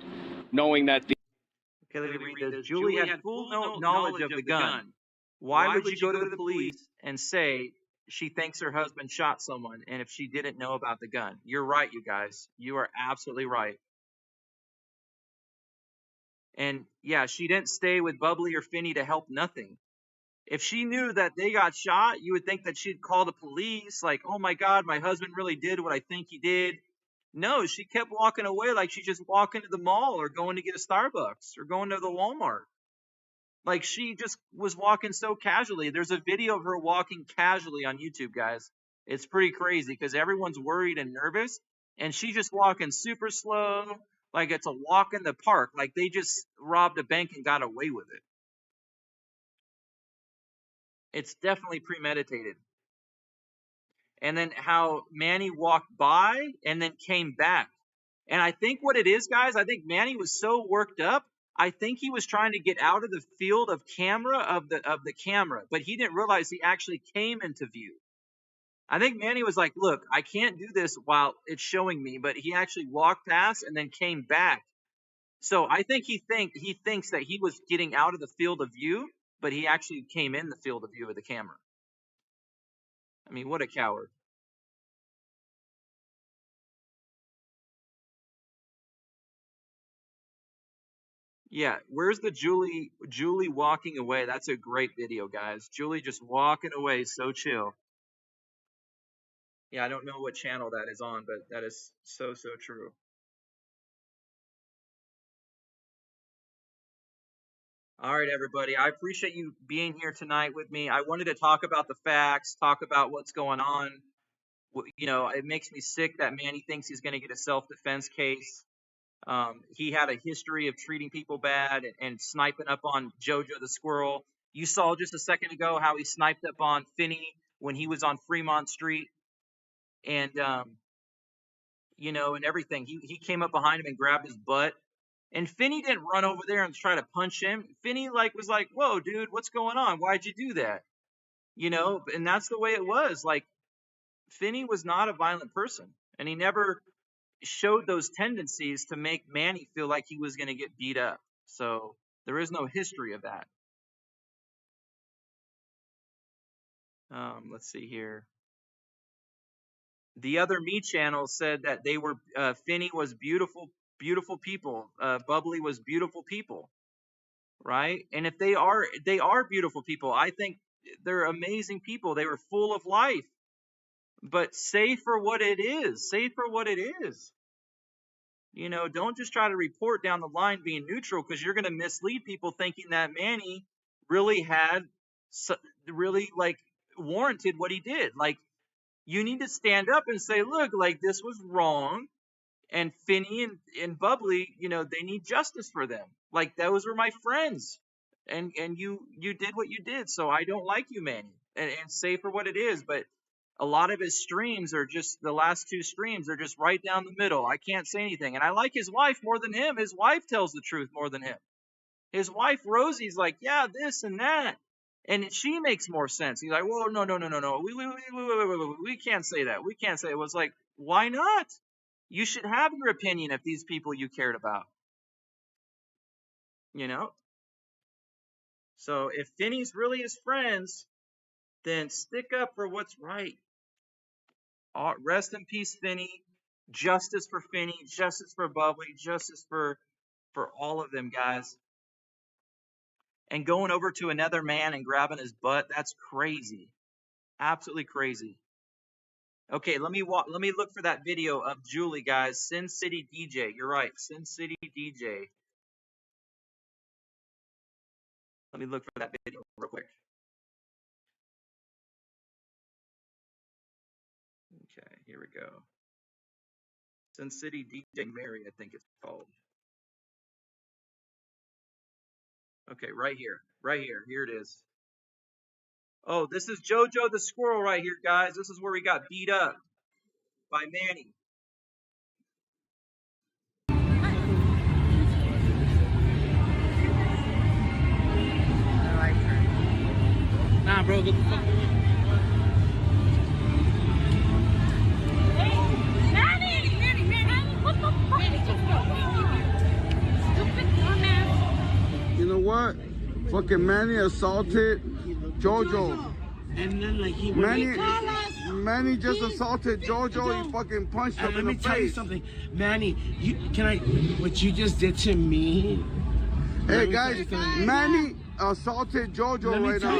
knowing that the... Okay, let me read this. Julie had full knowledge of the gun. Why would you go to the police and say she thinks her husband shot someone and if she didn't know about the gun? You're right, you guys. You are absolutely right. And yeah, she didn't stay with Bubbly or Finny to help nothing. If she knew that they got shot, you would think that she'd call the police, like, oh my God, my husband really did what I think he did. No, she kept walking away like she just walking to the mall or going to get a Starbucks or going to the Walmart. Like, she just was walking so casually. There's a video of her walking casually on YouTube, guys. It's pretty crazy because everyone's worried and nervous, and she's just walking super slow, like it's a walk in the park. Like they just robbed a bank and got away with it. It's definitely premeditated. And then how Manny walked by and then came back. And I think what it is, guys, I think Manny was so worked up. I think he was trying to get out of the field of camera of the camera, but he didn't realize he actually came into view. I think Manny was like, look, I can't do this while it's showing me, but he actually walked past and then came back. So I think he thinks that he was getting out of the field of view, but he actually came in the field of view of the camera. I mean, what a coward. Yeah, where's the Julie walking away? That's a great video, guys. Julie just walking away, so chill. Yeah, I don't know what channel that is on, but that is so true. All right, everybody. I appreciate you being here tonight with me. I wanted to talk about the facts, talk about what's going on. You know, it makes me sick that Manny thinks he's going to get a self-defense case. He had a history of treating people bad and sniping up on JoJo the squirrel. You saw just a second ago how he sniped up on Finny when he was on Fremont Street. And, you know, and everything. He came up behind him and grabbed his butt. And Finny didn't run over there and try to punch him. Finny was like, whoa, dude, what's going on? Why'd you do that? You know, and that's the way it was. Like, Finny was not a violent person. And he never showed those tendencies to make Manny feel like he was going to get beat up. So there is no history of that. Let's see here. The other Me channel said that they were Finny was beautiful people. Bubbly was beautiful people, right? And if they are beautiful people, I think they're amazing people. They were full of life. But say for what it is. Say for what it is. You know, don't just try to report down the line being neutral, because you're going to mislead people thinking that Manny really warranted what he did. Like, you need to stand up and say, look, like, this was wrong. And Finny and Bubbly, you know, they need justice for them. Like, those were my friends. And you did what you did. So I don't like you, Manny. And say for what it is. But a lot of his streams are just, the last 2 streams are just right down the middle. I can't say anything. And I like his wife more than him. His wife tells the truth more than him. His wife, Rosie's like, yeah, this and that. And she makes more sense. He's like, whoa, no. We can't say that. We can't say it. It was like, why not? You should have your opinion if these people you cared about. You know? So if Finny's really his friends, then stick up for what's right. Rest in peace, Finny. Justice for Finny. Justice for Bubbly. Justice for all of them, guys. And going over to another man and grabbing his butt, that's crazy. Absolutely crazy. Okay, let me look for that video of Julie, guys. SinCity DJ. You're right. SinCity DJ. Let me look for that video real quick. Okay, here we go. SinCity DJ Mary, I think it's called. Okay, right here. Right here. Here it is. Oh, this is JoJo the squirrel right here, guys. This is where we got beat up by Manny. Nah, bro, get the fuck. You know what? Fucking Manny assaulted JoJo. And then like Manny just assaulted JoJo. He fucking punched him in the face. Let me tell you something, Manny. What you just did to me? Hey guys, Manny assaulted JoJo right now.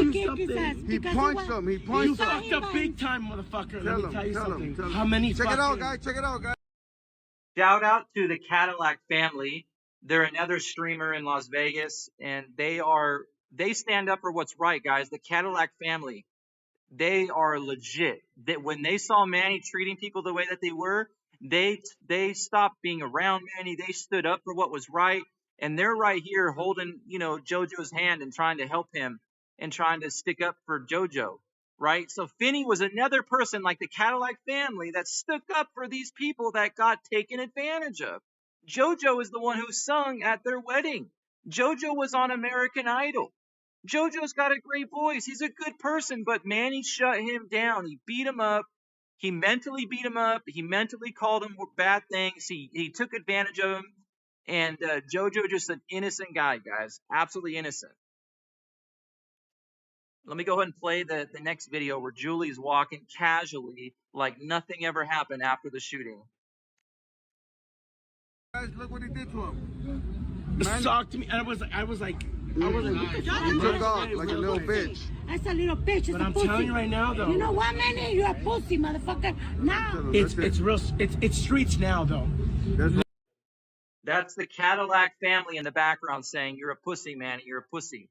He punched him. You fucked up big time, motherfucker. Let me tell you something. How many? Check it out, guys. Check it out, guys. Shout out to the Cadillac family. They're another streamer in Las Vegas, and they are They stand up for what's right, guys. The Cadillac family, they are legit. That when they saw Manny treating people the way that they were, they stopped being around Manny. They stood up for what was right, and they're right here holding, JoJo's hand and trying to help him and trying to stick up for JoJo, right? So Finny was another person like the Cadillac family that stuck up for these people that got taken advantage of. JoJo is the one who sung at their wedding. JoJo was on American Idol. JoJo's got a great voice. He's a good person, but Manny shut him down. He beat him up. He mentally beat him up. He mentally called him bad things. He took advantage of him. And JoJo just an innocent guy, guys. Absolutely innocent. Let me go ahead and play the next video where Julie's walking casually like nothing ever happened after the shooting. Guys, look what he did to him. Talk to me. And I was like, what the fuck? He took off like a little bitch. That's a little bitch. But I'm telling you right now, though. You know what, Manny? You're a pussy, motherfucker. Now. It's real. It's streets now, though. That's the Cadillac family in the background saying, "You're a pussy, Manny. You're a pussy,"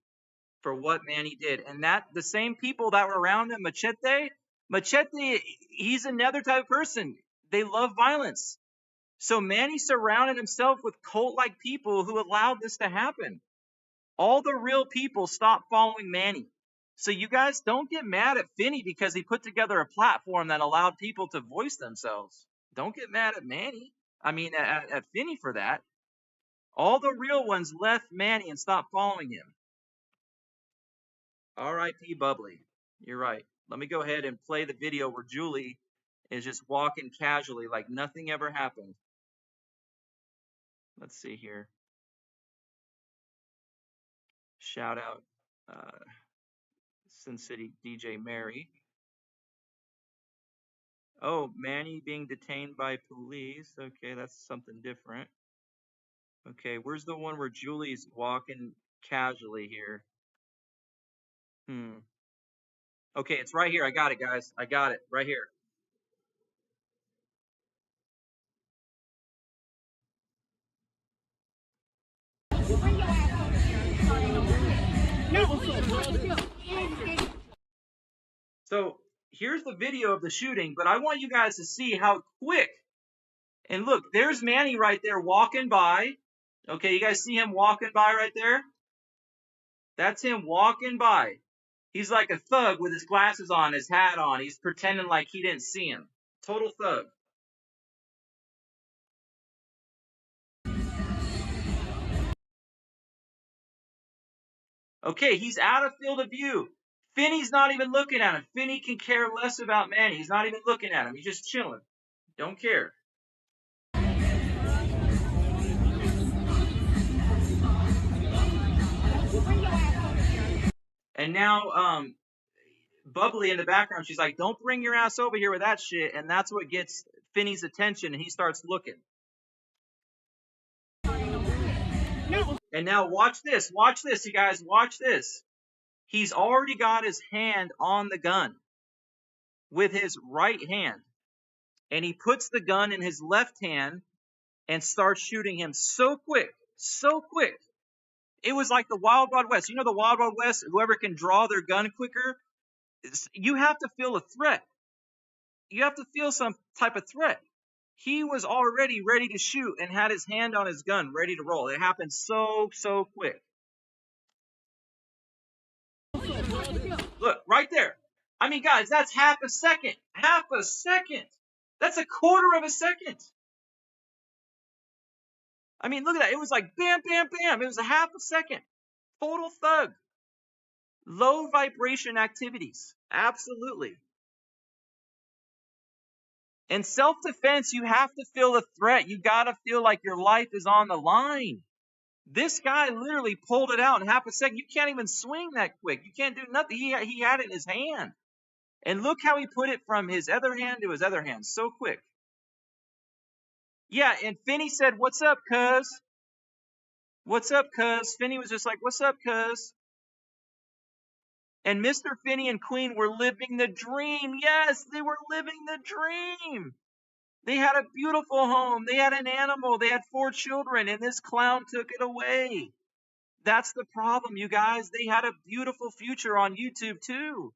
for what Manny did. And that the same people that were around him, Machete, he's another type of person. They love violence. So Manny surrounded himself with cult-like people who allowed this to happen. All the real people stopped following Manny. So you guys don't get mad at Finny because he put together a platform that allowed people to voice themselves. Don't get mad at Manny. At Finny for that. All the real ones left Manny and stopped following him. R.I.P. Bubbly. You're right. Let me go ahead and play the video where Julie is just walking casually like nothing ever happened. Let's see here. Shout out SinCity DJ Mary. Oh, Manny being detained by police. Okay, that's something different. Okay, where's the one where Julie's walking casually here? Okay, it's right here. I got it, guys. I got it right here. So here's the video of the shooting, but I want you guys to see how quick. And look, there's Manny right there walking by. Okay, you guys see him walking by right there? That's him walking by. He's like a thug with his glasses on, his hat on. He's pretending like he didn't see him. Total thug. Okay, he's out of field of view. Finny's not even looking at him. Finny can care less about Manny. He's not even looking at him. He's just chilling. Don't care. And now, Bubbly in the background, she's like, "Don't bring your ass over here with that shit." And that's what gets Finny's attention, and he starts looking. And now watch this, you guys, watch this. He's already got his hand on the gun with his right hand. And he puts the gun in his left hand and starts shooting him so quick, so quick. It was like the Wild Wild West. You know the Wild Wild West? Whoever can draw their gun quicker, you have to feel a threat. You have to feel some type of threat. He was already ready to shoot and had his hand on his gun, ready to roll. It happened so quick. Look, right there. I mean, guys, that's half a second. Half a second. That's a quarter of a second. I mean, look at that. It was like bam, bam, bam. It was a half a second. Total thug. Low vibration activities. Absolutely. In self-defense, you have to feel the threat. You got to feel like your life is on the line. This guy literally pulled it out in half a second. You can't even swing that quick. You can't do nothing. He had it in his hand. And look how he put it from his other hand to his other hand. So quick. Yeah, and Finny said, "What's up, cuz? What's up, cuz?" Finny was just like, "What's up, cuz?" And Mr. Finny and Queen were living the dream. Yes, they were living the dream. They had a beautiful home. They had an animal. They had 4 children, and this clown took it away. That's the problem, you guys. They had a beautiful future on YouTube too.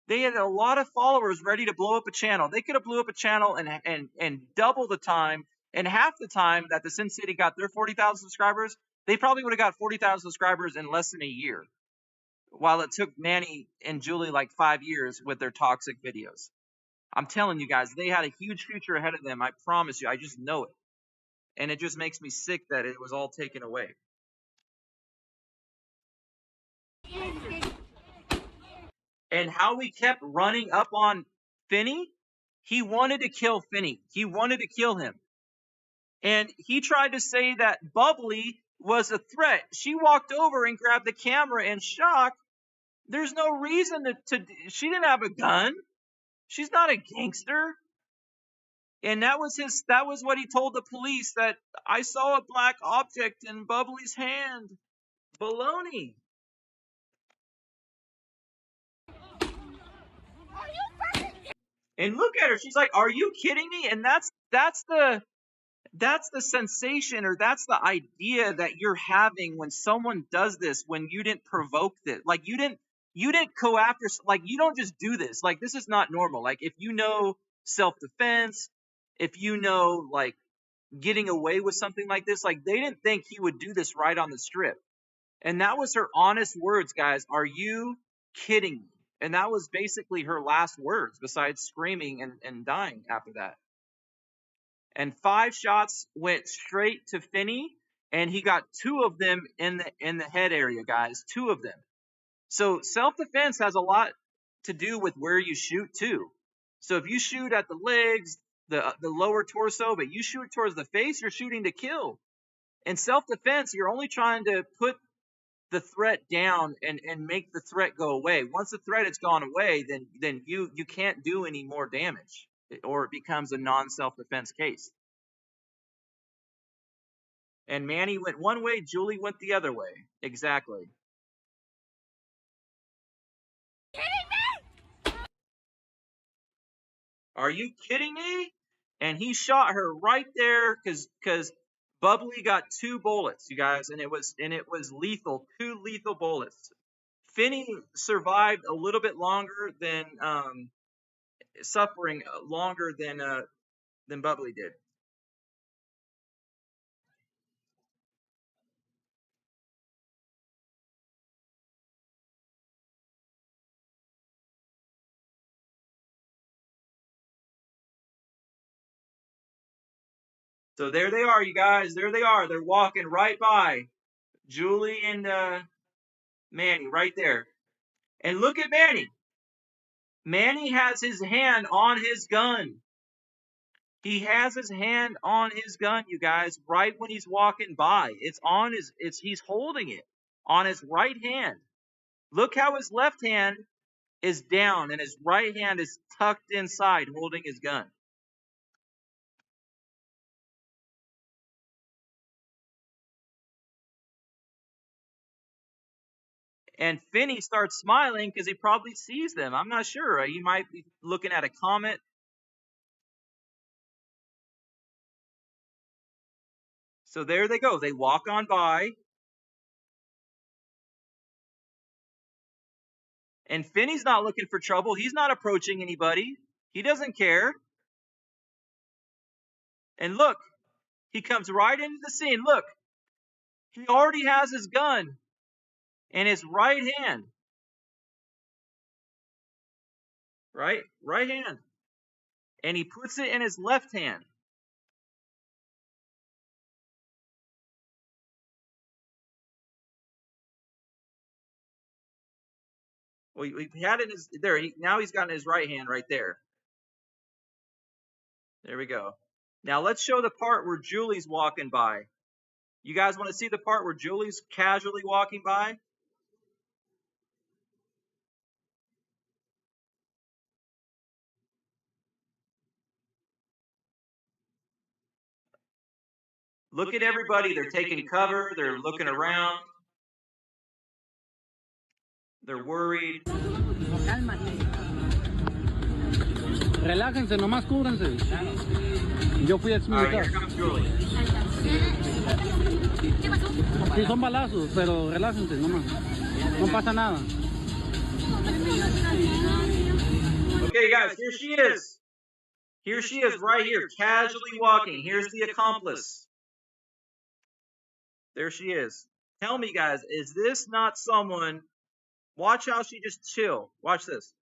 They had a lot of followers ready to blow up a channel. They could have blew up a channel and double the time and half the time that the SinCity got their 40,000 subscribers. They probably would have got 40,000 subscribers in less than a year, while it took Manny and Julie like 5 years with their toxic videos. I'm telling you guys, they had a huge future ahead of them. I promise you. I just know it. And it just makes me sick that it was all taken away. And how we kept running up on Finny, he wanted to kill Finny. He wanted to kill him. And he tried to say that Bubbly was a threat. She walked over and grabbed the camera in shock. There's no reason to she didn't have a gun. She's not a gangster. And that was what he told the police, that I saw a black object in Bubbly's hand. Baloney. And look at her. She's like, "Are you kidding me?" And that's the sensation, or that's the idea that you're having when someone does this, when you didn't provoke this. Like you didn't go after, like you don't just do this. Like this is not normal. Like if you know self-defense, if you know like getting away with something like this, like they didn't think he would do this right on the strip. And that was her honest words, guys. "Are you kidding me?" And that was basically her last words, besides screaming and dying after that. And 5 shots went straight to Finny, and he got 2 of them in the head area, guys. 2 of them. So self-defense has a lot to do with where you shoot too. So if you shoot at the legs, the lower torso, but you shoot towards the face, you're shooting to kill. In self-defense, you're only trying to put the threat down and make the threat go away. Once the threat has gone away, then you can't do any more damage, or it becomes a non-self-defense case. And Manny went one way, Julie went the other way. Exactly. "Are you kidding me?" And he shot her right there because Bubbly got 2 bullets, you guys, and it was lethal. 2 lethal bullets. Finny survived a little bit longer than suffering longer than Bubbly did. So there they are, you guys. There they are. They're walking right by Julie and Manny right there. And look at Manny. Manny has his hand on his gun. He has his hand on his gun, you guys, right when he's walking by. He's holding it on his right hand. Look how his left hand is down and his right hand is tucked inside holding his gun. And Finny starts smiling because he probably sees them. I'm not sure. He might be looking at a comment. So there they go. They walk on by. And Finny's not looking for trouble. He's not approaching anybody. He doesn't care. And look, he comes right into the scene. Look, he already has his gun in his right hand. Right hand. And he puts it in his left hand. Well, he had it in his, there. Now he's got it in his right hand right there. There we go. Now let's show the part where Julie's walking by. You guys want to see the part where Julie's casually walking by? Look at everybody. They're taking cover. They're looking around. They're worried. Relájense, nomás cúbranse. Yo fui a All right, here comes Julie. Sí, son balazos, pero relájense, nomás. No pasa nada. Okay, guys, here she is. Here she is right here, casually walking. Here's the accomplice. There she is. Tell me, guys, is this not someone? Watch how she just chill. Watch this.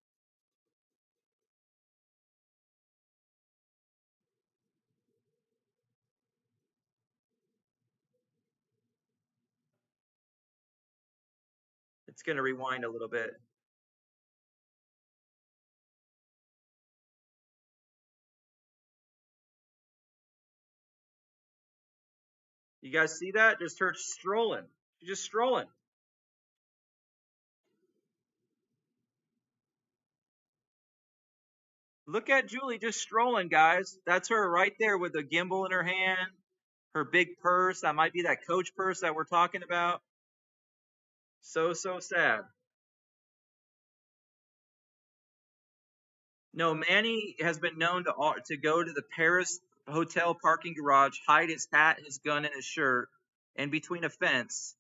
It's going to rewind a little bit. You guys see that? Just her strolling. She's just strolling. Look at Julie just strolling, guys. That's her right there with the gimbal in her hand, her big purse. That might be that Coach purse that we're talking about. So sad. No, Manny has been known to go to the Paris hotel parking garage, hide his hat, his gun, and his shirt in between a fence.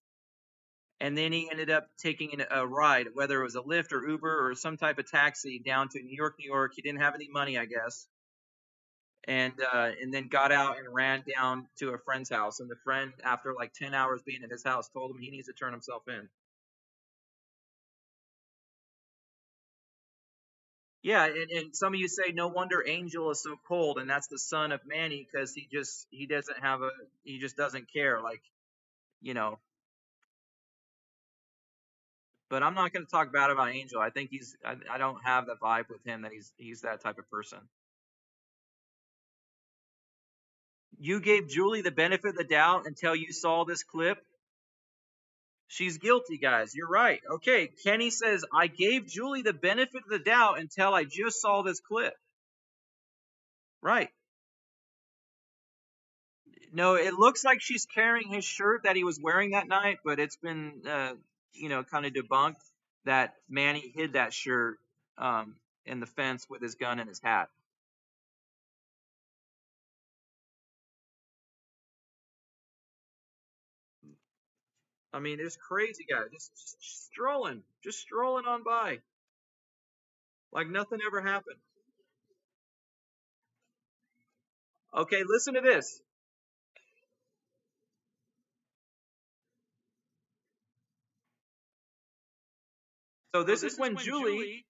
And then he ended up taking a ride, whether it was a Lyft or Uber or some type of taxi down to New York, New York. He didn't have any money, I guess. And then got out and ran down to a friend's house. And the friend, after like 10 hours being at his house, told him he needs to turn himself in. Yeah, and some of you say, no wonder Angel is so cold, and that's the son of Manny, because he just doesn't care, like, you know. But I'm not going to talk bad about Angel. I think I don't have the vibe with him that he's that type of person. You gave Julie the benefit of the doubt until you saw this clip. She's guilty, guys. You're right. Okay, Kenny says, I gave Julie the benefit of the doubt until I just saw this clip. Right. No, it looks like she's carrying his shirt that he was wearing that night, but it's been, kind of debunked that Manny hid that shirt in the fence with his gun and his hat. I mean, it's crazy, guys. Just strolling on by, like nothing ever happened. Okay, listen to this. So this is when Julie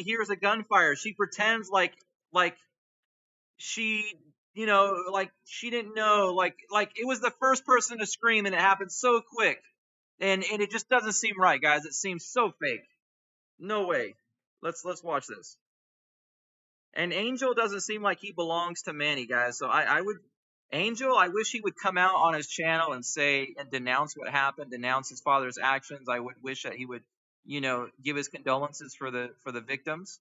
hears a gunfire. She pretends like she, like she didn't know, like it was the first person to scream, and it happened so quick, and it just doesn't seem right, guys. It seems so fake. No way. Let's watch this. And Angel doesn't seem like he belongs to Manny, guys. So I wish he would come out on his channel and say and denounce what happened, denounce his father's actions. I would wish that he would, give his condolences for the victims,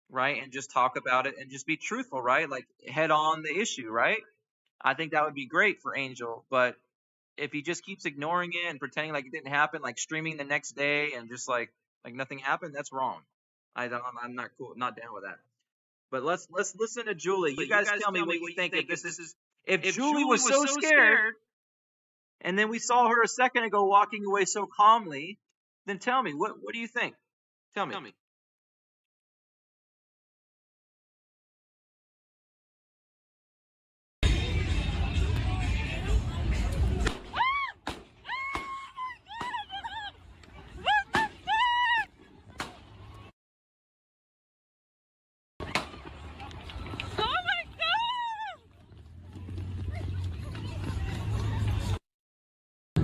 right? And just talk about it and just be truthful, right? Like head on the issue, right? I think that would be great for Angel. But if he just keeps ignoring it and pretending like it didn't happen, like streaming the next day and just like nothing happened, that's wrong. I'm not cool, not down with that. But let's listen to Julie. You guys tell me what you think. If Julie was so scared, and then we saw her a second ago walking away so calmly, then tell me, what do you think? Tell me.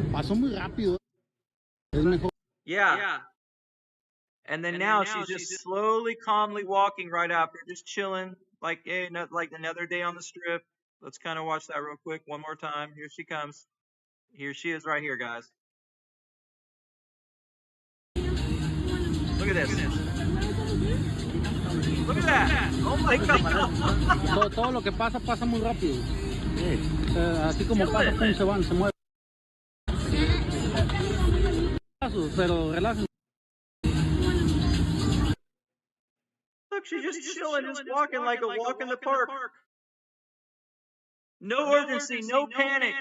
Pasó muy rápido. Es mejor. Yeah. And then now she's just slowly, calmly walking right after, just chilling, like another day on the strip. Let's kind of watch that real quick one more time. Here she comes. Here she is right here, guys. Look at this. Look at that. Oh my God. Todo lo que pasa muy rápido. Así como pasa, pum, se van, se mueven. Pero relájense. Look, she's just chilling, just walking like a walk in the park. No urgency, no panic.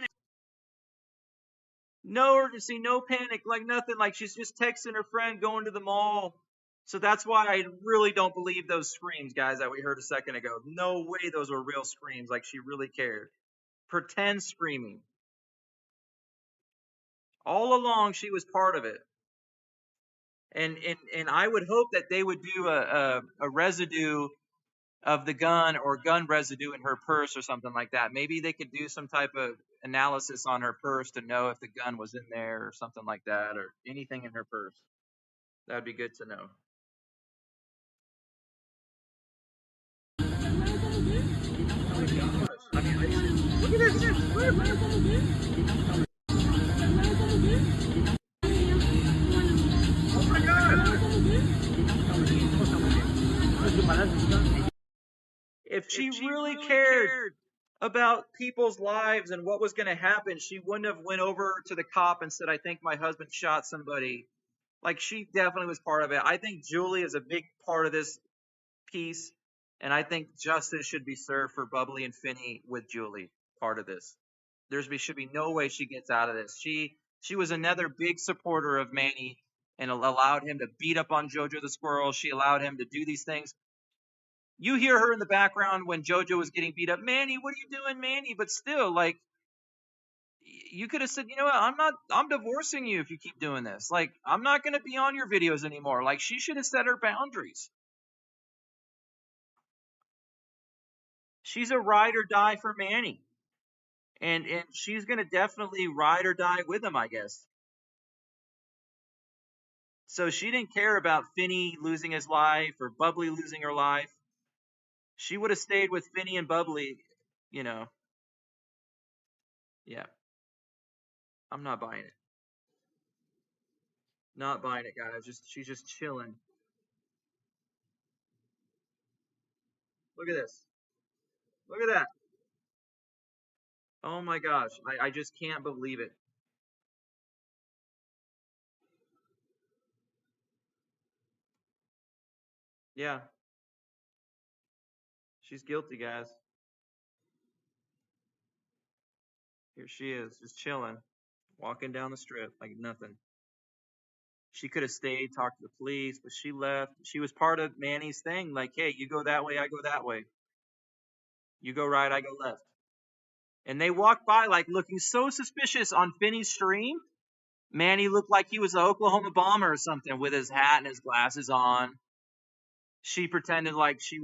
No urgency, no panic, like nothing. Like she's just texting her friend going to the mall. So that's why I really don't believe those screams, guys, that we heard a second ago. No way those were real screams. Like she really cared. Pretend screaming. All along, she was part of it. And I would hope that they would do a residue of the gun or gun residue in her purse or something like that. Maybe they could do some type of analysis on her purse to know if the gun was in there or something like that, or anything in her purse. That'd be good to know. I mean, look at this. Oh my God. If she really cared about people's lives and what was going to happen, she wouldn't have went over to the cop and said, I think my husband shot somebody. Like, she definitely was part of it. I think Julie is a big part of this piece, and I think justice should be served for Bubbly and Finny with Julie part of this. Should be no way she gets out of this. She was another big supporter of Manny and allowed him to beat up on Jojo the squirrel. She allowed him to do these things. You hear her in the background when Jojo was getting beat up. Manny, what are you doing, Manny? But still, like, you could have said, you know what, I'm divorcing you if you keep doing this. Like, I'm not going to be on your videos anymore. Like, she should have set her boundaries. She's a ride or die for Manny. And she's going to definitely ride or die with him, I guess. So she didn't care about Finny losing his life or Bubbly losing her life. She would have stayed with Finny and Bubbly, you know. Yeah. I'm not buying it. Not buying it, guys. She's just chilling. Look at this. Look at that. Oh my gosh. I just can't believe it. Yeah. She's guilty, guys. Here she is, just chilling, walking down the strip like nothing. She could have stayed, talked to the police, but she left. She was part of Manny's thing. Like, hey, you go that way, I go that way. You go right, I go left. And they walked by, like, looking so suspicious on Finny's stream. Manny looked like he was an Oklahoma bomber or something with his hat and his glasses on. She pretended like she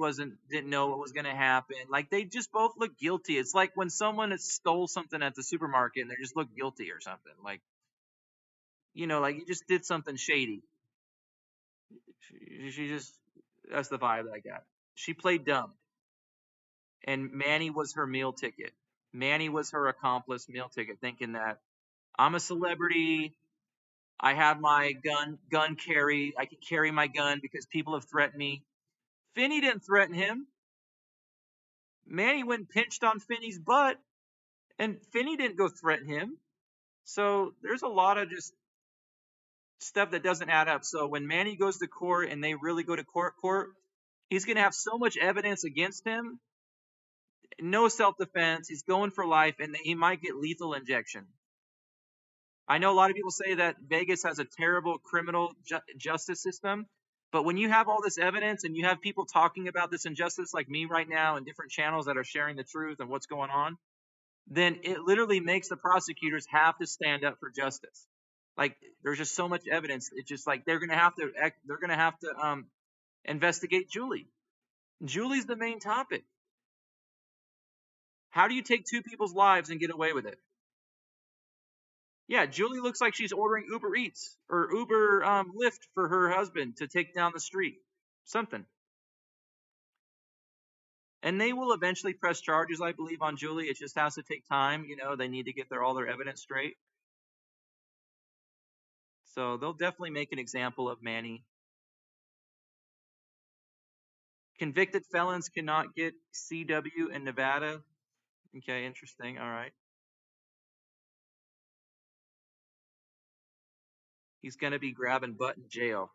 didn't know what was going to happen. Like, they just both look guilty. It's like when someone stole something at the supermarket and they just look guilty or something. Like, you know, like you just did something shady. That's the vibe that I got. She played dumb. And Manny was her meal ticket. Manny was her accomplice meal ticket, thinking that I'm a celebrity. I have my gun carry. I can carry my gun because people have threatened me. Finny didn't threaten him. Manny went and pinched on Finny's butt, and Finny didn't go threaten him. So there's a lot of just stuff that doesn't add up. So when Manny goes to court and they really go to court, he's going to have so much evidence against him. No self-defense. He's going for life, and he might get lethal injection. I know a lot of people say that Vegas has a terrible criminal justice system, but when you have all this evidence and you have people talking about this injustice like me right now and different channels that are sharing the truth and what's going on, then it literally makes the prosecutors have to stand up for justice. Like, there's just so much evidence. It's just like they're gonna have to investigate Julie. Julie's the main topic. How do you take two people's lives and get away with it? Yeah, Julie looks like she's ordering Uber Eats or Uber Lyft for her husband to take down the street. Something. And they will eventually press charges, I believe, on Julie. It just has to take time. You know, they need to get all their evidence straight. So they'll definitely make an example of Manny. Convicted felons cannot get CW in Nevada. Okay, interesting. All right. He's going to be grabbing butt in jail.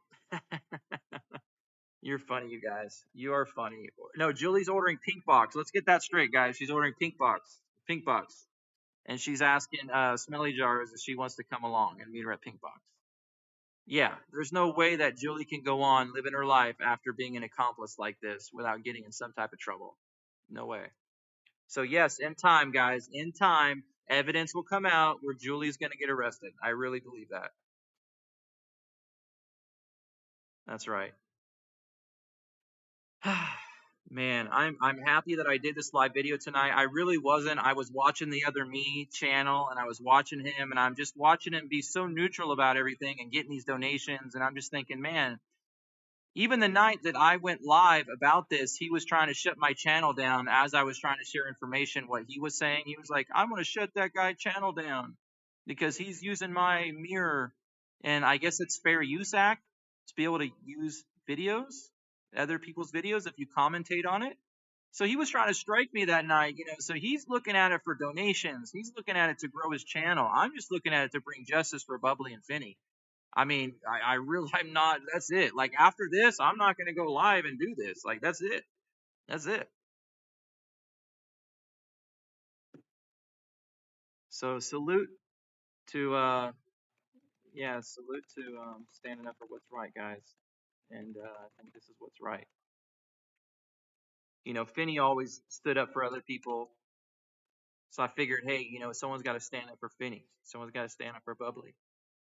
You're funny, you guys. You are funny. No, Julie's ordering Pink Box. Let's get that straight, guys. She's ordering Pink Box. Pink Box. and she's asking Smelly Jars if she wants to come along and meet her at Pink Box. Yeah, there's no way that Julie can go on living her life after being an accomplice like this without getting in some type of trouble. No way. So yes, in time, guys, in time, evidence will come out where Julie's going to get arrested. I really believe that. That's right. Man, I'm happy that I did this live video tonight. I really wasn't. I was watching the Other Me channel, and I was watching him, and I'm just watching him be so neutral about everything and getting these donations, and I'm just thinking, man, even the night that I went live about this, he was trying to shut my channel down as I was trying to share information. What he was saying, he was like, I'm going to shut that guy channel down because he's using my mirror. And I guess it's Fair Use Act to be able to use videos, other people's videos, if you commentate on it. So he was trying to strike me that night, you know, so he's looking at it for donations. He's looking at it to grow his channel. I'm just looking at it to bring justice for Bubbly and Finny. I mean, I really, I'm not, that's it. Like, after this, I'm not going to go live and do this. Like, that's it. That's it. So, salute to, salute to standing up for what's right, guys. And I think this is what's right. You know, Finny always stood up for other people. So I figured, hey, you know, someone's got to stand up for Finny. Someone's got to stand up for Bubbly.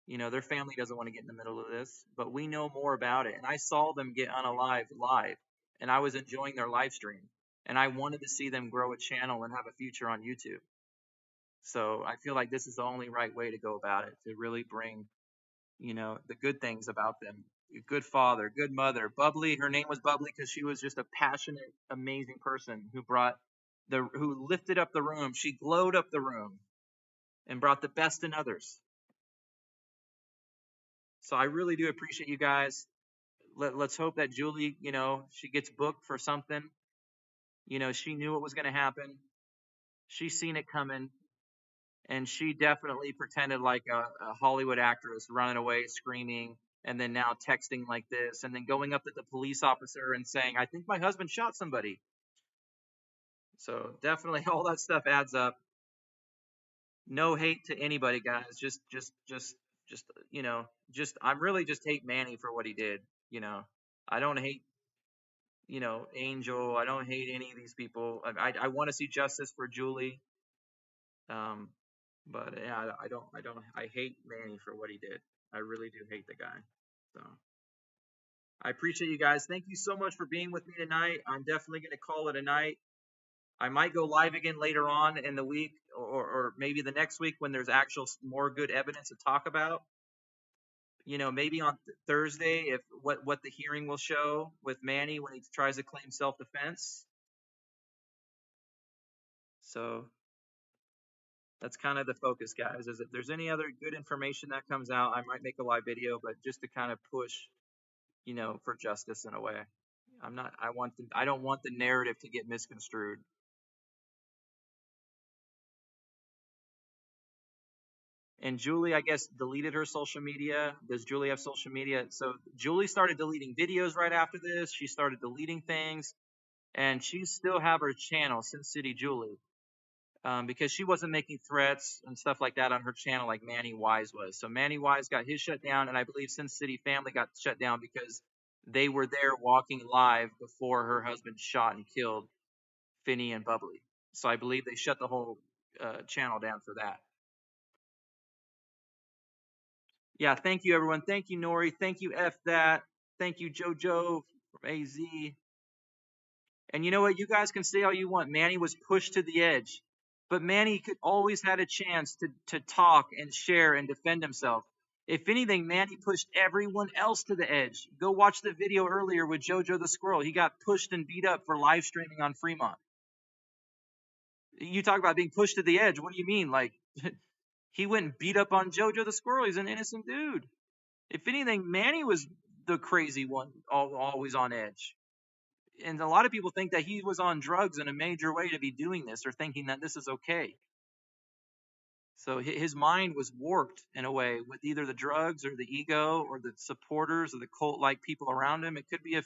You know, their family doesn't want to get in the middle of this, but we know more about it. And I saw them get unalived live, and I was enjoying their live stream. And I wanted to see them grow a channel and have a future on YouTube. So I feel like this is the only right way to go about it, to really bring, you know, the good things about them. A good father, good mother. Bubbly, her name was Bubbly because she was just a passionate, amazing person who lifted up the room. She glowed up the room and brought the best in others. So I really do appreciate you guys. Let's hope that Julie, you know, she gets booked for something. You know, she knew what was going to happen. She's seen it coming. And she definitely pretended like a Hollywood actress, running away, screaming, and then now texting like this, and then going up to the police officer and saying, I think my husband shot somebody. So definitely all that stuff adds up. No hate to anybody, guys. Just, you know, I really just hate Manny for what he did. You know, I don't hate, you know, Angel. I don't hate any of these people. I want to see justice for Julie. But yeah, I hate Manny for what he did. I really do hate the guy. So I appreciate you guys. Thank you so much for being with me tonight. I'm definitely going to call it a night. I might go live again later on in the week, or maybe the next week when there's actual more good evidence to talk about. You know, maybe on Thursday, if what the hearing will show with Manny when he tries to claim self-defense. So that's kind of the focus, guys. Is if there's any other good information that comes out, I might make a live video, but just to kind of push, you know, for justice in a way. I don't want the narrative to get misconstrued. And Julie, I guess, deleted her social media. Does Julie have social media? So Julie started deleting videos right after this. She started deleting things, and she still have her channel, SinCity Julie, because she wasn't making threats and stuff like that on her channel like Manny Wise was. So Manny Wise got his shut down, and I believe SinCity Family got shut down because they were there walking live before her husband shot and killed Finny and Bubbly. So I believe they shut the whole channel down for that. Yeah, thank you, everyone. Thank you, Nori. Thank you, F that. Thank you, JoJo from AZ. And you know what? You guys can say all you want. Manny was pushed to the edge. But Manny could always had a chance to talk and share and defend himself. If anything, Manny pushed everyone else to the edge. Go watch the video earlier with JoJo the Squirrel. He got pushed and beat up for live streaming on Fremont. You talk about being pushed to the edge. What do you mean? Like, he went and beat up on JoJo the Squirrel. He's an innocent dude. If anything, Manny was the crazy one, always on edge. And a lot of people think that he was on drugs in a major way to be doing this, or thinking that this is okay. So his mind was warped in a way with either the drugs or the ego or the supporters or the cult-like people around him. It could be a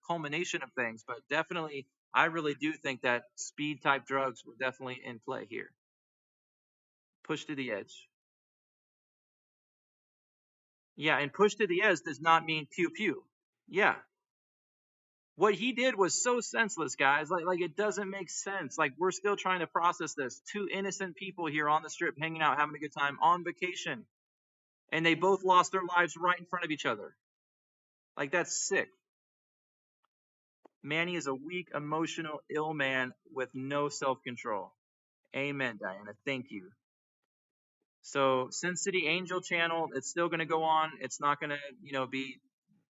culmination of things, but definitely, I really do think that speed-type drugs were definitely in play here. Pushed to the edge. Yeah, and pushed to the edge does not mean pew pew. Yeah. What he did was so senseless, guys. Like it doesn't make sense. Like we're still trying to process this. Two innocent people here on the strip hanging out, having a good time on vacation. And they both lost their lives right in front of each other. Like that's sick. Manny is a weak, emotional, ill man with no self-control. Amen, Diana. Thank you. So SinCity Angel channel, it's still going to go on. It's not going to, be,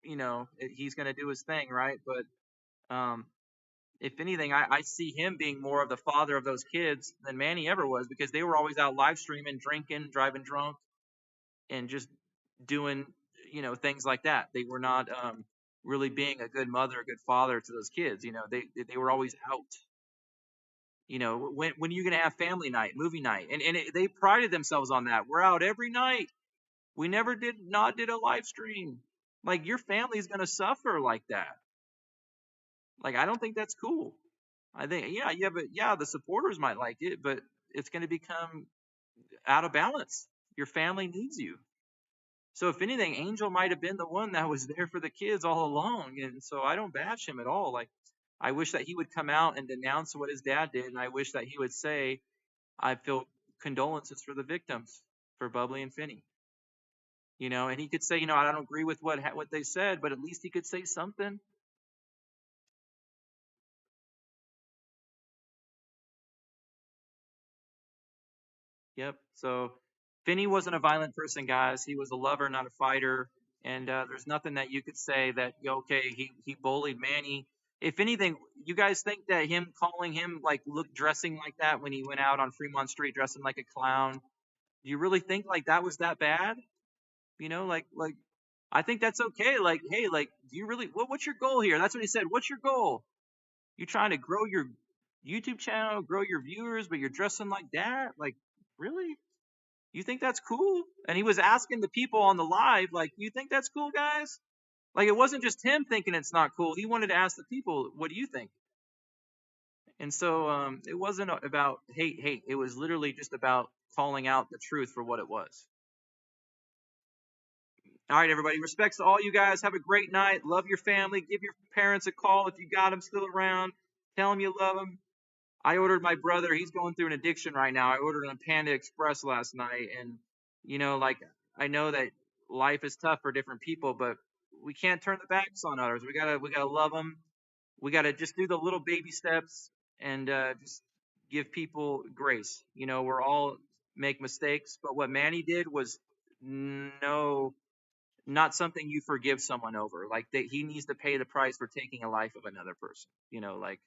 he's going to do his thing, right? But if anything, I see him being more of the father of those kids than Manny ever was, because they were always out live streaming, drinking, driving drunk, and just doing, things like that. They were not really being a good mother, a good father to those kids. They were always out. When are you going to have family night, movie night? And they prided themselves on that. We're out every night. We never did a live stream. Like your family's going to suffer like that. Like, I don't think that's cool. I think, the supporters might like it, but it's going to become out of balance. Your family needs you. So if anything, Angel might have been the one that was there for the kids all along. And so I don't bash him at all. Like, I wish that he would come out and denounce what his dad did. And I wish that he would say, I feel condolences for the victims, for Bubbly and Finny. And he could say, I don't agree with what they said, but at least he could say something. Yep. So Finny wasn't a violent person, guys. He was a lover, not a fighter. And there's nothing that you could say that, he bullied Manny. If anything, you guys think that him calling him, like, dressing like that when he went out on Fremont Street dressing like a clown, do you really think, like, that was that bad? Like, I think that's okay. Like, hey, like, do you really, what's your goal here? That's what he said. What's your goal? You trying to grow your YouTube channel, grow your viewers, but you're dressing like that? Like, really? You think that's cool? And he was asking the people on the live, like, you think that's cool, guys? Like, it wasn't just him thinking it's not cool. He wanted to ask the people, what do you think? And so it wasn't about hate. It was literally just about calling out the truth for what it was. All right, everybody. Respects to all you guys. Have a great night. Love your family. Give your parents a call if you got them still around. Tell them you love them. I ordered my brother. He's going through an addiction right now. I ordered on Panda Express last night. And, I know that life is tough for different people, but we can't turn the backs on others. We gotta love them. We gotta just do the little baby steps and just give people grace. We're all make mistakes, but what Manny did was not something you forgive someone over. Like he needs to pay the price for taking a life of another person. Like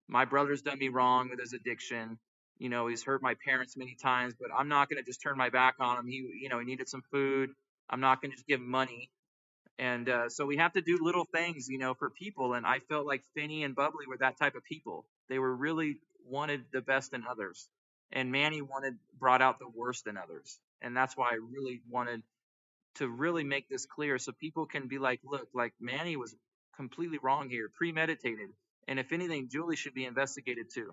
my brother's done me wrong with his addiction. He's hurt my parents many times, but I'm not going to just turn my back on him. He needed some food. I'm not going to just give him money. And so we have to do little things, for people. And I felt like Finny and Bubbly were that type of people. They were really wanted the best in others. And Manny brought out the worst in others. And that's why I really wanted to really make this clear so people can be like, look, like Manny was completely wrong here, premeditated. And if anything, Julie should be investigated too.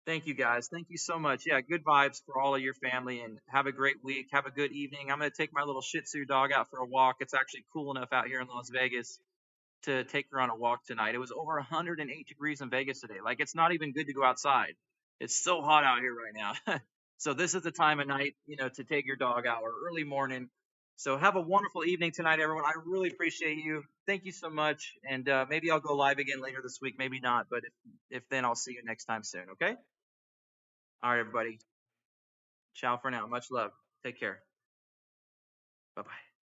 Thank you, guys. Thank you so much. Yeah, good vibes for all of your family, and have a great week. Have a good evening. I'm going to take my little Shih Tzu dog out for a walk. It's actually cool enough out here in Las Vegas to take her on a walk tonight. It was over 108 degrees in Vegas today. Like, it's not even good to go outside. It's so hot out here right now. So this is the time of night, to take your dog out, or early morning. So have a wonderful evening tonight, everyone. I really appreciate you. Thank you so much. And maybe I'll go live again later this week. Maybe not. But if then, I'll see you next time soon. Okay? All right, everybody. Ciao for now. Much love. Take care. Bye-bye.